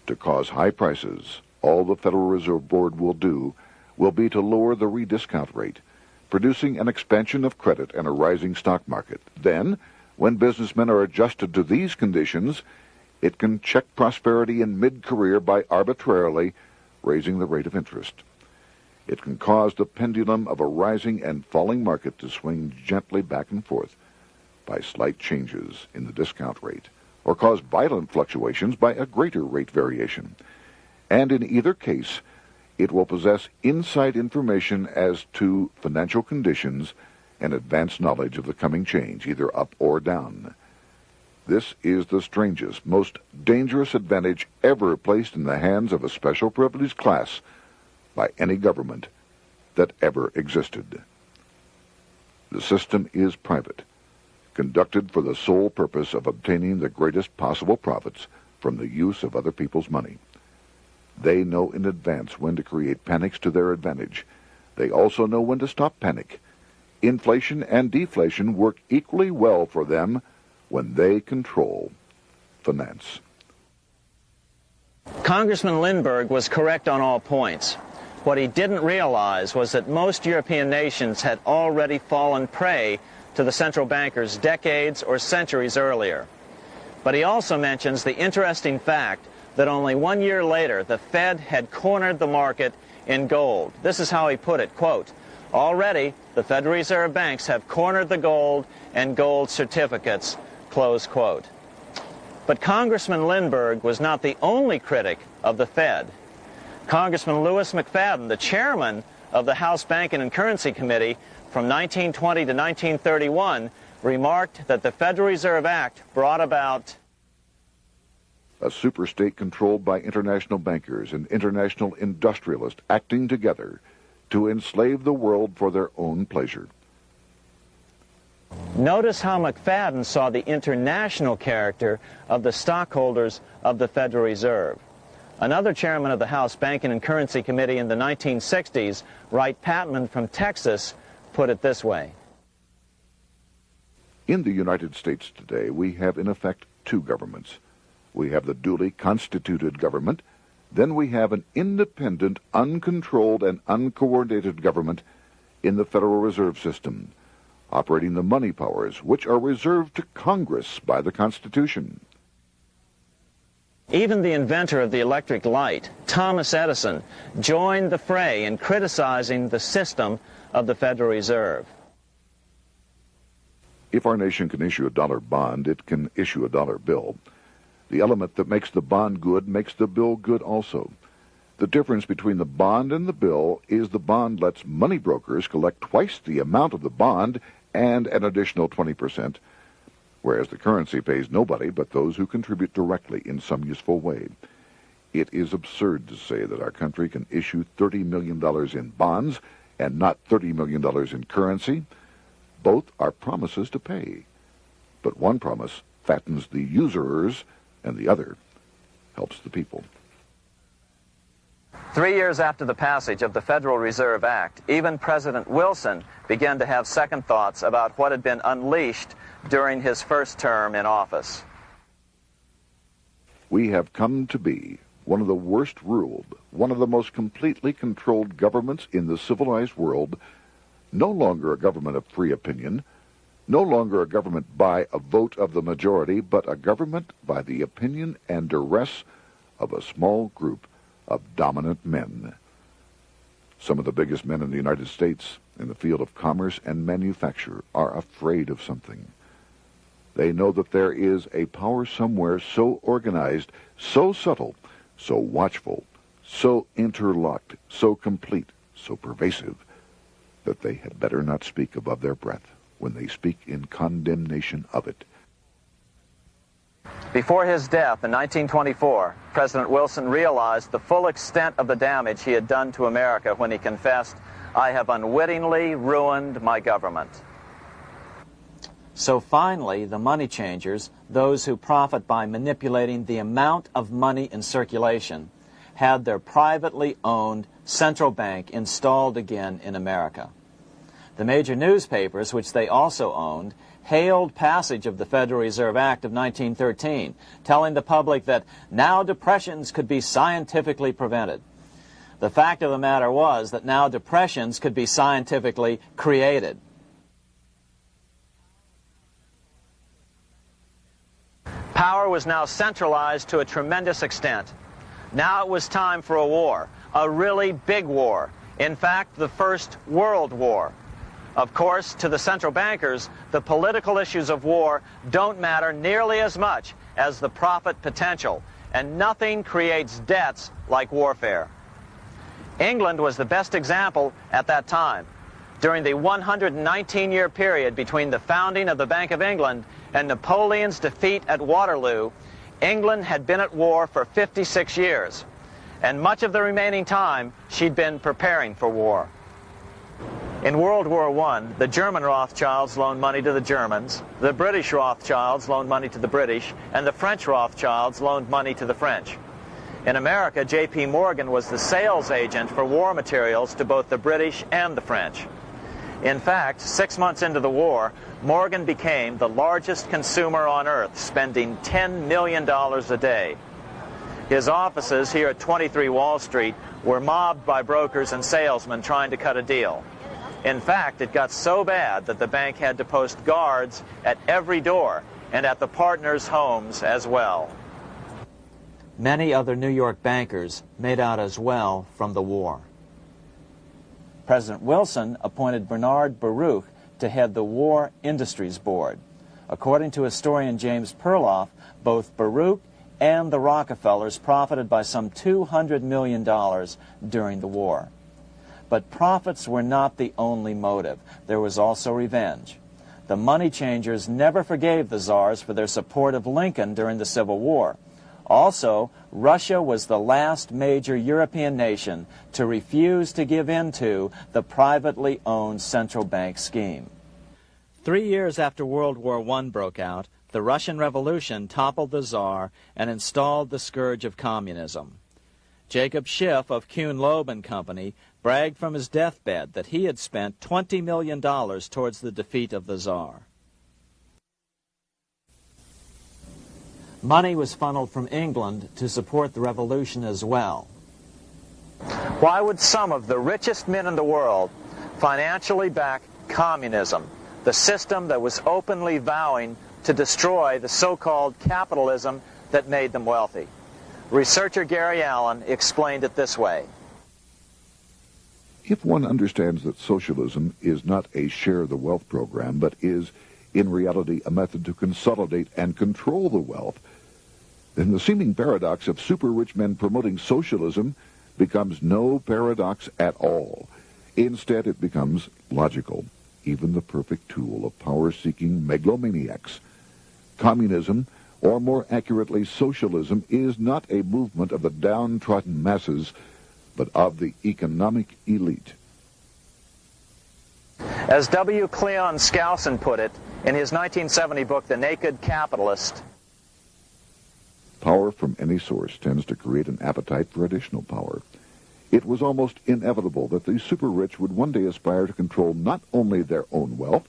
[SPEAKER 1] To cause high prices, all the Federal Reserve Board will do will be to lower the rediscount rate, producing an expansion of credit and a rising stock market. Then, when businessmen are adjusted to these conditions, it can check prosperity in mid-career by arbitrarily raising the rate of interest. It can cause the pendulum of a rising and falling market to swing gently back and forth by slight changes in the discount rate, or cause violent fluctuations by a greater rate variation. And in either case, it will possess inside information as to financial conditions and advanced knowledge of the coming change, either up or down. This is the strangest, most dangerous advantage ever placed in the hands of a special privileged class by any government that ever existed. The system is private, conducted for the sole purpose of obtaining the greatest possible profits from the use of other people's money. They know in advance when to create panics to their advantage. They also know when to stop panic. Inflation and deflation work equally well for them when they control finance.
[SPEAKER 5] Congressman Lindbergh was correct on all points. What he didn't realize was that most European nations had already fallen prey to the central bankers decades or centuries earlier. But he also mentions the interesting fact that only 1 year later the Fed had cornered the market in gold. This is how he put it, quote, "Already the Federal Reserve banks have cornered the gold and gold certificates," close quote. But Congressman Lindbergh was not the only critic of the Fed. Congressman Lewis McFadden, the chairman of the House Banking and Currency Committee from 1920 to 1931, remarked that the Federal Reserve Act brought about
[SPEAKER 1] a superstate controlled by international bankers and international industrialists acting together to enslave the world for their own pleasure.
[SPEAKER 5] Notice how McFadden saw the international character of the stockholders of the Federal Reserve. Another chairman of the House Banking and Currency Committee in the 1960s, Wright Patman from Texas, put it this way.
[SPEAKER 1] In the United States today, we have in effect two governments. We have the duly constituted government, then we have an independent, uncontrolled, and uncoordinated government in the Federal Reserve System, operating the money powers which are reserved to Congress by the Constitution.
[SPEAKER 5] Even the inventor of the electric light, Thomas Edison, joined the fray in criticizing the system of the Federal Reserve.
[SPEAKER 1] If our nation can issue a dollar bond, it can issue a dollar bill. The element that makes the bond good makes the bill good also. The difference between the bond and the bill is the bond lets money brokers collect twice the amount of the bond and an additional 20%, whereas the currency pays nobody but those who contribute directly in some useful way. It is absurd to say that our country can issue $30 million in bonds and not $30 million in currency. Both are promises to pay, but one promise fattens the usurers, and the other helps the people.
[SPEAKER 2] 3 years after the passage of the Federal Reserve Act, even President Wilson began to have second thoughts about what had been unleashed during his first term in office.
[SPEAKER 1] We have come to be one of the worst ruled, one of the most completely controlled governments in the civilized world, no longer a government of free opinion, no longer a government by a vote of the majority, but a government by the opinion and duress of a small group of dominant men. Some of the biggest men in the United States in the field of commerce and manufacture are afraid of something. They know that there is a power somewhere so organized, so subtle, so watchful, so interlocked, so complete, so pervasive, that they had better not speak above their breath when they speak in condemnation of it.
[SPEAKER 2] Before his death in 1924, President Wilson realized the full extent of the damage he had done to America when he confessed, "I have unwittingly ruined my government." So finally, the money changers, those who profit by manipulating the amount of money in circulation, had their privately owned central bank installed again in America. The major newspapers, which they also owned, hailed passage of the Federal Reserve Act of 1913, telling the public that now depressions could be scientifically prevented. The fact of the matter was that now depressions could be scientifically created. Power was now centralized to a tremendous extent. Now it was time for a war, a really big war. In fact, the First World War. Of course, to the central bankers, the political issues of war don't matter nearly as much as the profit potential, and nothing creates debts like warfare. England was the best example at that time. During the 119-year period between the founding of the Bank of England and Napoleon's defeat at Waterloo, England had been at war for 56 years, and much of the remaining time she'd been preparing for war. In World War I, the German Rothschilds loaned money to the Germans, the British Rothschilds loaned money to the British, and the French Rothschilds loaned money to the French. In America, J.P. Morgan was the sales agent for war materials to both the British and the French. In fact, 6 months into the war, Morgan became the largest consumer on earth, spending $10 million a day. His offices here at 23 Wall Street were mobbed by brokers and salesmen trying to cut a deal. In fact, it got so bad that the bank had to post guards at every door and at the partners' homes as well. Many other New York bankers made out as well from the war. President Wilson appointed Bernard Baruch to head the War Industries Board. According to historian James Perloff, both Baruch and the Rockefellers profited by some $200 million during the war. But profits were not the only motive. There was also revenge. The money changers never forgave the czars for their support of Lincoln during the Civil War. Also, Russia was the last major European nation to refuse to give in to the privately owned central bank scheme. 3 years after World War I broke out, the Russian Revolution toppled the Tsar and installed the scourge of communism. Jacob Schiff of Kuhn Loeb and Company bragged from his deathbed that he had spent $20 million towards the defeat of the Tsar. Money was funneled from England to support the revolution as well. Why would some of the richest men in the world financially back communism, the system that was openly vowing to destroy the so-called capitalism that made them wealthy? Researcher Gary Allen explained it this way.
[SPEAKER 1] If one understands that socialism is not a share the wealth program, but is, in reality, a method to consolidate and control the wealth, then the seeming paradox of super-rich men promoting socialism becomes no paradox at all. Instead, it becomes logical, even the perfect tool of power-seeking megalomaniacs. Communism, or more accurately socialism, is not a movement of the downtrodden masses, but of the economic elite.
[SPEAKER 2] As W. Cleon Skousen put it, In his 1970 book, The Naked Capitalist,
[SPEAKER 1] power from any source tends to create an appetite for additional power. It was almost inevitable that the super-rich would one day aspire to control not only their own wealth,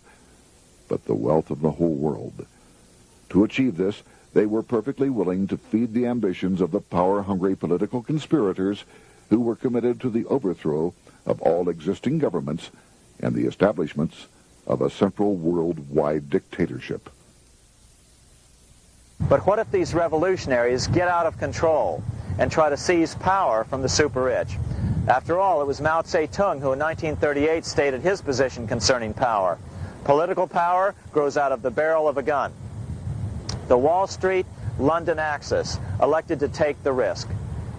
[SPEAKER 1] but the wealth of the whole world. To achieve this, they were perfectly willing to feed the ambitions of the power-hungry political conspirators who were committed to the overthrow of all existing governments and the establishments of a central worldwide dictatorship.
[SPEAKER 2] but what if these revolutionaries get out of control and try to seize power from the super-rich? After all, it was Mao Zedong who in 1938 stated his position concerning power. Political power grows out of the barrel of a gun. The Wall Street, London axis elected to take the risk.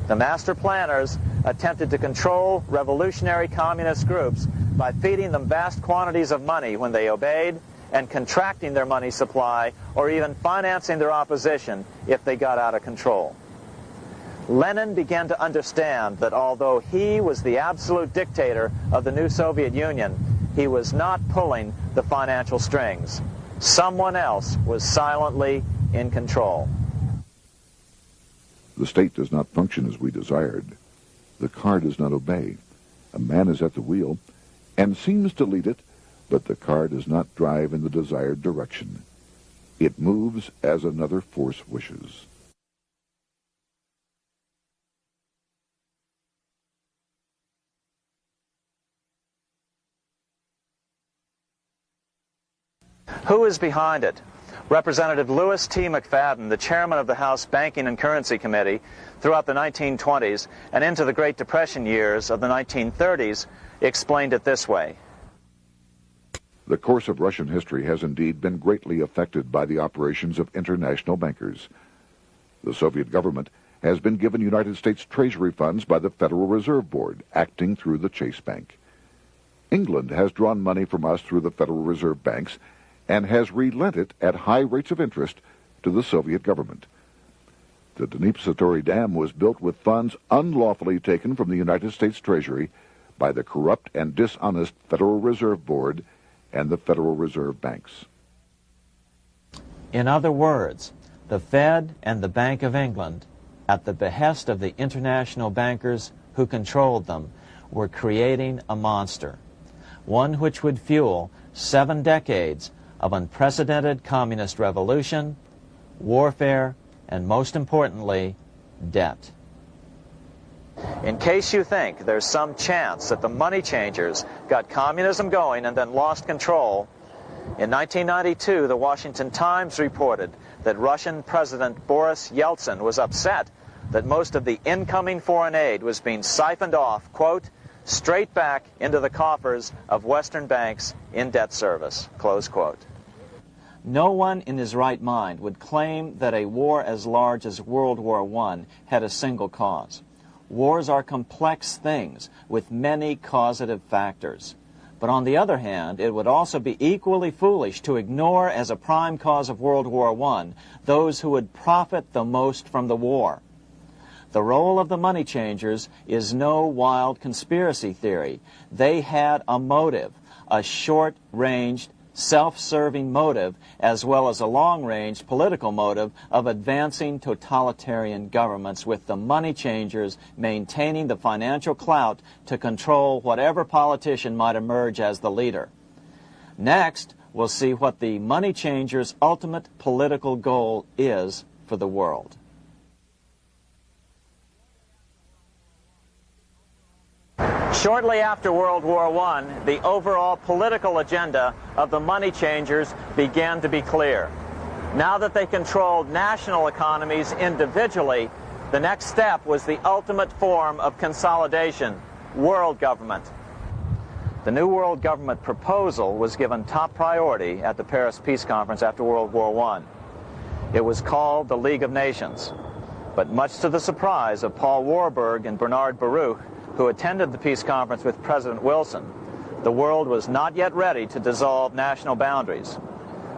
[SPEAKER 2] The master planners attempted to control revolutionary communist groups by feeding them vast quantities of money when they obeyed and contracting their money supply or even financing their opposition if they got out of control. Lenin began to understand that although he was the absolute dictator of the new Soviet Union, he was not pulling the financial strings. Someone else was silently in control.
[SPEAKER 1] The state does not function as we desired. The car does not obey. A man is at the wheel and seems to lead it, but the car does not drive in the desired direction. It moves as another force wishes.
[SPEAKER 2] Who is behind it? Representative Louis T. McFadden, the chairman of the House Banking and Currency Committee throughout the 1920s and into the Great Depression years of the 1930s, explained it this way.
[SPEAKER 1] The course of Russian history has indeed been greatly affected by the operations of international bankers. The Soviet government has been given United States Treasury funds by the Federal Reserve Board, acting through the Chase Bank. England has drawn money from us through the Federal Reserve Banks and has relent it at high rates of interest to the Soviet government. The Dnipro Dam was built with funds unlawfully taken from the United States Treasury by the corrupt and dishonest Federal Reserve Board and the Federal Reserve Banks.
[SPEAKER 2] In other words, the Fed and the Bank of England, at the behest of the international bankers who controlled them, were creating a monster, one which would fuel 7 decades of unprecedented communist revolution, warfare, and most importantly, debt. In case you think there's some chance that the money changers got communism going and then lost control, in 1992 the Washington Times reported that Russian President Boris Yeltsin was upset that most of the incoming foreign aid was being siphoned off, quote, straight back into the coffers of Western banks in debt service, close quote. No one in his right mind would claim that a war as large as World War I had a single cause. Wars are complex things with many causative factors. But on the other hand, it would also be equally foolish to ignore as a prime cause of World War I those who would profit the most from the war. The role of the money changers is no wild conspiracy theory. They had a motive, a short-ranged, self-serving motive, as well as a long-range political motive of advancing totalitarian governments, with the money changers maintaining the financial clout to control whatever politician might emerge as the leader. Next, we'll see what the money changers' ultimate political goal is for the world. Shortly after World War I, the overall political agenda of the money changers began to be clear. Now that they controlled national economies individually, the next step was the ultimate form of consolidation, world government. The new world government proposal was given top priority at the Paris Peace Conference after World War I. It was called the League of Nations. But much to the surprise of Paul Warburg and Bernard Baruch, who attended the peace conference with President Wilson, the world was not yet ready to dissolve national boundaries.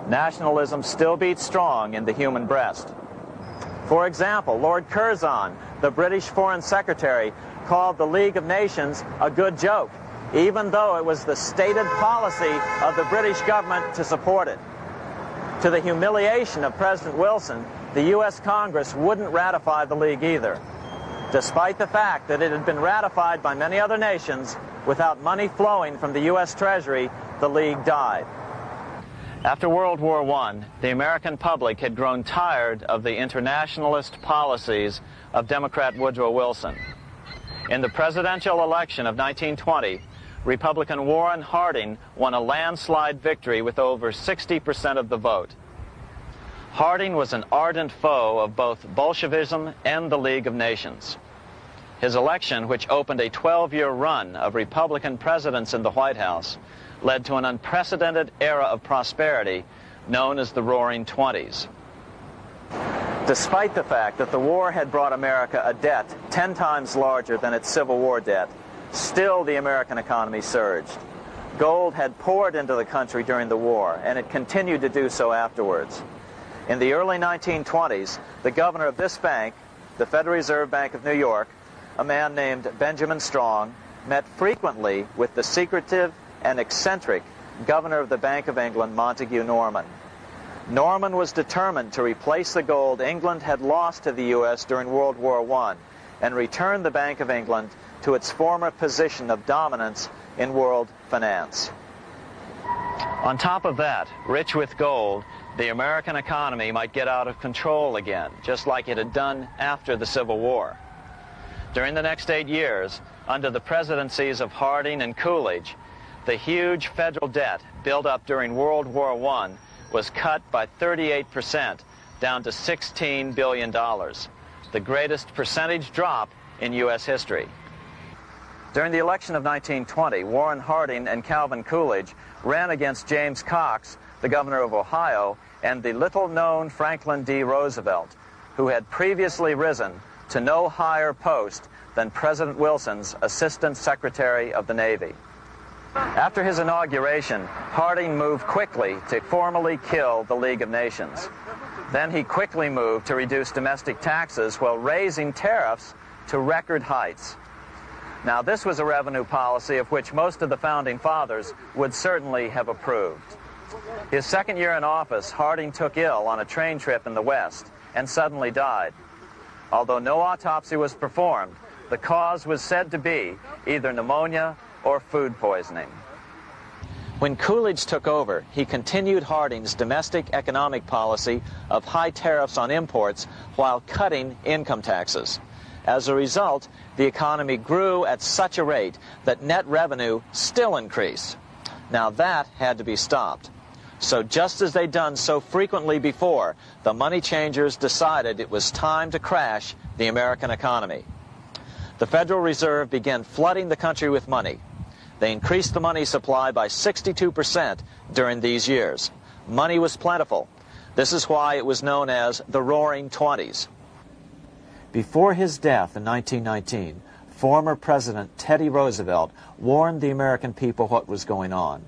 [SPEAKER 2] Nationalism still beats strong in the human breast. For example, Lord Curzon, the British Foreign Secretary, called the League of Nations a good joke, even though it was the stated policy of the British government to support it. To the humiliation of President Wilson, the U.S. Congress wouldn't ratify the League either, despite the fact that it had been ratified by many other nations. Without money flowing from the U.S. Treasury, the League died. After World War I, the American public had grown tired of the internationalist policies of Democrat Woodrow Wilson. In the presidential election of 1920, Republican Warren Harding won a landslide victory with over 60% of the vote. Harding was an ardent foe of both Bolshevism and the League of Nations. His election, which opened a 12-year run of Republican presidents in the White House, led to an unprecedented era of prosperity known as the Roaring Twenties. Despite the fact that the war had brought America a debt 10 times larger than its Civil War debt, still the American economy surged. Gold had poured into the country during the war, and it continued to do so afterwards. In the early 1920s, the governor of this bank, the Federal Reserve Bank of New York, a man named Benjamin Strong, met frequently with the secretive and eccentric governor of the Bank of England, Montague Norman. Norman was determined to replace the gold England had lost to the U.S. during World War I and return the Bank of England to its former position of dominance in world finance. On top of that, rich with gold, the American economy might get out of control again, just like it had done after the Civil War. During the next 8 years, under the presidencies of Harding and Coolidge, the huge federal debt built up during World War I was cut by 38%, down to $16 billion, the greatest percentage drop in U.S. history. During the election of 1920, Warren Harding and Calvin Coolidge ran against James Cox, the governor of Ohio, and the little-known Franklin D. Roosevelt, who had previously risen to no higher post than President Wilson's Assistant Secretary of the Navy. After his inauguration, Harding moved quickly to formally kill the League of Nations. Then he quickly moved to reduce domestic taxes while raising tariffs to record heights. Now, this was a revenue policy of which most of the Founding Fathers would certainly have approved. His second year in office, Harding took ill on a train trip in the West and suddenly died. Although no autopsy was performed, the cause was said to be either pneumonia or food poisoning. When Coolidge took over, he continued Harding's domestic economic policy of high tariffs on imports while cutting income taxes. As a result, the economy grew at such a rate that net revenue still increased. Now that had to be stopped. So just as they'd done so frequently before, the money changers decided it was time to crash the American economy. The Federal Reserve began flooding the country with money. They increased the money supply by 62% during these years. Money was plentiful. This is why it was known as the Roaring Twenties. Before his death in 1919, former President Teddy Roosevelt warned the American people what was going on.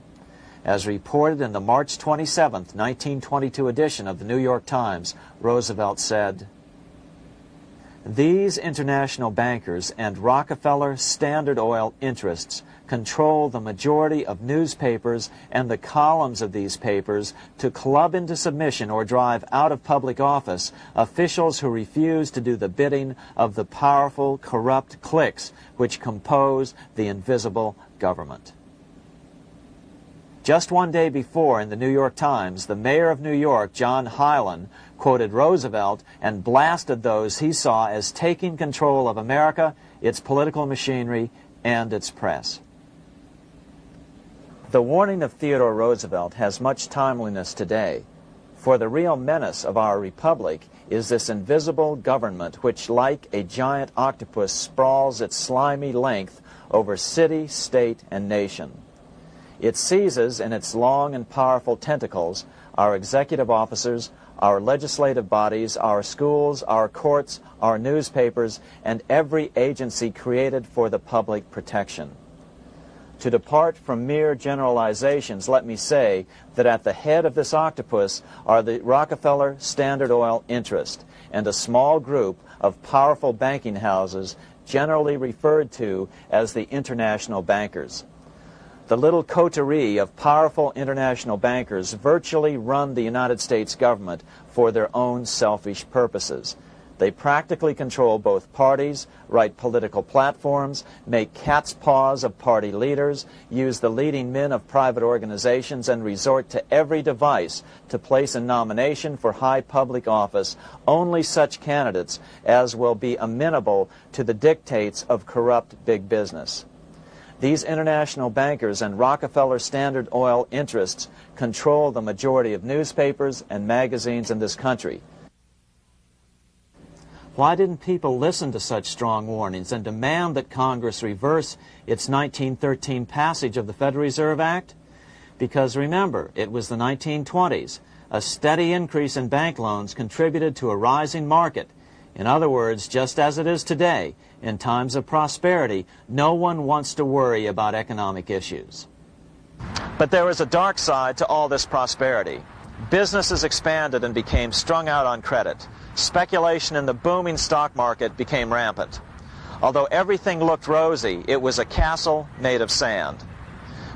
[SPEAKER 2] As reported in the March 27, 1922 edition of the New York Times, Roosevelt said, "These international bankers and Rockefeller Standard Oil interests control the majority of newspapers and the columns of these papers to club into submission or drive out of public office officials who refuse to do the bidding of the powerful, corrupt cliques which compose the invisible government." Just one day before, in the New York Times, the mayor of New York, John Hylan, quoted Roosevelt and blasted those he saw as taking control of America, its political machinery, and its press. The warning of Theodore Roosevelt has much timeliness today, for the real menace of our republic is this invisible government which, like a giant octopus, sprawls its slimy length over city, state, and nation. It seizes in its long and powerful tentacles our executive officers, our legislative bodies, our schools, our courts, our newspapers, and every agency created for the public protection. To depart from mere generalizations, let me say that at the head of this octopus are the Rockefeller Standard Oil interest and a small group of powerful banking houses generally referred to as the international bankers. The little coterie of powerful international bankers virtually run the United States government for their own selfish purposes. They practically control both parties, write political platforms, make cat's paws of party leaders, use the leading men of private organizations, and resort to every device to place in nomination for high public office only such candidates as will be amenable to the dictates of corrupt big business. These international bankers and Rockefeller Standard Oil interests control the majority of newspapers and magazines in this country. Why didn't people listen to such strong warnings and demand that Congress reverse its 1913 passage of the Federal Reserve Act? Because remember, it was the 1920s. A steady increase in bank loans contributed to a rising market. In other words, just as it is today, in times of prosperity, no one wants to worry about economic issues. But there was a dark side to all this prosperity. Businesses expanded and became strung out on credit. Speculation in the booming stock market became rampant. Although everything looked rosy, it was a castle made of sand.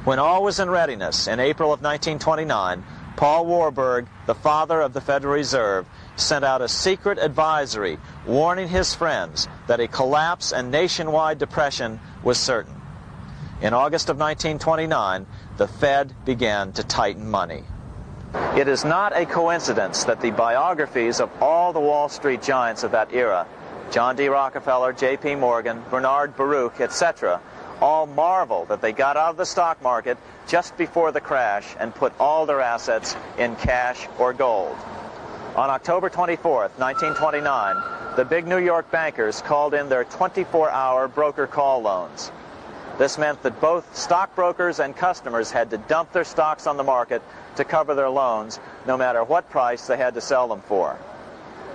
[SPEAKER 2] When all was in readiness, in April of 1929, Paul Warburg, the father of the Federal Reserve, sent out a secret advisory warning his friends that a collapse and nationwide depression was certain. In August of 1929, the Fed began to tighten money. It is not a coincidence that the biographies of all the Wall Street giants of that era, John D. Rockefeller, J.P. Morgan, Bernard Baruch, etc., all marvel that they got out of the stock market just before the crash and put all their assets in cash or gold. On October 24th, 1929, the big New York bankers called in their 24-hour broker call loans. This meant that both stockbrokers and customers had to dump their stocks on the market to cover their loans, no matter what price they had to sell them for.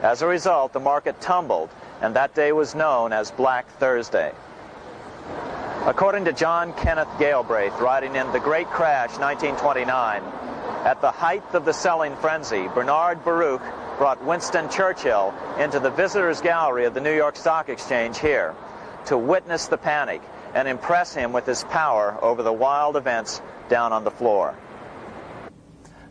[SPEAKER 2] As a result, the market tumbled, and that day was known as Black Thursday. According to John Kenneth Galbraith, writing in The Great Crash, 1929, at the height of the selling frenzy, Bernard Baruch brought Winston Churchill into the visitors' gallery of the New York Stock Exchange here to witness the panic and impress him with his power over the wild events down on the floor.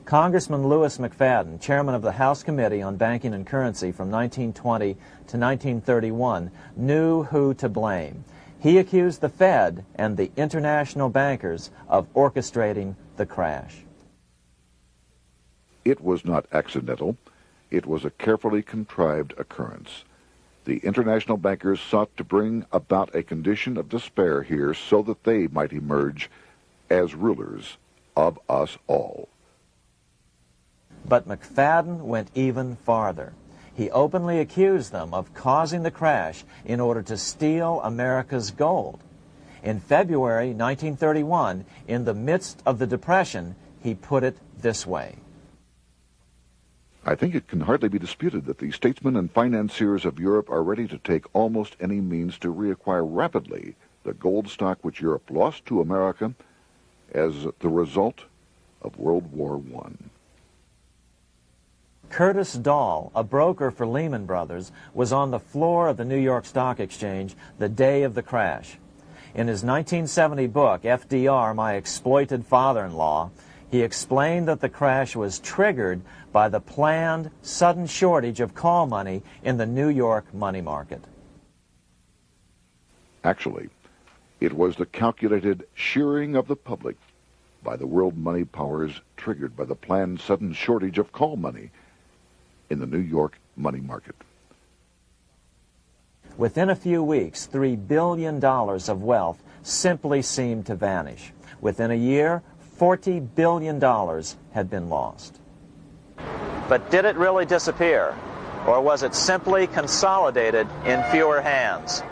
[SPEAKER 2] Congressman Louis McFadden, chairman of the House Committee on Banking and Currency from 1920 to 1931, knew who to blame. He accused the Fed and the international bankers of orchestrating the crash.
[SPEAKER 1] It was not accidental. It was a carefully contrived occurrence. The international bankers sought to bring about a condition of despair here so that they might emerge as rulers of us all.
[SPEAKER 2] But McFadden went even farther. He openly accused them of causing the crash in order to steal America's gold. In February 1931, in the midst of the Depression, he put it this way.
[SPEAKER 1] I think it can hardly be disputed that the statesmen and financiers of Europe are ready to take almost any means to reacquire rapidly the gold stock which Europe lost to America as the result of World War I.
[SPEAKER 2] Curtis Dahl, a broker for Lehman Brothers, was on the floor of the New York Stock Exchange the day of the crash. In his 1970 book, FDR, My Exploited Father-in-Law, he explained that the crash was triggered by the planned sudden shortage of call money in the New York money market.
[SPEAKER 1] Actually, it was the calculated shearing of the public by the world money powers triggered by the planned sudden shortage of call money in the New York money market.
[SPEAKER 2] Within a few weeks, $3 billion of wealth simply seemed to vanish. Within a year, $40 billion had been lost. But did it really disappear? Or was it simply consolidated in fewer hands?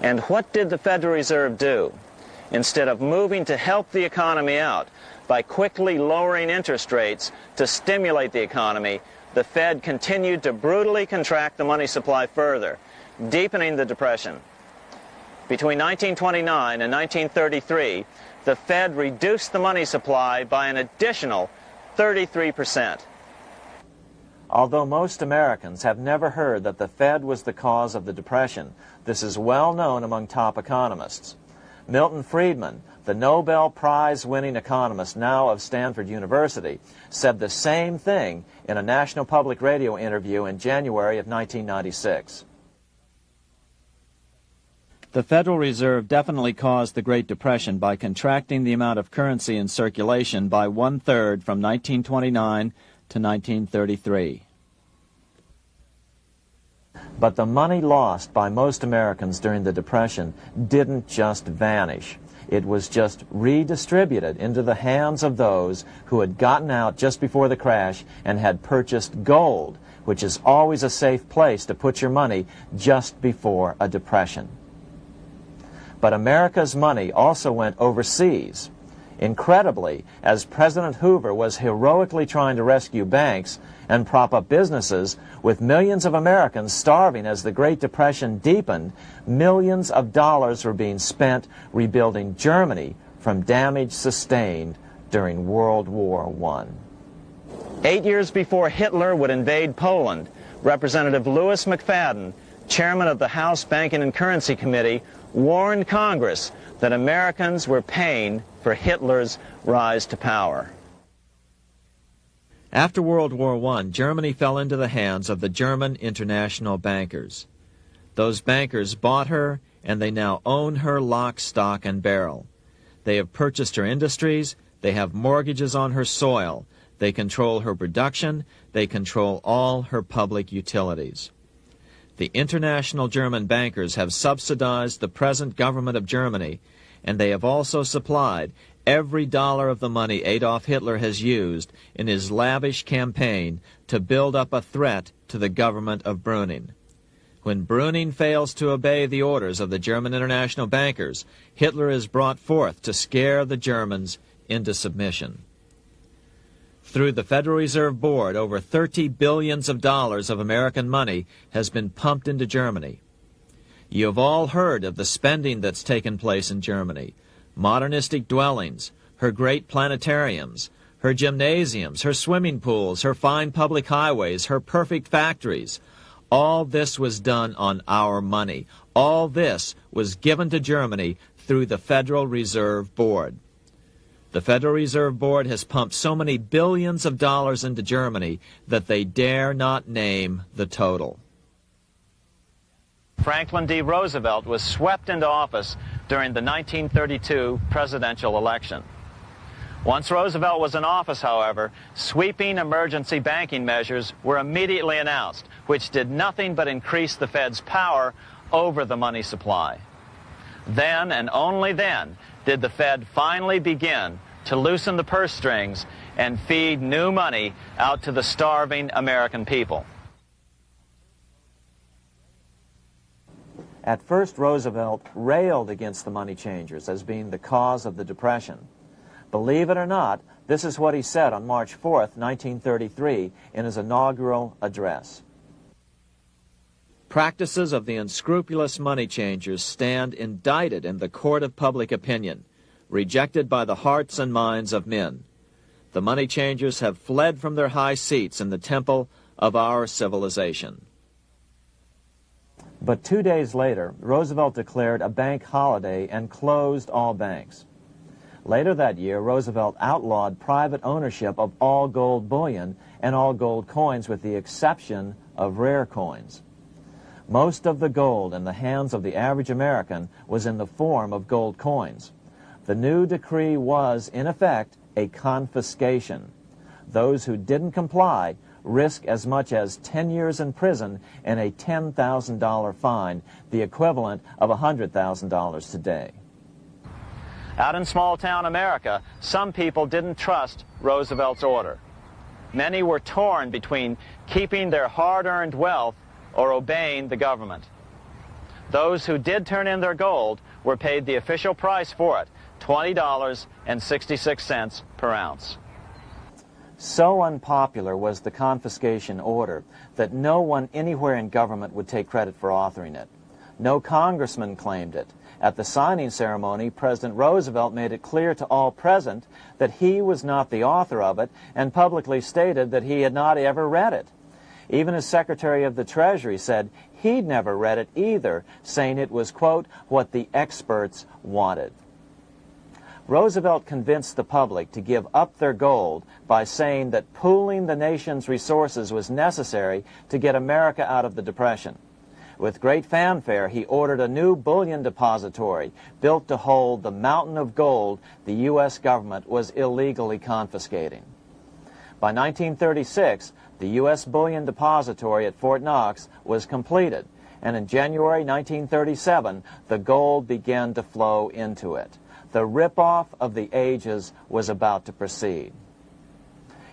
[SPEAKER 2] And what did the Federal Reserve do? Instead of moving to help the economy out by quickly lowering interest rates to stimulate the economy, the Fed continued to brutally contract the money supply further, deepening the Depression. Between 1929 and 1933, the Fed reduced the money supply by an additional 33%. Although most Americans have never heard that the Fed was the cause of the Depression, this is well known among top economists. Milton Friedman, the Nobel Prize-winning economist, now of Stanford University, said the same thing in a National Public Radio interview in January of 1996. The Federal Reserve definitely caused the Great Depression by contracting the amount of currency in circulation by 1/3 from 1929 to 1933. But the money lost by most Americans during the Depression didn't just vanish. It was just redistributed into the hands of those who had gotten out just before the crash and had purchased gold, which is always a safe place to put your money just before a depression. But America's money also went overseas. Incredibly, as President Hoover was heroically trying to rescue banks and prop up businesses, with millions of Americans starving as the Great Depression deepened, millions of dollars were being spent rebuilding Germany from damage sustained during World War I. 8 years before Hitler would invade Poland, Representative Louis McFadden, chairman of the House Banking and Currency Committee, warned Congress that Americans were paying for Hitler's rise to power. After World War I, Germany fell into the hands of the German international bankers. Those bankers bought her, and they now own her lock, stock, and barrel. They have purchased her industries, they have mortgages on her soil, they control her production, they control all her public utilities. The international German bankers have subsidized the present government of Germany, and they have also supplied every dollar of the money Adolf Hitler has used in his lavish campaign to build up a threat to the government of Brüning. When Brüning fails to obey the orders of the German international bankers, Hitler is brought forth to scare the Germans into submission. Through the Federal Reserve Board, over $30 billion of American money has been pumped into Germany. You have all heard of the spending that's taken place in Germany. Modernistic dwellings, her great planetariums, her gymnasiums, her swimming pools, her fine public highways, her perfect factories. All this was done on our money. All this was given to Germany through the Federal Reserve Board. The Federal Reserve Board has pumped so many billions of dollars into Germany that they dare not name the total. Franklin D. Roosevelt was swept into office during the 1932 presidential election. Once Roosevelt was in office, however, sweeping emergency banking measures were immediately announced, which did nothing but increase the Fed's power over the money supply. Then, and only then, did the Fed finally begin to loosen the purse strings and feed new money out to the starving American people. At first, Roosevelt railed against the money changers as being the cause of the Depression. Believe it or not, this is what he said on March 4th, 1933, in his inaugural address. Practices of the unscrupulous money changers stand indicted in the court of public opinion, rejected by the hearts and minds of men. The money changers have fled from their high seats in the temple of our civilization. But 2 days later, Roosevelt declared a bank holiday and closed all banks. Later that year, Roosevelt outlawed private ownership of all gold bullion and all gold coins with the exception of rare coins. Most of the gold in the hands of the average American was in the form of gold coins. The new decree was, in effect, a confiscation. Those who didn't comply risk as much as 10 years in prison and a $10,000 fine, the equivalent of $100,000 today. Out in small-town America, some people didn't trust Roosevelt's order. Many were torn between keeping their hard-earned wealth or obeying the government. Those who did turn in their gold were paid the official price for it, $20.66 per ounce. So unpopular was the confiscation order that no one anywhere in government would take credit for authoring it. No congressman claimed it. At the signing ceremony, President Roosevelt made it clear to all present that he was not the author of it and publicly stated that he had not ever read it. Even his Secretary of the Treasury said he'd never read it either, saying it was, quote, what the experts wanted. Roosevelt convinced the public to give up their gold by saying that pooling the nation's resources was necessary to get America out of the Depression. With great fanfare, he ordered a new bullion depository built to hold the mountain of gold the U.S. government was illegally confiscating. By 1936, the U.S. bullion depository at Fort Knox was completed, and in January 1937, the gold began to flow into it. The rip-off of the ages was about to proceed.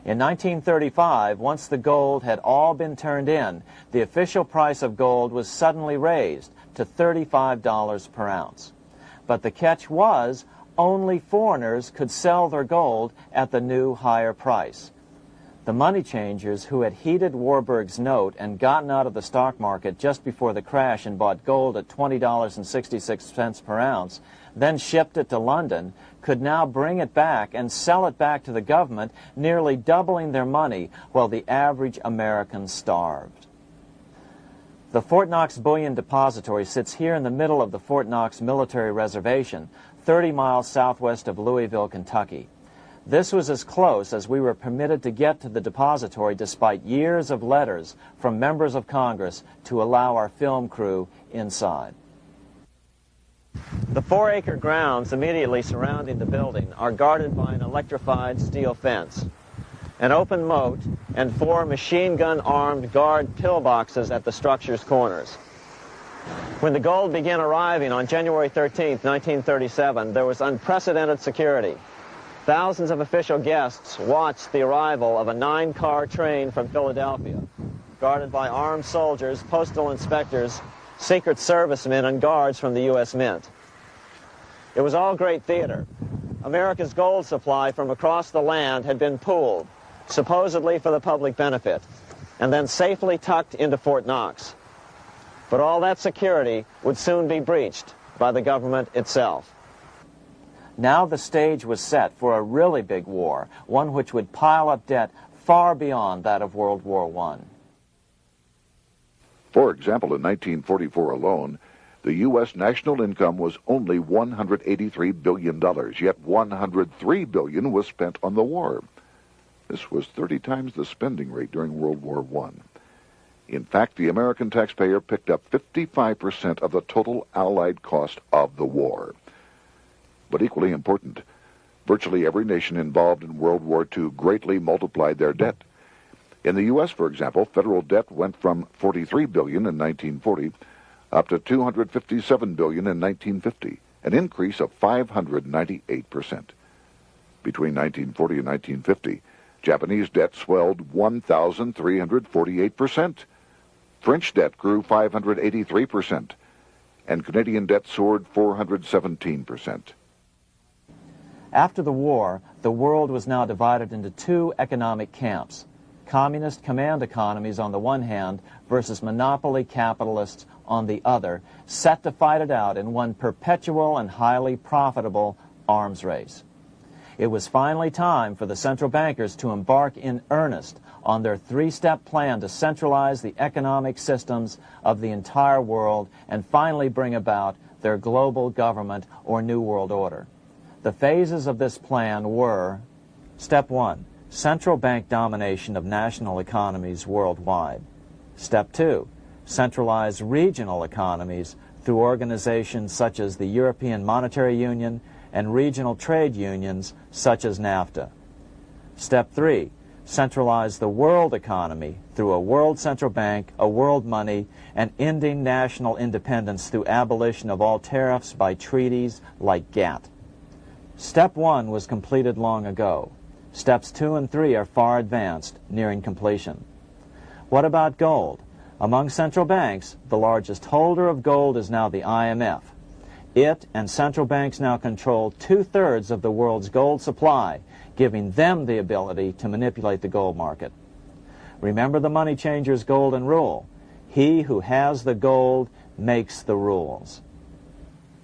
[SPEAKER 2] In 1935, once the gold had all been turned in, the official price of gold was suddenly raised to $35 per ounce. But the catch was, only foreigners could sell their gold at the new higher price. The money changers who had heeded Warburg's note and gotten out of the stock market just before the crash and bought gold at $20.66 per ounce, then shipped it to London, could now bring it back and sell it back to the government, nearly doubling their money while the average American starved. The Fort Knox Bullion Depository sits here in the middle of the Fort Knox Military Reservation, 30 miles southwest of Louisville, Kentucky. This was as close as we were permitted to get to the depository despite years of letters from members of Congress to allow our film crew inside.
[SPEAKER 5] The 4-acre grounds immediately surrounding the building are guarded by an electrified steel fence, an open moat, and 4 machine-gun-armed guard pillboxes at the structure's corners. When the gold began arriving on January 13, 1937, there was unprecedented security. Thousands of official guests watched the arrival of a 9-car train from Philadelphia, guarded by armed soldiers, postal inspectors, Secret Servicemen, and guards from the U.S. Mint. It was all great theater. America's gold supply from across the land had been pooled, supposedly for the public benefit, and then safely tucked into Fort Knox. But all that security would soon be breached by the government itself.
[SPEAKER 2] Now the stage was set for a really big war, one which would pile up debt far beyond that of World War I.
[SPEAKER 1] For example, in 1944 alone, the U.S. national income was only $183 billion, yet $103 billion was spent on the war. This was 30 times the spending rate during World War I. In fact, the American taxpayer picked up 55% of the total Allied cost of the war. But equally important, virtually every nation involved in World War II greatly multiplied their debt. In the U.S., for example, federal debt went from $43 billion in 1940 up to $257 billion in 1950, an increase of 598%. Between 1940 and 1950, Japanese debt swelled 1,348%. French debt grew 583%, and Canadian debt soared 417%.
[SPEAKER 2] After the war, the world was now divided into 2 economic camps: communist command economies on the one hand versus monopoly capitalists on the other, set to fight it out in one perpetual and highly profitable arms race. It was finally time for the central bankers to embark in earnest on their 3-step plan to centralize the economic systems of the entire world and finally bring about their global government or New World Order. The phases of this plan were: Step 1, central bank domination of national economies worldwide. Step 2, centralize regional economies through organizations such as the European Monetary Union and regional trade unions such as NAFTA. Step 3, centralize the world economy through a world central bank, a world money, and ending national independence through abolition of all tariffs by treaties like GATT. Step 1 was completed long ago. Steps 2 and 3 are far advanced, nearing completion. What about gold? Among central banks, the largest holder of gold is now the IMF. It and central banks now control 2/3 of the world's gold supply, giving them the ability to manipulate the gold market. Remember the money changer's golden rule: he who has the gold makes the rules.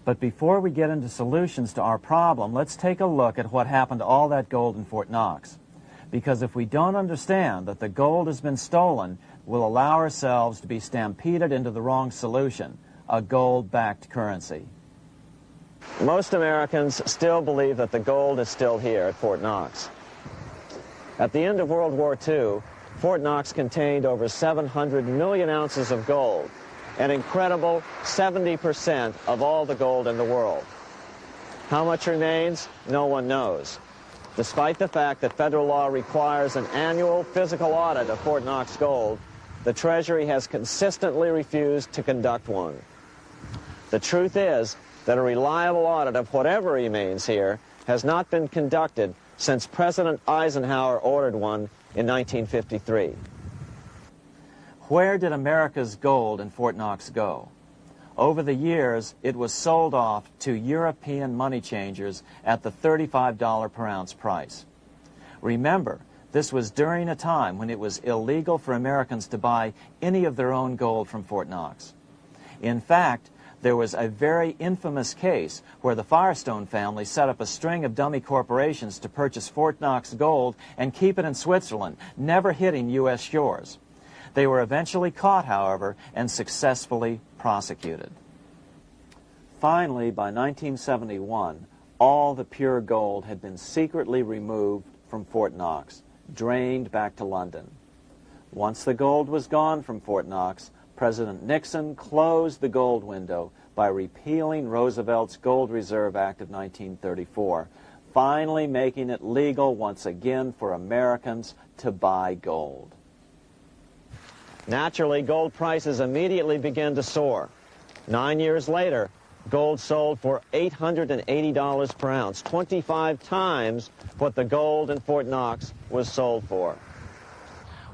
[SPEAKER 2] But before we get into solutions to our problem, let's take a look at what happened to all that gold in Fort Knox. Because if we don't understand that the gold has been stolen, we'll allow ourselves to be stampeded into the wrong solution: a gold-backed currency.
[SPEAKER 5] Most Americans still believe that the gold is still here at Fort Knox. At the end of World War II, Fort Knox contained over 700 million ounces of gold, an incredible 70% of all the gold in the world. How much remains? No one knows. Despite the fact that federal law requires an annual physical audit of Fort Knox gold, the Treasury has consistently refused to conduct one. The truth is that a reliable audit of whatever remains here has not been conducted since President Eisenhower ordered one in 1953. Where did America's gold in Fort Knox go? Over the years, it was sold off to European money changers at the $35 per ounce price. Remember, this was during a time when it was illegal for Americans to buy any of their own gold from Fort Knox. In fact, there was a very infamous case where the Firestone family set up a string of dummy corporations to purchase Fort Knox gold and keep it in Switzerland, never hitting U.S. shores. They were eventually caught, however, and successfully prosecuted. Finally, by 1971, all the pure gold had been secretly removed from Fort Knox, drained back to London. Once the gold was gone from Fort Knox, President Nixon closed the gold window by repealing Roosevelt's Gold Reserve Act of 1934, finally making it legal once again for Americans to buy gold. Naturally, gold prices immediately began to soar. 9 years later, gold sold for $880 per ounce, 25 times what the gold in Fort Knox was sold for.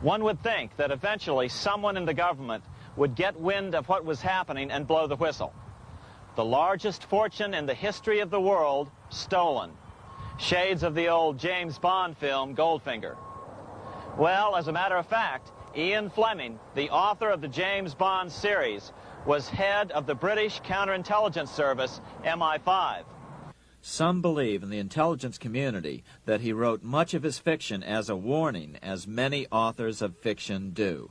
[SPEAKER 5] One would think that eventually someone in the government would get wind of what was happening and blow the whistle. The largest fortune in the history of the world stolen. Shades of the old James Bond film, Goldfinger. Well, as a matter of fact, Ian Fleming, the author of the James Bond series, was head of the British counterintelligence service, MI5. Some believe in the intelligence community that he wrote much of his fiction as a warning, as many authors of fiction do.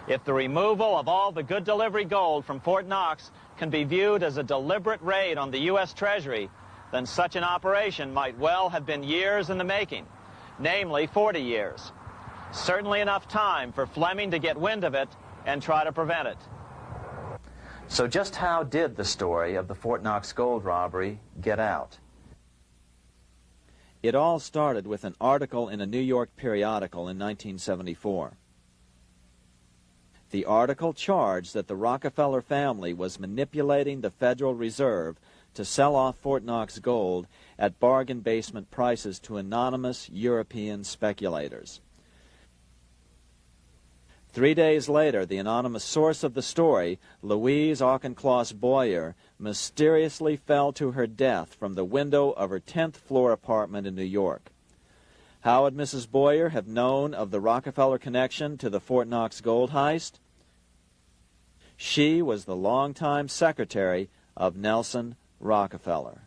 [SPEAKER 5] If the removal of all the good delivery gold from Fort Knox can be viewed as a deliberate raid on the U.S. Treasury, then such an operation might well have been years in the making, namely 40 years. Certainly enough time for Fleming to get wind of it and try to prevent it. So just how did the story of the Fort Knox gold robbery get out? It all started with an article in a New York periodical in 1974. The article charged that the Rockefeller family was manipulating the Federal Reserve to sell off Fort Knox gold at bargain basement prices to anonymous European speculators. 3 days later, the anonymous source of the story, Louise Auchincloss Boyer, mysteriously fell to her death from the window of her 10th floor apartment in New York. How would Mrs. Boyer have known of the Rockefeller connection to the Fort Knox gold heist? She was the longtime secretary of Nelson Rockefeller.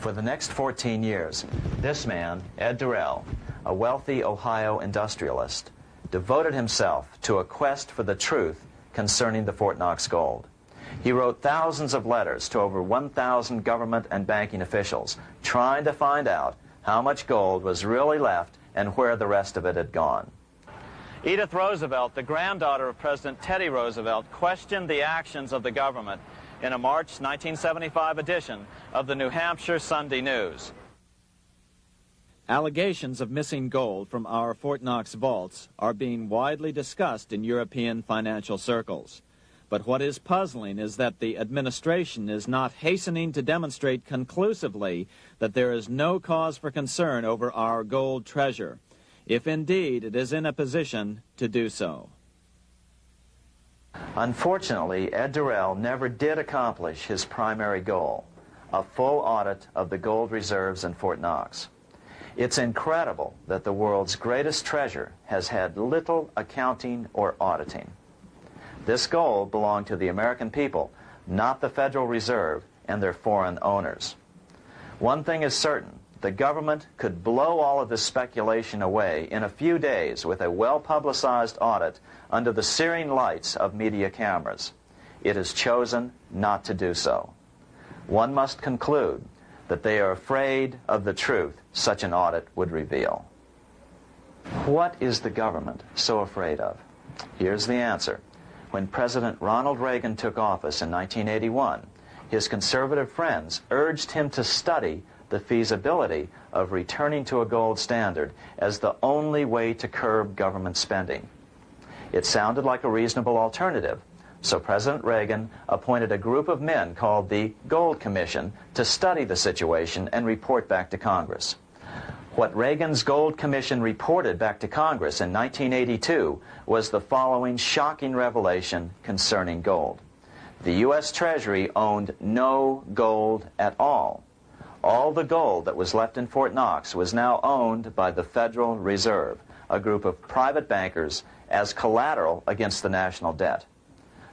[SPEAKER 5] For the next 14 years, this man, Ed Durrell, a wealthy Ohio industrialist, devoted himself to a quest for the truth concerning the Fort Knox gold. He wrote thousands of letters to over 1,000 government and banking officials, trying to find out how much gold was really left and where the rest of it had gone. Edith Roosevelt, the granddaughter of President Teddy Roosevelt, questioned the actions of the government in a March 1975 edition of the New Hampshire Sunday News. Allegations of missing gold from our Fort Knox vaults are being widely discussed in European financial circles. But what is puzzling is that the administration is not hastening to demonstrate conclusively that there is no cause for concern over our gold treasure, if indeed it is in a position to do so. Unfortunately, Ed Durrell never did accomplish his primary goal, a full audit of the gold reserves in Fort Knox. It's incredible that the world's greatest treasure has had little accounting or auditing. This gold belonged to the American people, not the Federal Reserve and their foreign owners. One thing is certain, the government could blow all of this speculation away in a few days with a well-publicized audit under the searing lights of media cameras.
[SPEAKER 2] it has chosen not to do so. One must conclude that they are afraid of the truth such an audit would reveal. What is the government so afraid of? Here's the answer. When President Ronald Reagan took office in 1981, his conservative friends urged him to study the feasibility of returning to a gold standard as the only way to curb government spending. It sounded like a reasonable alternative, so President Reagan appointed a group of men called the Gold Commission to study the situation and report back to Congress. What Reagan's Gold Commission reported back to Congress in 1982 was the following shocking revelation concerning gold. The U.S. Treasury owned no gold at all. All the gold that was left in Fort Knox was now owned by the Federal Reserve, a group of private bankers, as collateral against the national debt.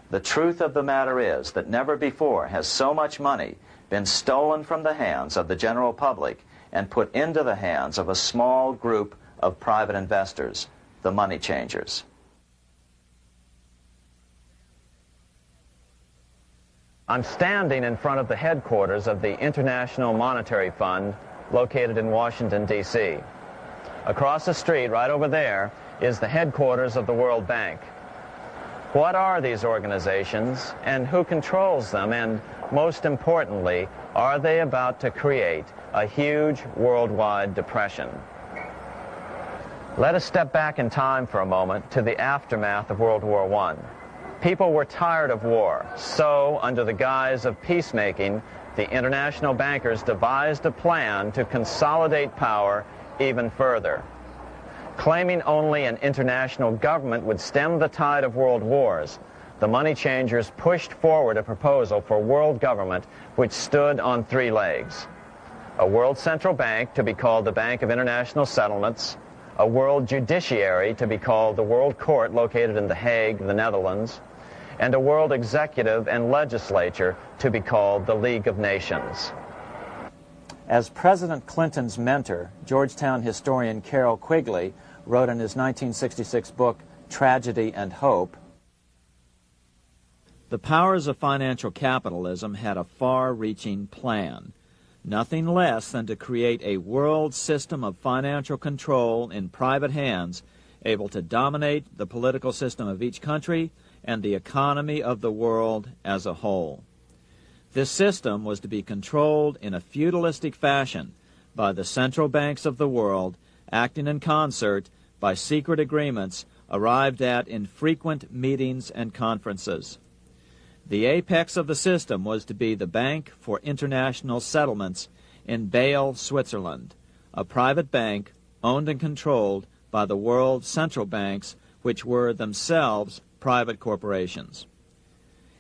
[SPEAKER 2] The truth of the matter is that never before has so much money been stolen from the hands of the general public and put into the hands of a small group of private investors, the money changers.
[SPEAKER 5] I'm standing in front of the headquarters of the International Monetary Fund located in Washington, D.C. Across the street, right over there, is the headquarters of the World Bank. What are these organizations and who controls them? And most importantly, are they about to create a huge worldwide depression? Let us step back in time for a moment to the aftermath of World War I. People were tired of war, so under the guise of peacemaking, the international bankers devised a plan to consolidate power even further. Claiming only an international government would stem the tide of world wars, the money changers pushed forward a proposal for world government which stood on three legs. A world central bank to be called the Bank of International Settlements, a world judiciary to be called the World Court located in The Hague, the Netherlands, and a world executive and legislature to be called the League of Nations.
[SPEAKER 2] As President Clinton's mentor, Georgetown historian Carroll Quigley wrote in his 1966 book, Tragedy and Hope, the powers of financial capitalism had a far-reaching plan, nothing less than to create a world system of financial control in private hands, able to dominate the political system of each country and the economy of the world as a whole. This system was to be controlled in a feudalistic fashion by the central banks of the world, acting in concert by secret agreements arrived at in frequent meetings and conferences. The apex of the system was to be the Bank for International Settlements in Basel, Switzerland, a private bank owned and controlled by the world central banks, which were themselves private corporations.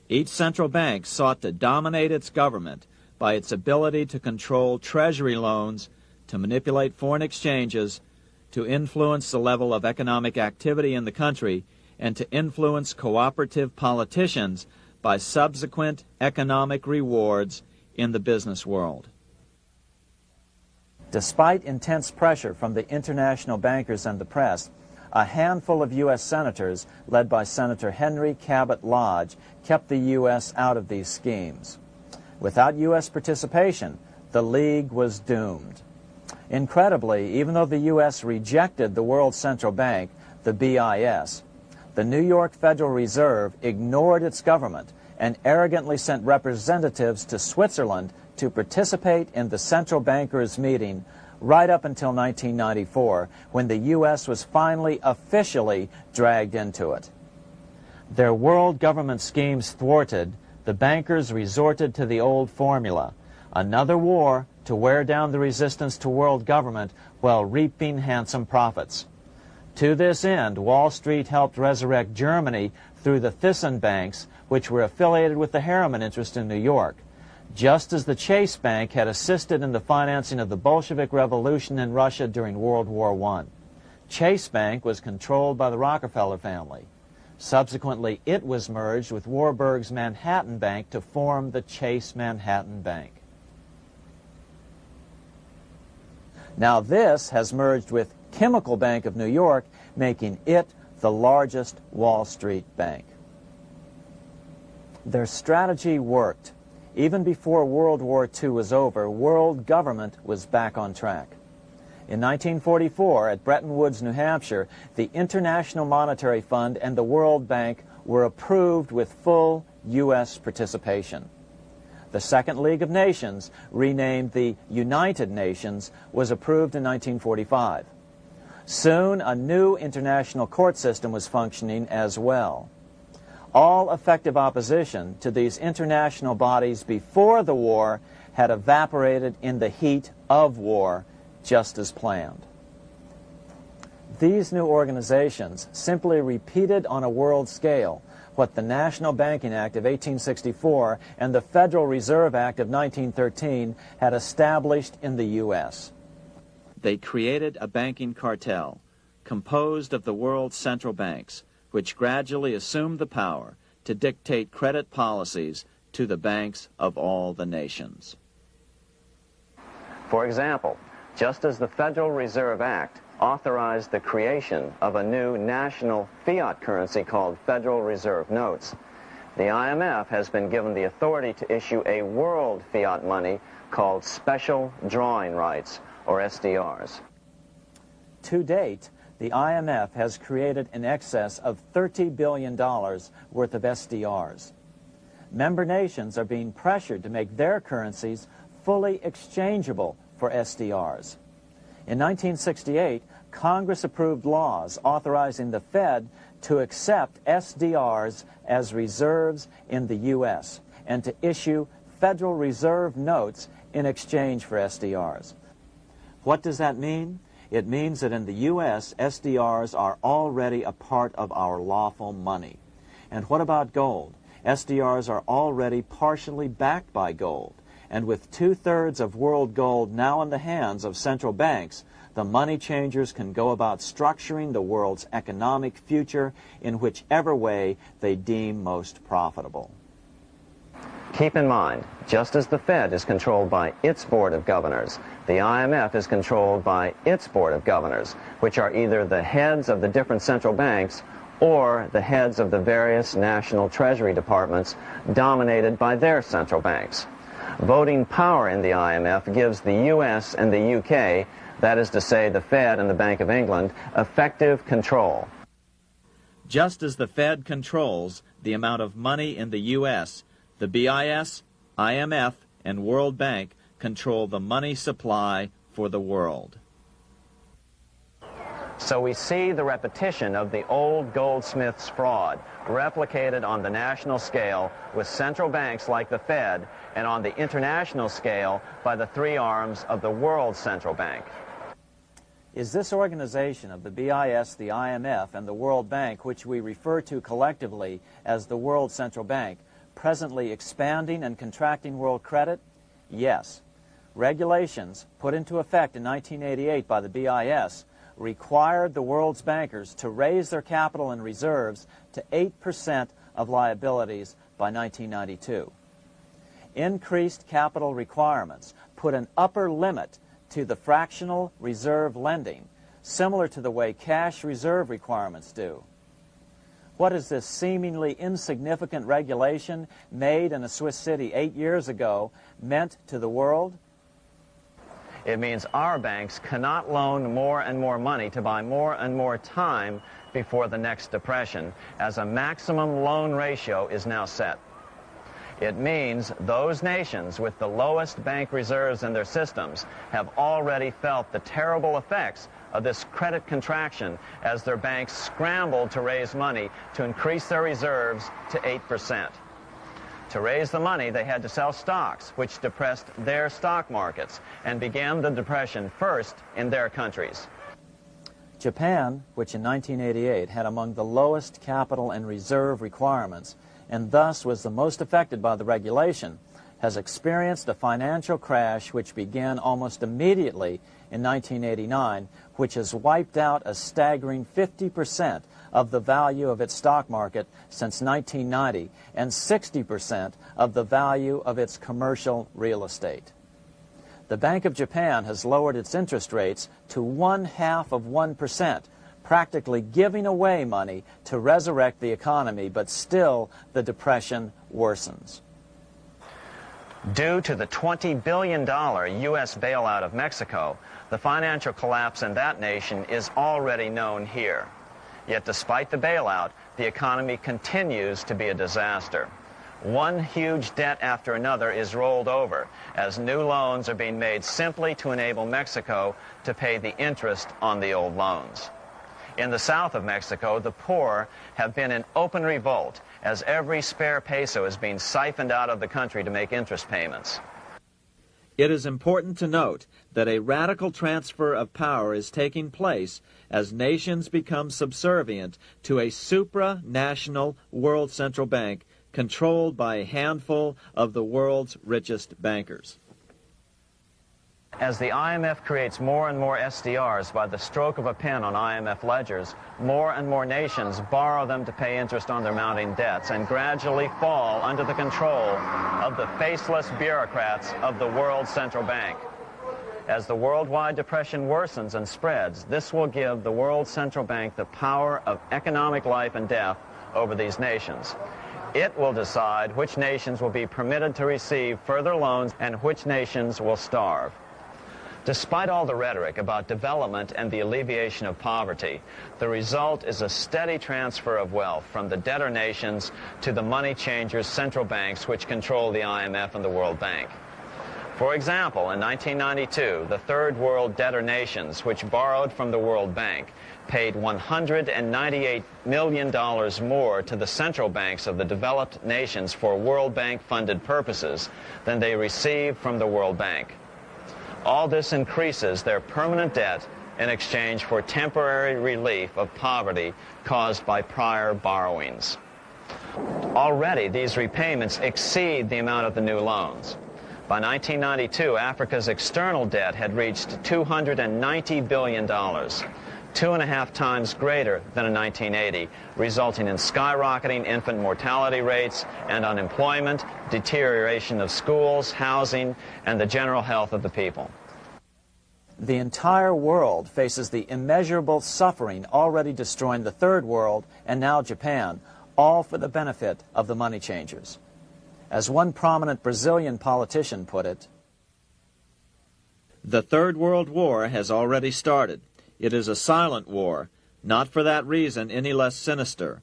[SPEAKER 2] Each central bank sought to dominate its government by its ability to control treasury loans, to manipulate foreign exchanges, to influence the level of economic activity in the country, and to influence cooperative politicians by subsequent economic rewards in the business world. Despite intense pressure from the international bankers and the press, a handful of U.S. senators, led by Senator Henry Cabot Lodge, kept the U.S. out of these schemes. Without U.S. participation, the League was doomed. Incredibly, even though the U.S. rejected the World Central Bank, the BIS, the New York Federal Reserve ignored its government and arrogantly sent representatives to Switzerland to participate in the central bankers' meeting right up until 1994, when the U.S. was finally officially dragged into it. Their world government schemes thwarted, the bankers resorted to the old formula, another war to wear down the resistance to world government while reaping handsome profits. To this end, Wall Street helped resurrect Germany through the Thyssen banks, which were affiliated with the Harriman interest in New York, just as the Chase Bank had assisted in the financing of the Bolshevik Revolution in Russia during World War I. Chase Bank was controlled by the Rockefeller family. Subsequently, it was merged with Warburg's Manhattan Bank to form the Chase Manhattan Bank. Now this has merged with Chemical Bank of New York, making it the largest Wall Street bank. Their strategy worked. Even before World War II was over, world government was back on track. In 1944, at Bretton Woods, New Hampshire, the International Monetary Fund and the World Bank were approved with full U.S. participation. The Second League of Nations, renamed the United Nations, was approved in 1945. Soon, a new international court system was functioning as well. All effective opposition to these international bodies before the war had evaporated in the heat of war, just as planned. These new organizations simply repeated on a world scale what the National Banking Act of 1864 and the Federal Reserve Act of 1913 had established in the U.S. They created a banking cartel composed of the world's central banks, which gradually assumed the power to dictate credit policies to the banks of all the nations.
[SPEAKER 5] For example, just as the Federal Reserve Act authorized the creation of a new national fiat currency called Federal Reserve Notes, the IMF has been given the authority to issue a world fiat money called Special Drawing Rights, or SDRs.
[SPEAKER 2] To date, the IMF has created in excess of $30 billion worth of SDRs. Member nations are being pressured to make their currencies fully exchangeable for SDRs. In 1968, Congress approved laws authorizing the Fed to accept SDRs as reserves in the U.S. and to issue Federal Reserve notes in exchange for SDRs. What does that mean? It means that in the U.S., SDRs are already a part of our lawful money. And what about gold? SDRs are already partially backed by gold. And with 2/3 of world gold now in the hands of central banks, the money changers can go about structuring the world's economic future in whichever way they deem most profitable.
[SPEAKER 5] Keep in mind, just as the Fed is controlled by its Board of Governors, the IMF is controlled by its Board of Governors, which are either the heads of the different central banks or the heads of the various national treasury departments dominated by their central banks. Voting power in the IMF gives the U.S. and the UK, that is to say the Fed and the Bank of England, effective control.
[SPEAKER 2] Just as the Fed controls the amount of money in the U.S., the BIS, IMF, and World Bank control the money supply for the world.
[SPEAKER 5] So we see the repetition of the old goldsmith's fraud replicated on the national scale with central banks like the Fed and on the international scale by the three arms of the world central bank.
[SPEAKER 2] Is this organization of the BIS, the IMF, and the World Bank, which we refer to collectively as the World Central Bank, presently expanding and contracting world credit? Yes. Regulations put into effect in 1988 by the BIS required the world's bankers to raise their capital and reserves to 8% of liabilities by 1992. Increased capital requirements put an upper limit to the fractional reserve lending, similar to the way cash reserve requirements do. What is this seemingly insignificant regulation made in a Swiss city 8 years ago meant to the world?
[SPEAKER 5] It means our banks cannot loan more and more money to buy more and more time before the next depression, as a maximum loan ratio is now set. It means those nations with the lowest bank reserves in their systems have already felt the terrible effects of this credit contraction as their banks scrambled to raise money to increase their reserves to 8%. To raise the money, they had to sell stocks, which depressed their stock markets and began the depression first in their countries.
[SPEAKER 2] Japan, which in 1988 had among the lowest capital and reserve requirements, and thus was the most affected by the regulation, has experienced a financial crash which began almost immediately in 1989, which has wiped out a staggering 50% of the value of its stock market since 1990 and 60% of the value of its commercial real estate. The Bank of Japan has lowered its interest rates to 0.5%, practically giving away money to resurrect the economy, but still the depression worsens.
[SPEAKER 5] Due to the $20 billion U.S. bailout of Mexico, the financial collapse in that nation is already known here. Yet despite the bailout, the economy continues to be a disaster. One huge debt after another is rolled over as new loans are being made simply to enable Mexico to pay the interest on the old loans. In the south of Mexico, the poor have been in open revolt as every spare peso is being siphoned out of the country to make interest payments.
[SPEAKER 2] It is important to note that a radical transfer of power is taking place as nations become subservient to a supranational world central bank controlled by a handful of the world's richest bankers.
[SPEAKER 5] As the IMF creates more and more SDRs by the stroke of a pen on IMF ledgers, more and more nations borrow them to pay interest on their mounting debts and gradually fall under the control of the faceless bureaucrats of the World Central Bank. As the worldwide depression worsens and spreads, this will give the World Central Bank the power of economic life and death over these nations. It will decide which nations will be permitted to receive further loans and which nations will starve. Despite all the rhetoric about development and the alleviation of poverty, the result is a steady transfer of wealth from the debtor nations to the money changers' central banks which control the IMF and the World Bank. For example, in 1992, the Third World debtor nations, which borrowed from the World Bank, paid $198 million more to the central banks of the developed nations for World Bank-funded purposes than they received from the World Bank. All this increases their permanent debt in exchange for temporary relief of poverty caused by prior borrowings. Already, these repayments exceed the amount of the new loans. By 1992, Africa's external debt had reached $290 billion, 2.5 times greater than in 1980, resulting in skyrocketing infant mortality rates and unemployment, deterioration of schools, housing, and the general health of the people.
[SPEAKER 2] The entire world faces the immeasurable suffering already destroying the Third World and now Japan, all for the benefit of the money changers. As one prominent Brazilian politician put it, "The Third World War has already started. It is a silent war, not for that reason any less sinister.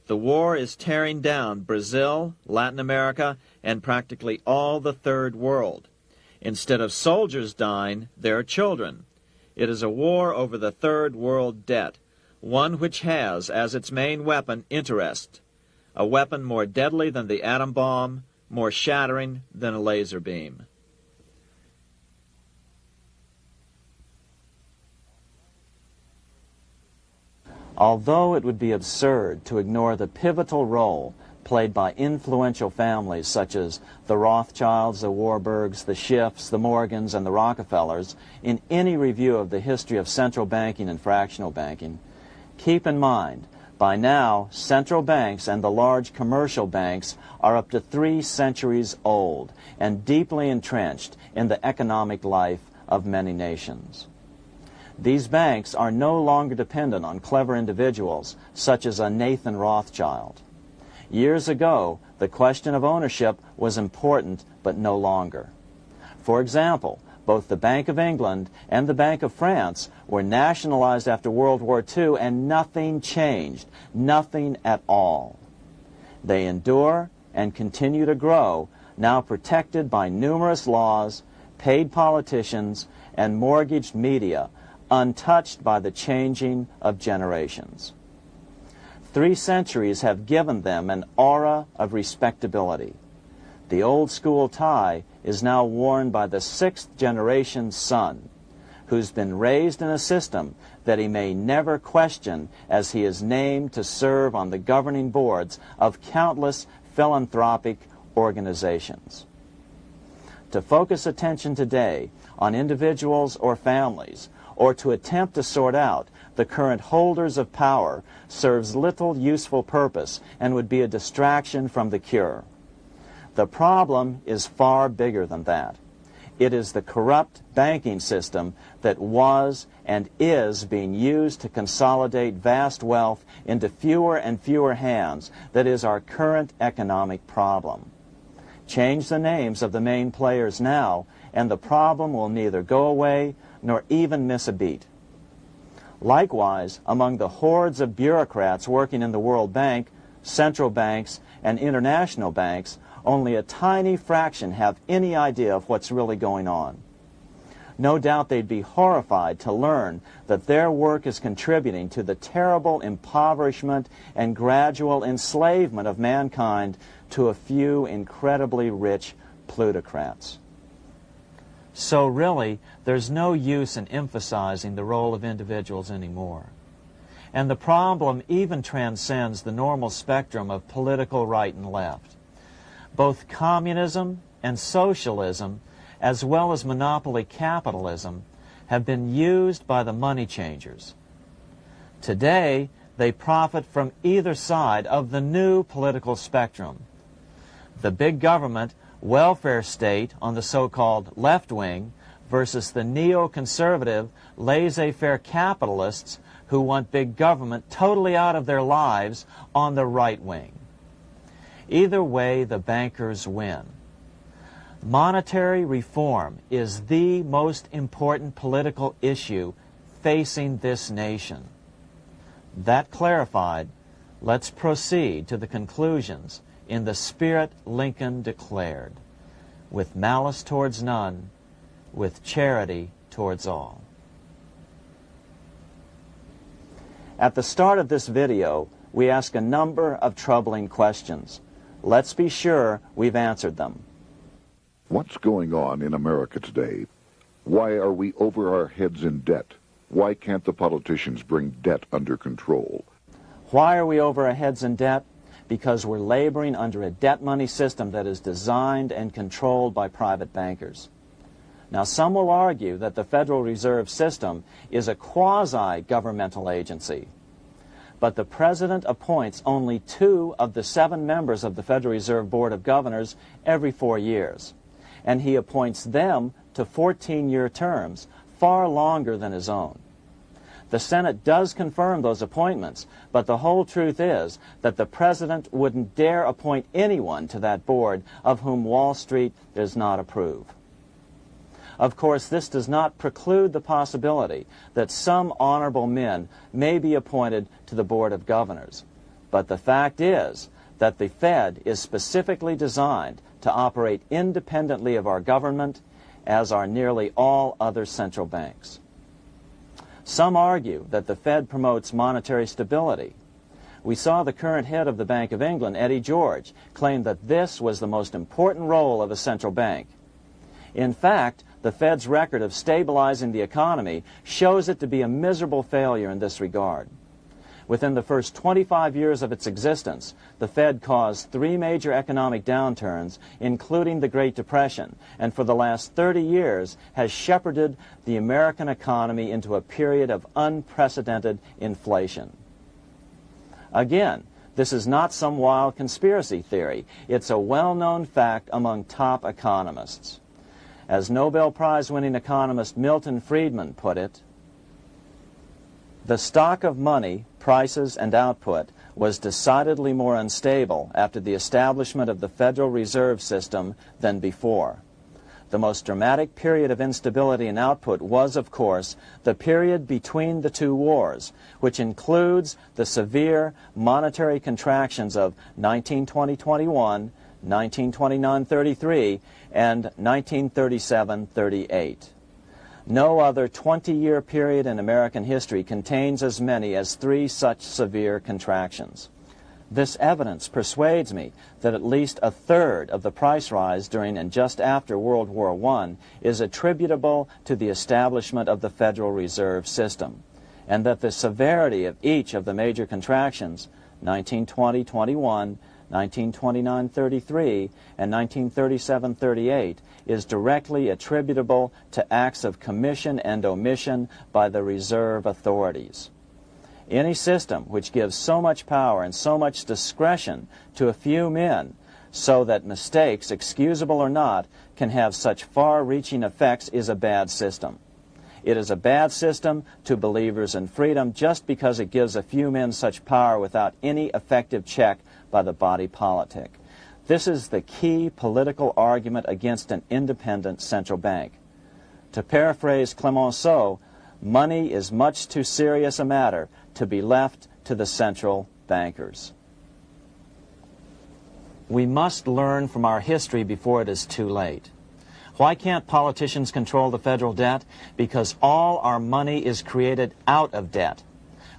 [SPEAKER 2] The war is tearing down Brazil, Latin America, and practically all the Third World. Instead of soldiers dying, there are children. It is a war over the Third World debt, one which has as its main weapon interest, a weapon more deadly than the atom bomb, more shattering than a laser beam." Although it would be absurd to ignore the pivotal role played by influential families such as the Rothschilds, the Warburgs, the Schiffs, the Morgans, and the Rockefellers in any review of the history of central banking and fractional banking, keep in mind, by now, central banks and the large commercial banks are up to 3 centuries old and deeply entrenched in the economic life of many nations. These banks are no longer dependent on clever individuals such as a Nathan Rothschild. Years ago, the question of ownership was important, but no longer. For example, both the Bank of England and the Bank of France were nationalized after World War II, and nothing changed, nothing at all. They endure and continue to grow, now protected by numerous laws, paid politicians, and mortgaged media, untouched by the changing of generations. 3 centuries have given them an aura of respectability. The old school tie is now worn by the 6th generation son, who's been raised in a system that he may never question as he is named to serve on the governing boards of countless philanthropic organizations. To focus attention today on individuals or families, or to attempt to sort out the current holders of power, serves little useful purpose and would be a distraction from the cure. The problem is far bigger than that. It is the corrupt banking system that was and is being used to consolidate vast wealth into fewer and fewer hands that is our current economic problem. Change the names of the main players now, and the problem will neither go away nor even miss a beat. Likewise, among the hordes of bureaucrats working in the World Bank, central banks, and international banks, only a tiny fraction have any idea of what's really going on. No doubt they'd be horrified to learn that their work is contributing to the terrible impoverishment and gradual enslavement of mankind to a few incredibly rich plutocrats. So really, there's no use in emphasizing the role of individuals anymore. And the problem even transcends the normal spectrum of political right and left. Both communism and socialism, as well as monopoly capitalism, have been used by the money changers. Today, they profit from either side of the new political spectrum. The big government, welfare state on the so-called left wing versus the neoconservative, laissez-faire capitalists who want big government totally out of their lives on the right wing. Either way, the bankers win. Monetary reform is the most important political issue facing this nation. That clarified, let's proceed to the conclusions in the spirit Lincoln declared, with malice towards none, with charity towards all. At the start of this video, we ask a number of troubling questions. Let's be sure we've answered them.
[SPEAKER 1] What's going on in America today? Why are we over our heads in debt? Why can't the politicians bring debt under control?
[SPEAKER 2] Why are we over our heads in debt? Because we're laboring under a debt money system that is designed and controlled by private bankers. Now, some will argue that the Federal Reserve System is a quasi-governmental agency. But the President appoints only 2 of the 7 members of the Federal Reserve Board of Governors every 4 years. And he appoints them to 14-year terms, far longer than his own. The Senate does confirm those appointments, but the whole truth is that the President wouldn't dare appoint anyone to that board of whom Wall Street does not approve. Of course, this does not preclude the possibility that some honorable men may be appointed to the Board of Governors. But the fact is that the Fed is specifically designed to operate independently of our government, as are nearly all other central banks. Some argue that the Fed promotes monetary stability. We saw the current head of the Bank of England, Eddie George, claim that this was the most important role of a central bank. In fact, the Fed's record of stabilizing the economy shows it to be a miserable failure in this regard. Within the first 25 years of its existence, the Fed caused 3 major economic downturns, including the Great Depression, and for the last 30 years has shepherded the American economy into a period of unprecedented inflation. Again, this is not some wild conspiracy theory. It's a well-known fact among top economists. As Nobel Prize-winning economist Milton Friedman put it, the stock of money, prices, and output was decidedly more unstable after the establishment of the Federal Reserve System than before. The most dramatic period of instability in output was, of course, the period between the 2 wars, which includes the severe monetary contractions of 1920-21, 1929-33, and 1937-38. No other 20-year period in American history contains as many as 3 such severe contractions. This evidence persuades me that at least a third of the price rise during and just after World War I is attributable to the establishment of the Federal Reserve System, and that the severity of each of the major contractions, 1920-21, 1929-33, and 1937-38, is directly attributable to acts of commission and omission by the reserve authorities. Any system which gives so much power and so much discretion to a few men
[SPEAKER 5] so that mistakes, excusable or not, can have such far-reaching effects is a bad system. It is a bad system to believers in freedom just because it gives a few men such power without any effective check by the body politic. This is the key political argument against an independent central bank. To paraphrase Clemenceau, money is much too serious a matter to be left to the central bankers. We must learn from our history before it is too late. Why can't politicians control the federal debt? Because all our money is created out of debt.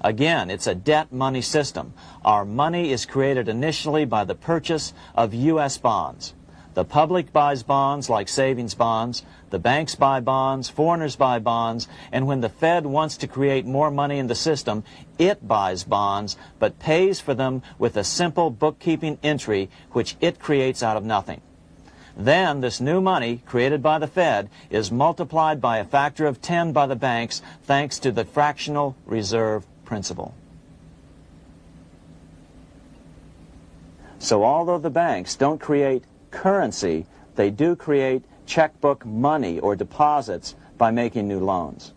[SPEAKER 5] Again, it's a debt money system. Our money is created initially by the purchase of U.S. bonds. The public buys bonds like savings bonds, the banks buy bonds, foreigners buy bonds, and when the Fed wants to create more money in the system, it buys bonds, but pays for them with a simple bookkeeping entry which it creates out of nothing. Then this new money created by the Fed is multiplied by a factor of 10 by the banks thanks to the fractional reserve principle. So although the banks don't create currency, they do create checkbook money or deposits by making new loans.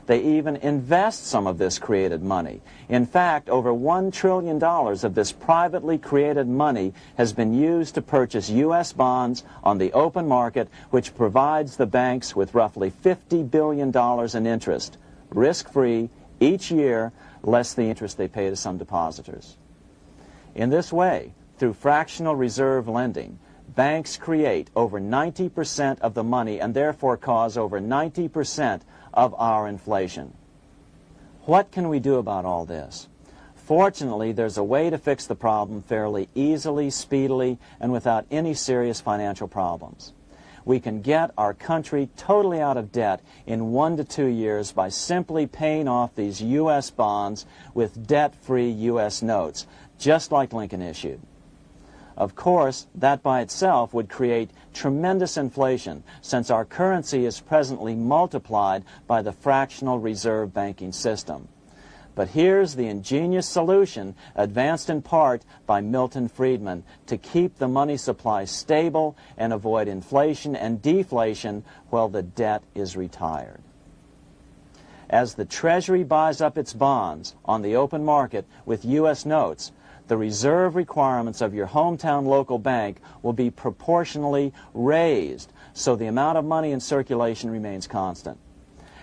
[SPEAKER 5] They even invest some of this created money. In fact, over $1 trillion of this privately created money has been used to purchase U.S. bonds on the open market, which provides the banks with roughly $50 billion in interest, risk-free, each year, less the interest they pay to some depositors. In this way, through fractional reserve lending, banks create over 90% of the money and therefore cause over 90% of our inflation. What can we do about all this? Fortunately, there's a way to fix the problem fairly easily, speedily, and without any serious financial problems. We can get our country totally out of debt in 1 to 2 years by simply paying off these U.S. bonds with debt-free U.S. notes, just like Lincoln issued. Of course, that by itself would create tremendous inflation, since our currency is presently multiplied by the fractional reserve banking system. But here's the ingenious solution, advanced in part by Milton Friedman, to keep the money supply stable and avoid inflation and deflation while the debt is retired. As the Treasury buys up its bonds on the open market with U.S. notes, the reserve requirements of your hometown local bank will be proportionally raised, so the amount of money in circulation remains constant.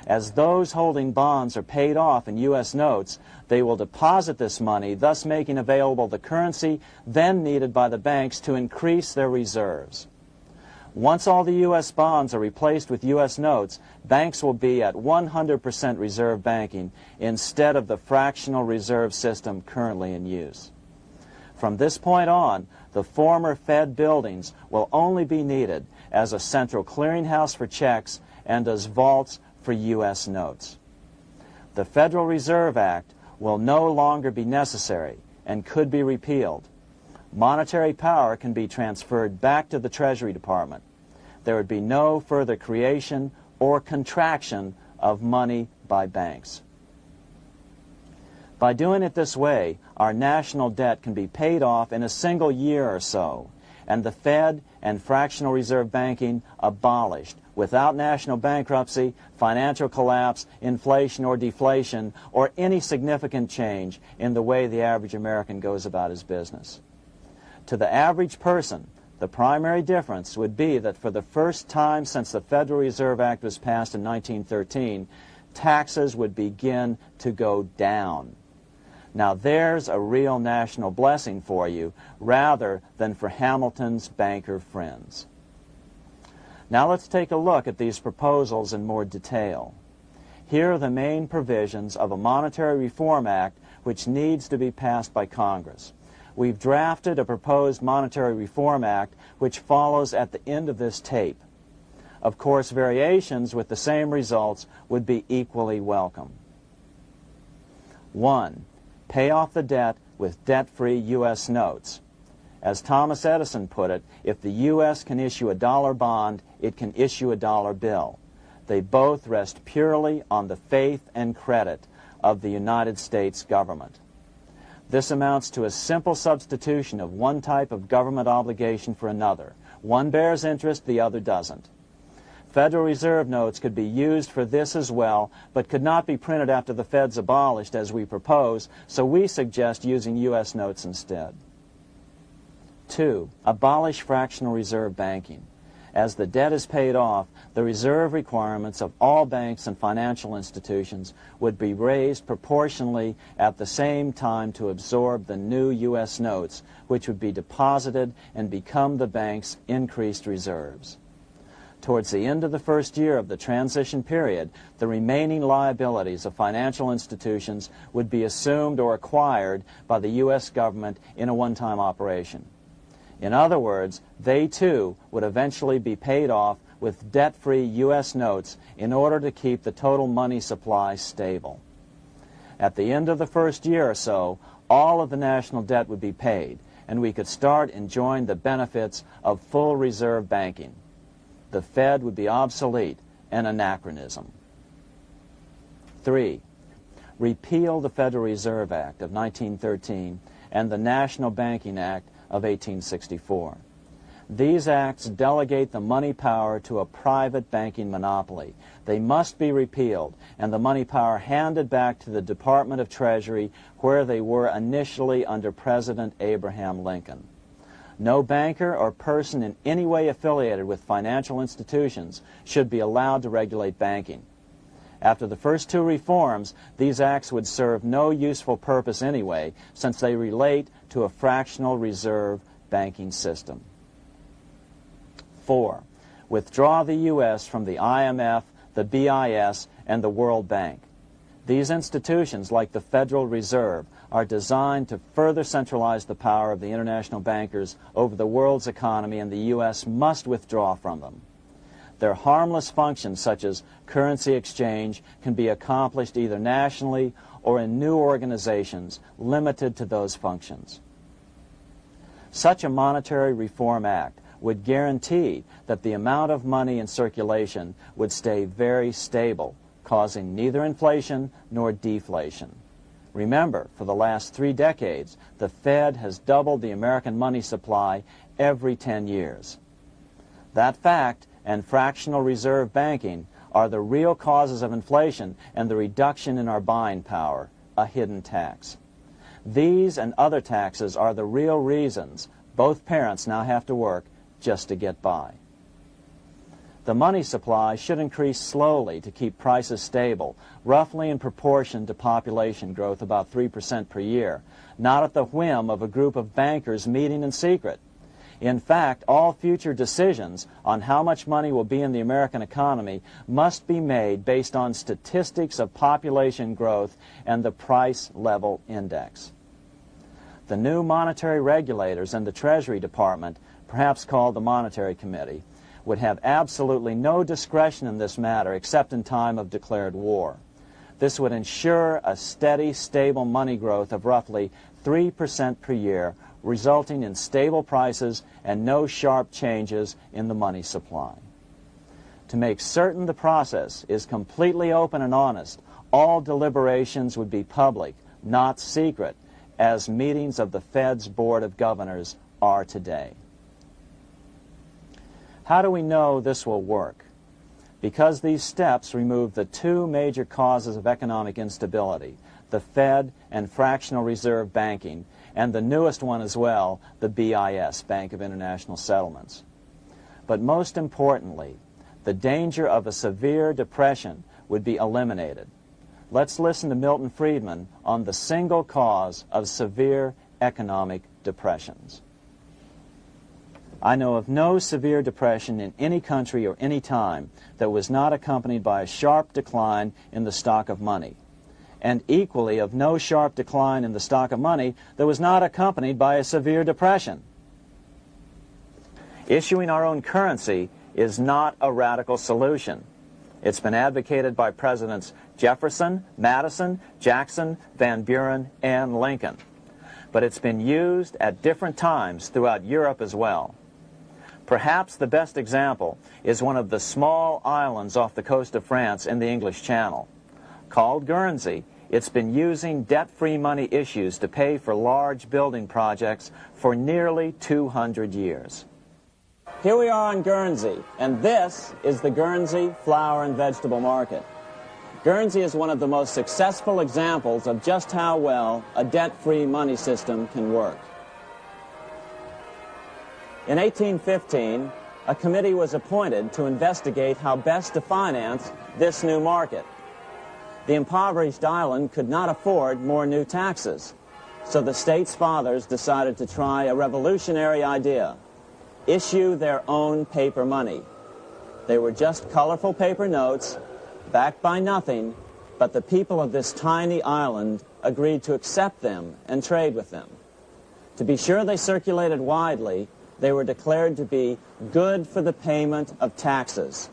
[SPEAKER 5] As those holding bonds are paid off in U.S. notes, they will deposit this money, thus making available the currency then needed by the banks to increase their reserves. Once all the U.S. bonds are replaced with U.S. notes, banks will be at 100% reserve banking instead of the fractional reserve system currently in use. From this point on, the former Fed buildings will only be needed as a central clearinghouse for checks and as vaults for U.S. notes. The Federal Reserve Act will no longer be necessary and could be repealed. Monetary power can be transferred back to the Treasury Department. There would be no further creation or contraction of money by banks. By doing it this way, our national debt can be paid off in a single year or so, and the Fed and fractional reserve banking abolished without national bankruptcy, financial collapse, inflation or deflation, or any significant change in the way the average American goes about his business. To the average person, the primary difference would be that for the first time since the Federal Reserve Act was passed in 1913, taxes would begin to go down. Now there's a real national blessing for you, rather than for Hamilton's banker friends. Now let's take a look at these proposals in more detail. Here are the main provisions of a Monetary Reform Act which needs to be passed by Congress. We've drafted a proposed Monetary Reform Act which follows at the end of this tape. Of course, variations with the same results would be equally welcome. 1. Pay off the debt with debt-free U.S. notes. As Thomas Edison put it, if the U.S. can issue a dollar bond, it can issue a dollar bill. They both rest purely on the faith and credit of the United States government. This amounts to a simple substitution of one type of government obligation for another. One bears interest, the other doesn't. Federal Reserve notes could be used for this as well, but could not be printed after the Fed's abolished as we propose, so we suggest using U.S. notes instead. 2. Abolish fractional reserve banking. As the debt is paid off, the reserve requirements of all banks and financial institutions would be raised proportionally at the same time to absorb the new U.S. notes, which would be deposited and become the bank's increased reserves. Towards the end of the first year of the transition period, the remaining liabilities of financial institutions would be assumed or acquired by the U.S. government in a one-time operation. In other words, they too would eventually be paid off with debt-free U.S. notes in order to keep the total money supply stable. At the end of the first year or so, all of the national debt would be paid, and we could start enjoying the benefits of full reserve banking. The Fed would be obsolete, an anachronism. 3. Repeal the Federal Reserve Act of 1913 and the National Banking Act of 1864. These acts delegate the money power to a private banking monopoly. They must be repealed, and the money power handed back to the Department of Treasury, where they were initially under President Abraham Lincoln. No banker or person in any way affiliated with financial institutions should be allowed to regulate banking. After the first two reforms, these acts would serve no useful purpose anyway, since they relate to a fractional reserve banking system. 4. Withdraw the U.S. from the IMF, the BIS, and the World Bank. These institutions, like the Federal Reserve, are designed to further centralize the power of the international bankers over the world's economy, and the U.S. must withdraw from them. Their harmless functions, such as currency exchange, can be accomplished either nationally or in new organizations limited to those functions. Such a monetary reform act would guarantee that the amount of money in circulation would stay very stable, causing neither inflation nor deflation. Remember, for the last 3 decades, the Fed has doubled the American money supply every 10 years. That fact and fractional reserve banking are the real causes of inflation and the reduction in our buying power, a hidden tax. These and other taxes are the real reasons both parents now have to work just to get by. The money supply should increase slowly to keep prices stable, roughly in proportion to population growth, about 3% per year, not at the whim of a group of bankers meeting in secret. In fact, all future decisions on how much money will be in the American economy must be made based on statistics of population growth and the price level index. The new monetary regulators and the Treasury Department, perhaps called the Monetary Committee, would have absolutely no discretion in this matter except in time of declared war. This would ensure a steady, stable money growth of roughly 3% per year, resulting in stable prices and no sharp changes in the money supply. To make certain the process is completely open and honest, all deliberations would be public, not secret, as meetings of the Fed's Board of Governors are today. How do we know this will work? Because these steps remove the 2 major causes of economic instability, the Fed and fractional reserve banking, and the newest one as well, the BIS, Bank of International Settlements. But most importantly, the danger of a severe depression would be eliminated. Let's listen to Milton Friedman on the single cause of severe economic depressions. I know of no severe depression in any country or any time that was not accompanied by a sharp decline in the stock of money, and equally of no sharp decline in the stock of money that was not accompanied by a severe depression. Issuing our own currency is not a radical solution. It's been advocated by Presidents Jefferson, Madison, Jackson, Van Buren, and Lincoln. But it's been used at different times throughout Europe as well. Perhaps the best example is one of the small islands off the coast of France in the English Channel. Called Guernsey,
[SPEAKER 2] It's been using debt-free money issues to pay for large building projects for nearly 200 years. Here we are on Guernsey, and this is the Guernsey flower and vegetable market. Guernsey is one of the most successful examples of just how well a debt-free money system can work. In 1815, a committee was appointed to investigate how best to finance this new market. The impoverished island could not afford more new taxes, so the state's fathers decided to try a revolutionary idea: issue their own paper money. They were just colorful paper notes, backed by nothing, but the people of this tiny island agreed to accept them and trade with them. To be sure they circulated widely, they were declared to be good for the payment of taxes.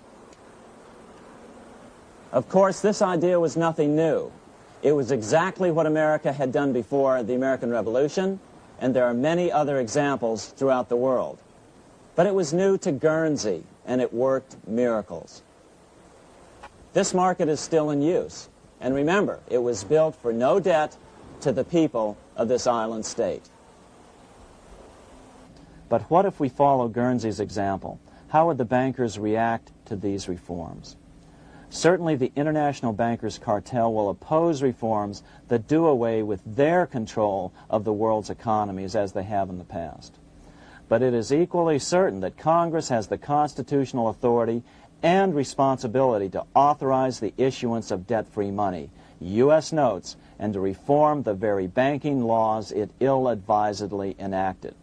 [SPEAKER 2] Of course, this idea was nothing new. It was exactly what America had done before the American Revolution, and there are many other examples throughout the world. But it was new to Guernsey, and it worked miracles. This market is still in use, and remember, it was built for no debt to the people of this island state. But what if we follow Guernsey's example? How would the bankers react to these reforms? Certainly the international bankers' cartel will oppose reforms that do away with their control of the world's economies as they have in the past. But it is equally certain that Congress has the constitutional authority and responsibility to authorize the issuance of debt-free money, U.S. notes, and to reform the very banking laws it ill-advisedly enacted.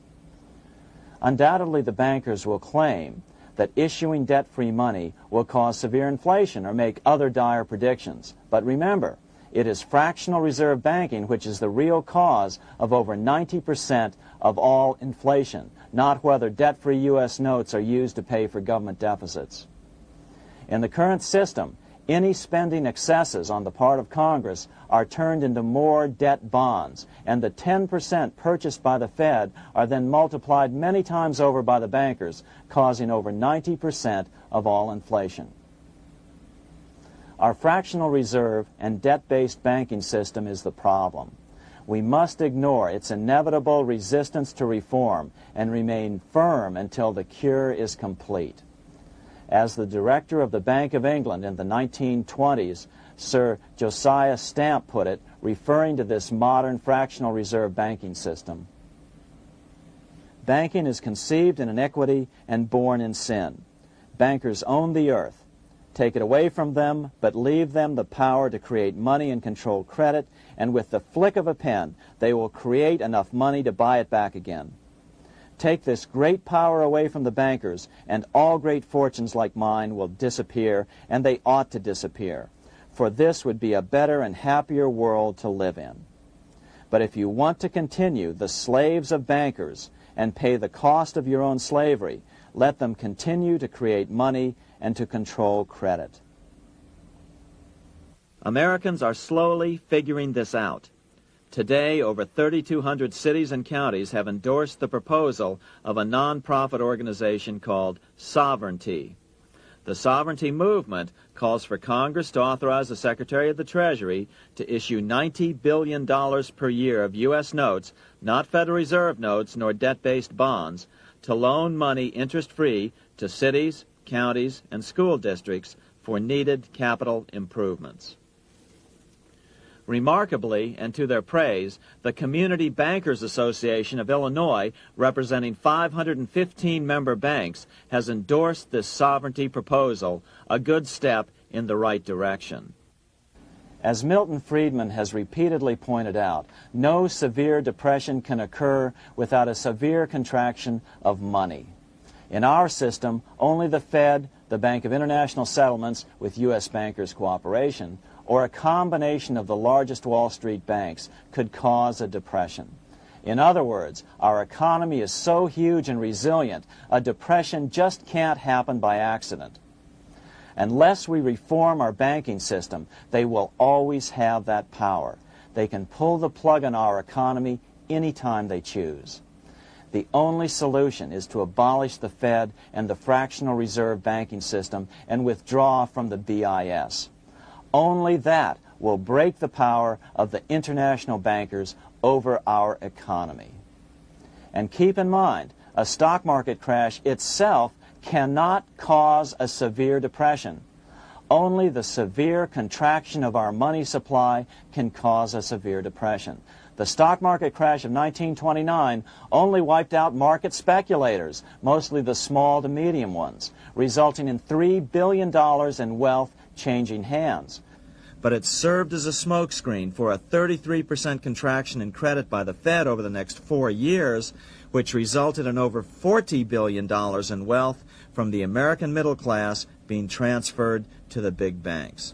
[SPEAKER 2] Undoubtedly, the bankers will claim that issuing debt-free money will cause severe inflation or make other dire predictions. But remember, it is fractional reserve banking which is the real cause of over 90% of all inflation, not whether debt-free U.S. notes are used to pay for government deficits. In the current system, any spending excesses on the part of Congress are turned into more debt bonds, and the 10% purchased by the Fed are then multiplied many times over by the bankers, causing over 90% of all inflation. Our fractional reserve and debt-based banking system is the problem. We must ignore its inevitable resistance to reform and remain firm until the cure is complete. As the director of the Bank of England in the 1920s, Sir Josiah Stamp put it, referring to this modern fractional reserve banking system, banking is conceived in iniquity and born in sin. Bankers own the earth. Take it away from them, but leave them the power to create money and control credit, and with the flick of a pen, they will create enough money to buy it back again. Take this great power away from the bankers, and all great fortunes like mine will disappear, and they ought to disappear, for this would be a better and happier world to live in. But if you want to continue the slaves of bankers and pay the cost of your own slavery, let them continue to create money and to control credit. Americans are slowly figuring this out. Today, over 3,200 cities and counties have endorsed the proposal of a non-profit organization called Sovereignty. The Sovereignty movement calls for Congress to authorize the Secretary of the Treasury to issue $90 billion per year of U.S. notes, not Federal Reserve notes nor debt-based bonds, to loan money interest-free to cities, counties, and school districts for needed capital improvements. Remarkably, and to their praise, the Community Bankers Association of Illinois, representing 515 member banks, has endorsed this sovereignty proposal, a good step in the right direction. As Milton Friedman has repeatedly pointed out, no severe depression can occur without a severe contraction of money. In our system, only the Fed, the Bank of International Settlements, with U.S. bankers' cooperation, or a combination of the largest Wall Street banks could cause a depression. In other words, our economy is so huge and resilient, a depression just can't happen by accident. Unless we reform our banking system, they will always have that power. They can pull the plug on our economy anytime they choose. The only solution is to abolish the Fed and the fractional reserve banking system and withdraw from the BIS. Only that
[SPEAKER 5] will break the power of the international bankers over our economy. And keep in mind, a stock market crash itself cannot cause a severe depression. Only the severe contraction of our money supply can cause a severe depression. The stock market crash of 1929 only wiped out market speculators, mostly the small to medium ones, resulting in $3 billion in wealth changing hands. But it served as a smokescreen for a 33% contraction in credit by the Fed over the next 4 years, which resulted in over $40 billion in wealth from the American middle class being transferred to the big banks.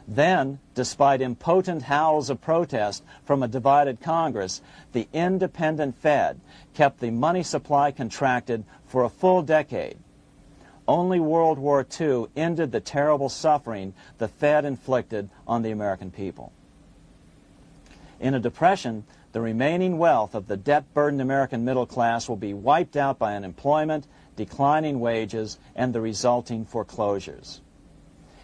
[SPEAKER 5] Then, despite impotent howls of protest from a divided Congress, the independent Fed kept the money supply contracted for a full decade. Only World War II ended the terrible suffering the Fed inflicted on the American people. In a depression, the remaining wealth of the debt-burdened American middle class will be wiped out by unemployment, declining wages, and the resulting foreclosures.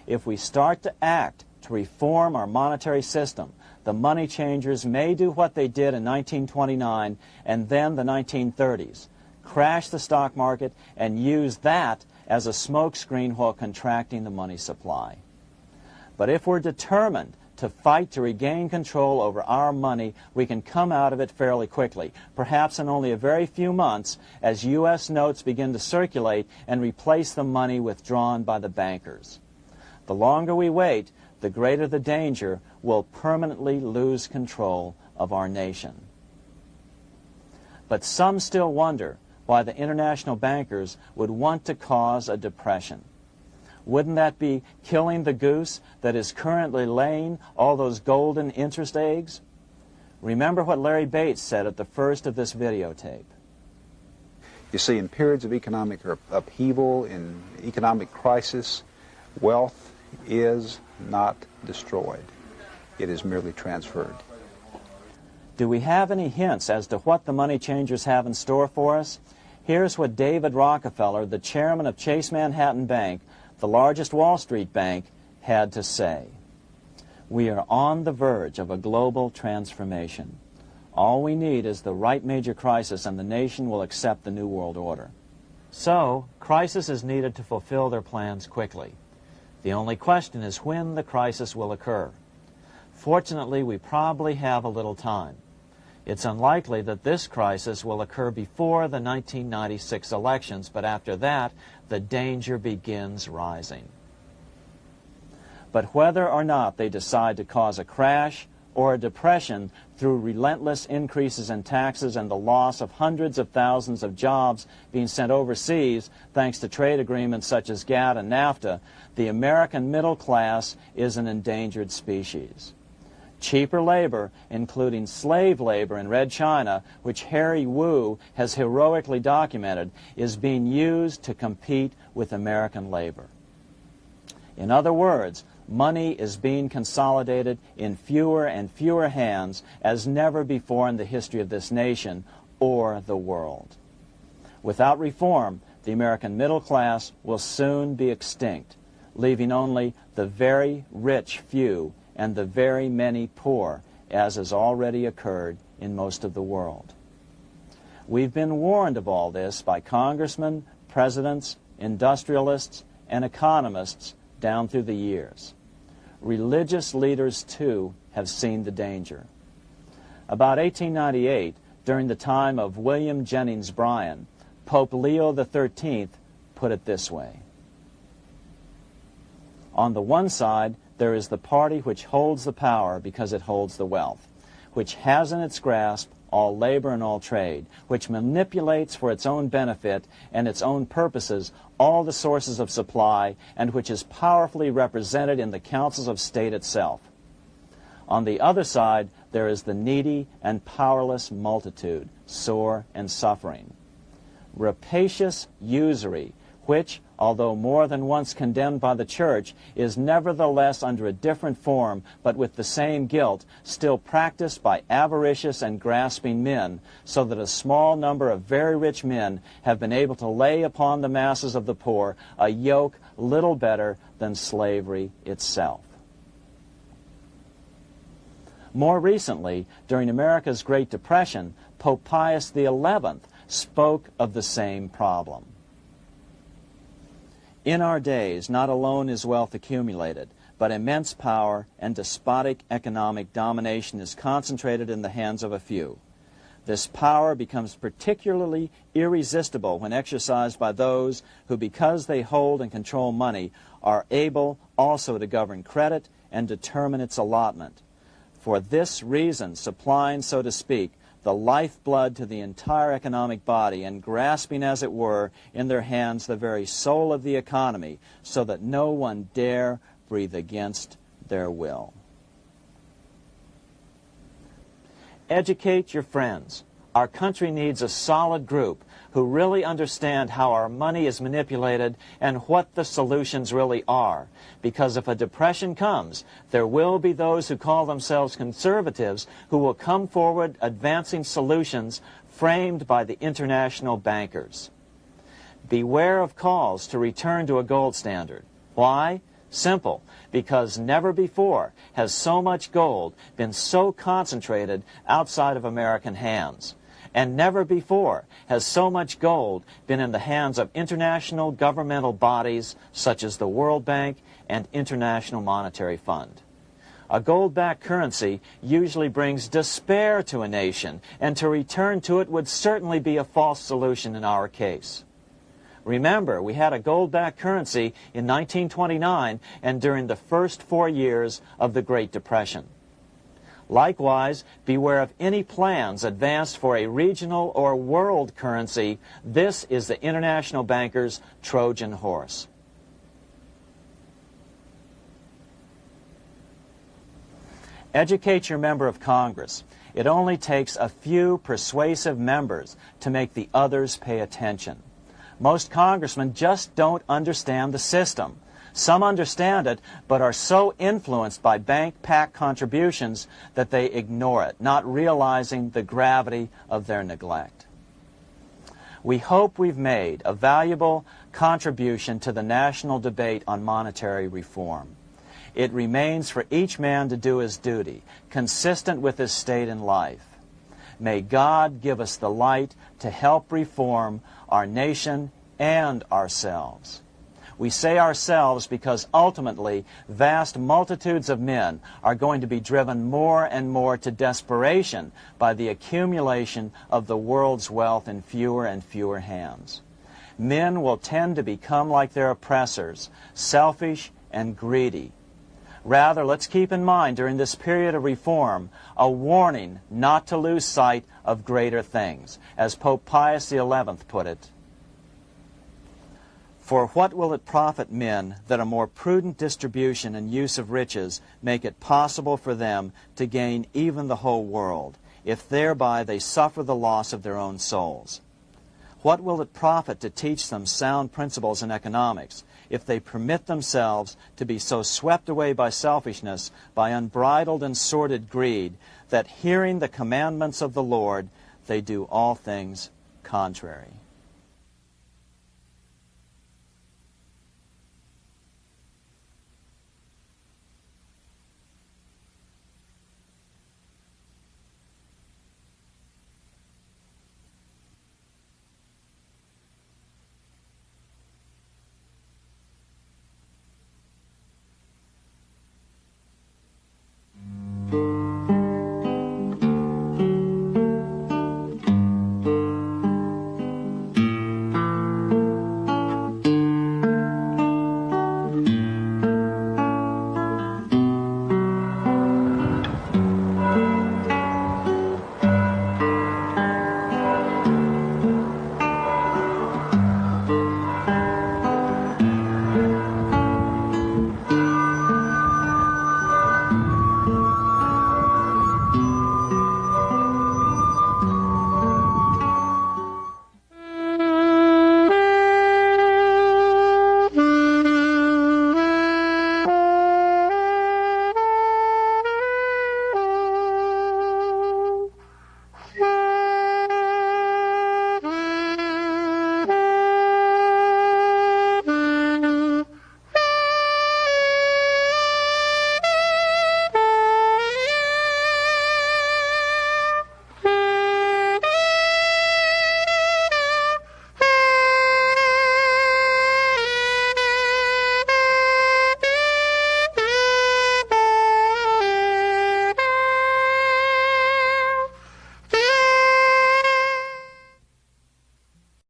[SPEAKER 5] If we start to act to reform our monetary system, the money changers may do what they did in 1929 and then the 1930s, crash the stock market and use that as a smokescreen while contracting the money supply. But if we're determined to fight to regain control over our money, we can come out of it fairly quickly, perhaps in only a very few months, as U.S. notes begin to circulate and replace the money withdrawn by the bankers. The longer we wait, the greater the danger we'll permanently lose control of our nation. But some still wonder why the international bankers would want to cause a depression. Wouldn't that be killing the goose that is currently laying all those golden interest eggs? Remember what Larry Bates said at the first of this videotape.
[SPEAKER 4] You see, in periods of economic upheaval, in economic crisis, wealth is not destroyed. It is merely transferred.
[SPEAKER 5] Do we have any hints as to what the money changers have in store for us? Here's what David Rockefeller, the chairman of Chase Manhattan Bank, the largest Wall Street bank, had to say. We are on the verge of a global transformation. All we need is the right major crisis and the nation will accept the New World Order. So, crisis is needed to fulfill their plans quickly. The only question is when the crisis will occur. Fortunately, we probably have a little time. It's unlikely that this crisis will occur before the 1996 elections, but after that, the danger begins rising. But whether or not they decide to cause a crash or a depression through relentless increases in taxes and the loss of hundreds of thousands of jobs being sent overseas thanks to trade agreements such as GATT and NAFTA, the American middle class is an endangered species. Cheaper labor, including slave labor in Red China, which Harry Wu has heroically documented, is being used to compete with American labor. In other words, money is being consolidated in fewer and fewer hands as never before in the history of this nation or the world. Without reform, the American middle class will soon be extinct, leaving only the very rich few and the very many poor, as has already occurred in most of the world. We've been warned of all this by congressmen, presidents, industrialists, and economists down through the years. Religious leaders, too, have seen the danger. About 1898, during the time of William Jennings Bryan, Pope Leo XIII put it this way. On the one side, there is the party which holds the power because it holds the wealth, which has in its grasp all labor and all trade, which manipulates for its own benefit and its own purposes all the sources of supply, and which is powerfully represented in the councils of state itself. On the other side, there is the needy and powerless multitude, sore and suffering. Rapacious usury, which, although more than once condemned by the Church, is nevertheless under a different form, but with the same guilt, still practiced by avaricious and grasping men, so that a small number of very rich men have been able to lay upon the masses of the poor a yoke little better than slavery itself.
[SPEAKER 2] More recently, during America's Great Depression, Pope Pius XI spoke of the same problem. In our days, not alone is wealth accumulated, but immense power and despotic economic domination is concentrated in the hands of a few. This power becomes particularly irresistible when exercised by those who, because they hold and control money, are able also to govern credit and determine its allotment. For this reason, supplying, so to speak, the lifeblood to the entire economic body and grasping, as it were, in their hands the very soul of the economy, so that no one dare breathe against their will. Educate your friends. Our country needs a solid group who really understand how our money is manipulated and what the solutions really are. Because if a depression comes, there will be those who call themselves conservatives who will come forward advancing solutions framed by the international bankers. Beware of calls to return to a gold standard. Why? Simple. Because never before has so much gold been so concentrated outside of American hands. And never before has so much gold been in the hands of international governmental bodies such as the World Bank and International Monetary Fund. A gold-backed currency usually brings despair to a nation, and to return to it would certainly be a false solution in our case. Remember, we had a gold-backed currency in 1929 and during the first 4 years of the Great Depression. Likewise, beware of any plans advanced for a regional or world currency. This is the international bankers' Trojan horse. Educate your member of Congress. It only takes a few persuasive members to make the others pay attention. Most congressmen just don't understand the system. Some understand it, but are so influenced by bank-packed contributions that they ignore it, not realizing the gravity of their neglect. We hope we've made a valuable contribution to the national debate on monetary reform. It remains for each man to do his duty, consistent with his state in life. May God give us the light to help reform our nation and ourselves. We say ourselves because ultimately vast multitudes of men are going to be driven more and more to desperation by the accumulation of the world's wealth in fewer and fewer hands. Men will tend to become like their oppressors, selfish and greedy. Rather, let's keep in mind during this period of reform a warning not to lose sight of greater things, as Pope Pius XI put it. For what will it profit men that a more prudent distribution and use of riches make it possible for them to gain even the whole world, if thereby they suffer the loss of their own souls? What will it profit to teach them sound principles in economics, if they permit themselves to be so swept away by selfishness, by unbridled and sordid greed, that hearing the commandments of the Lord, they do all things contrary?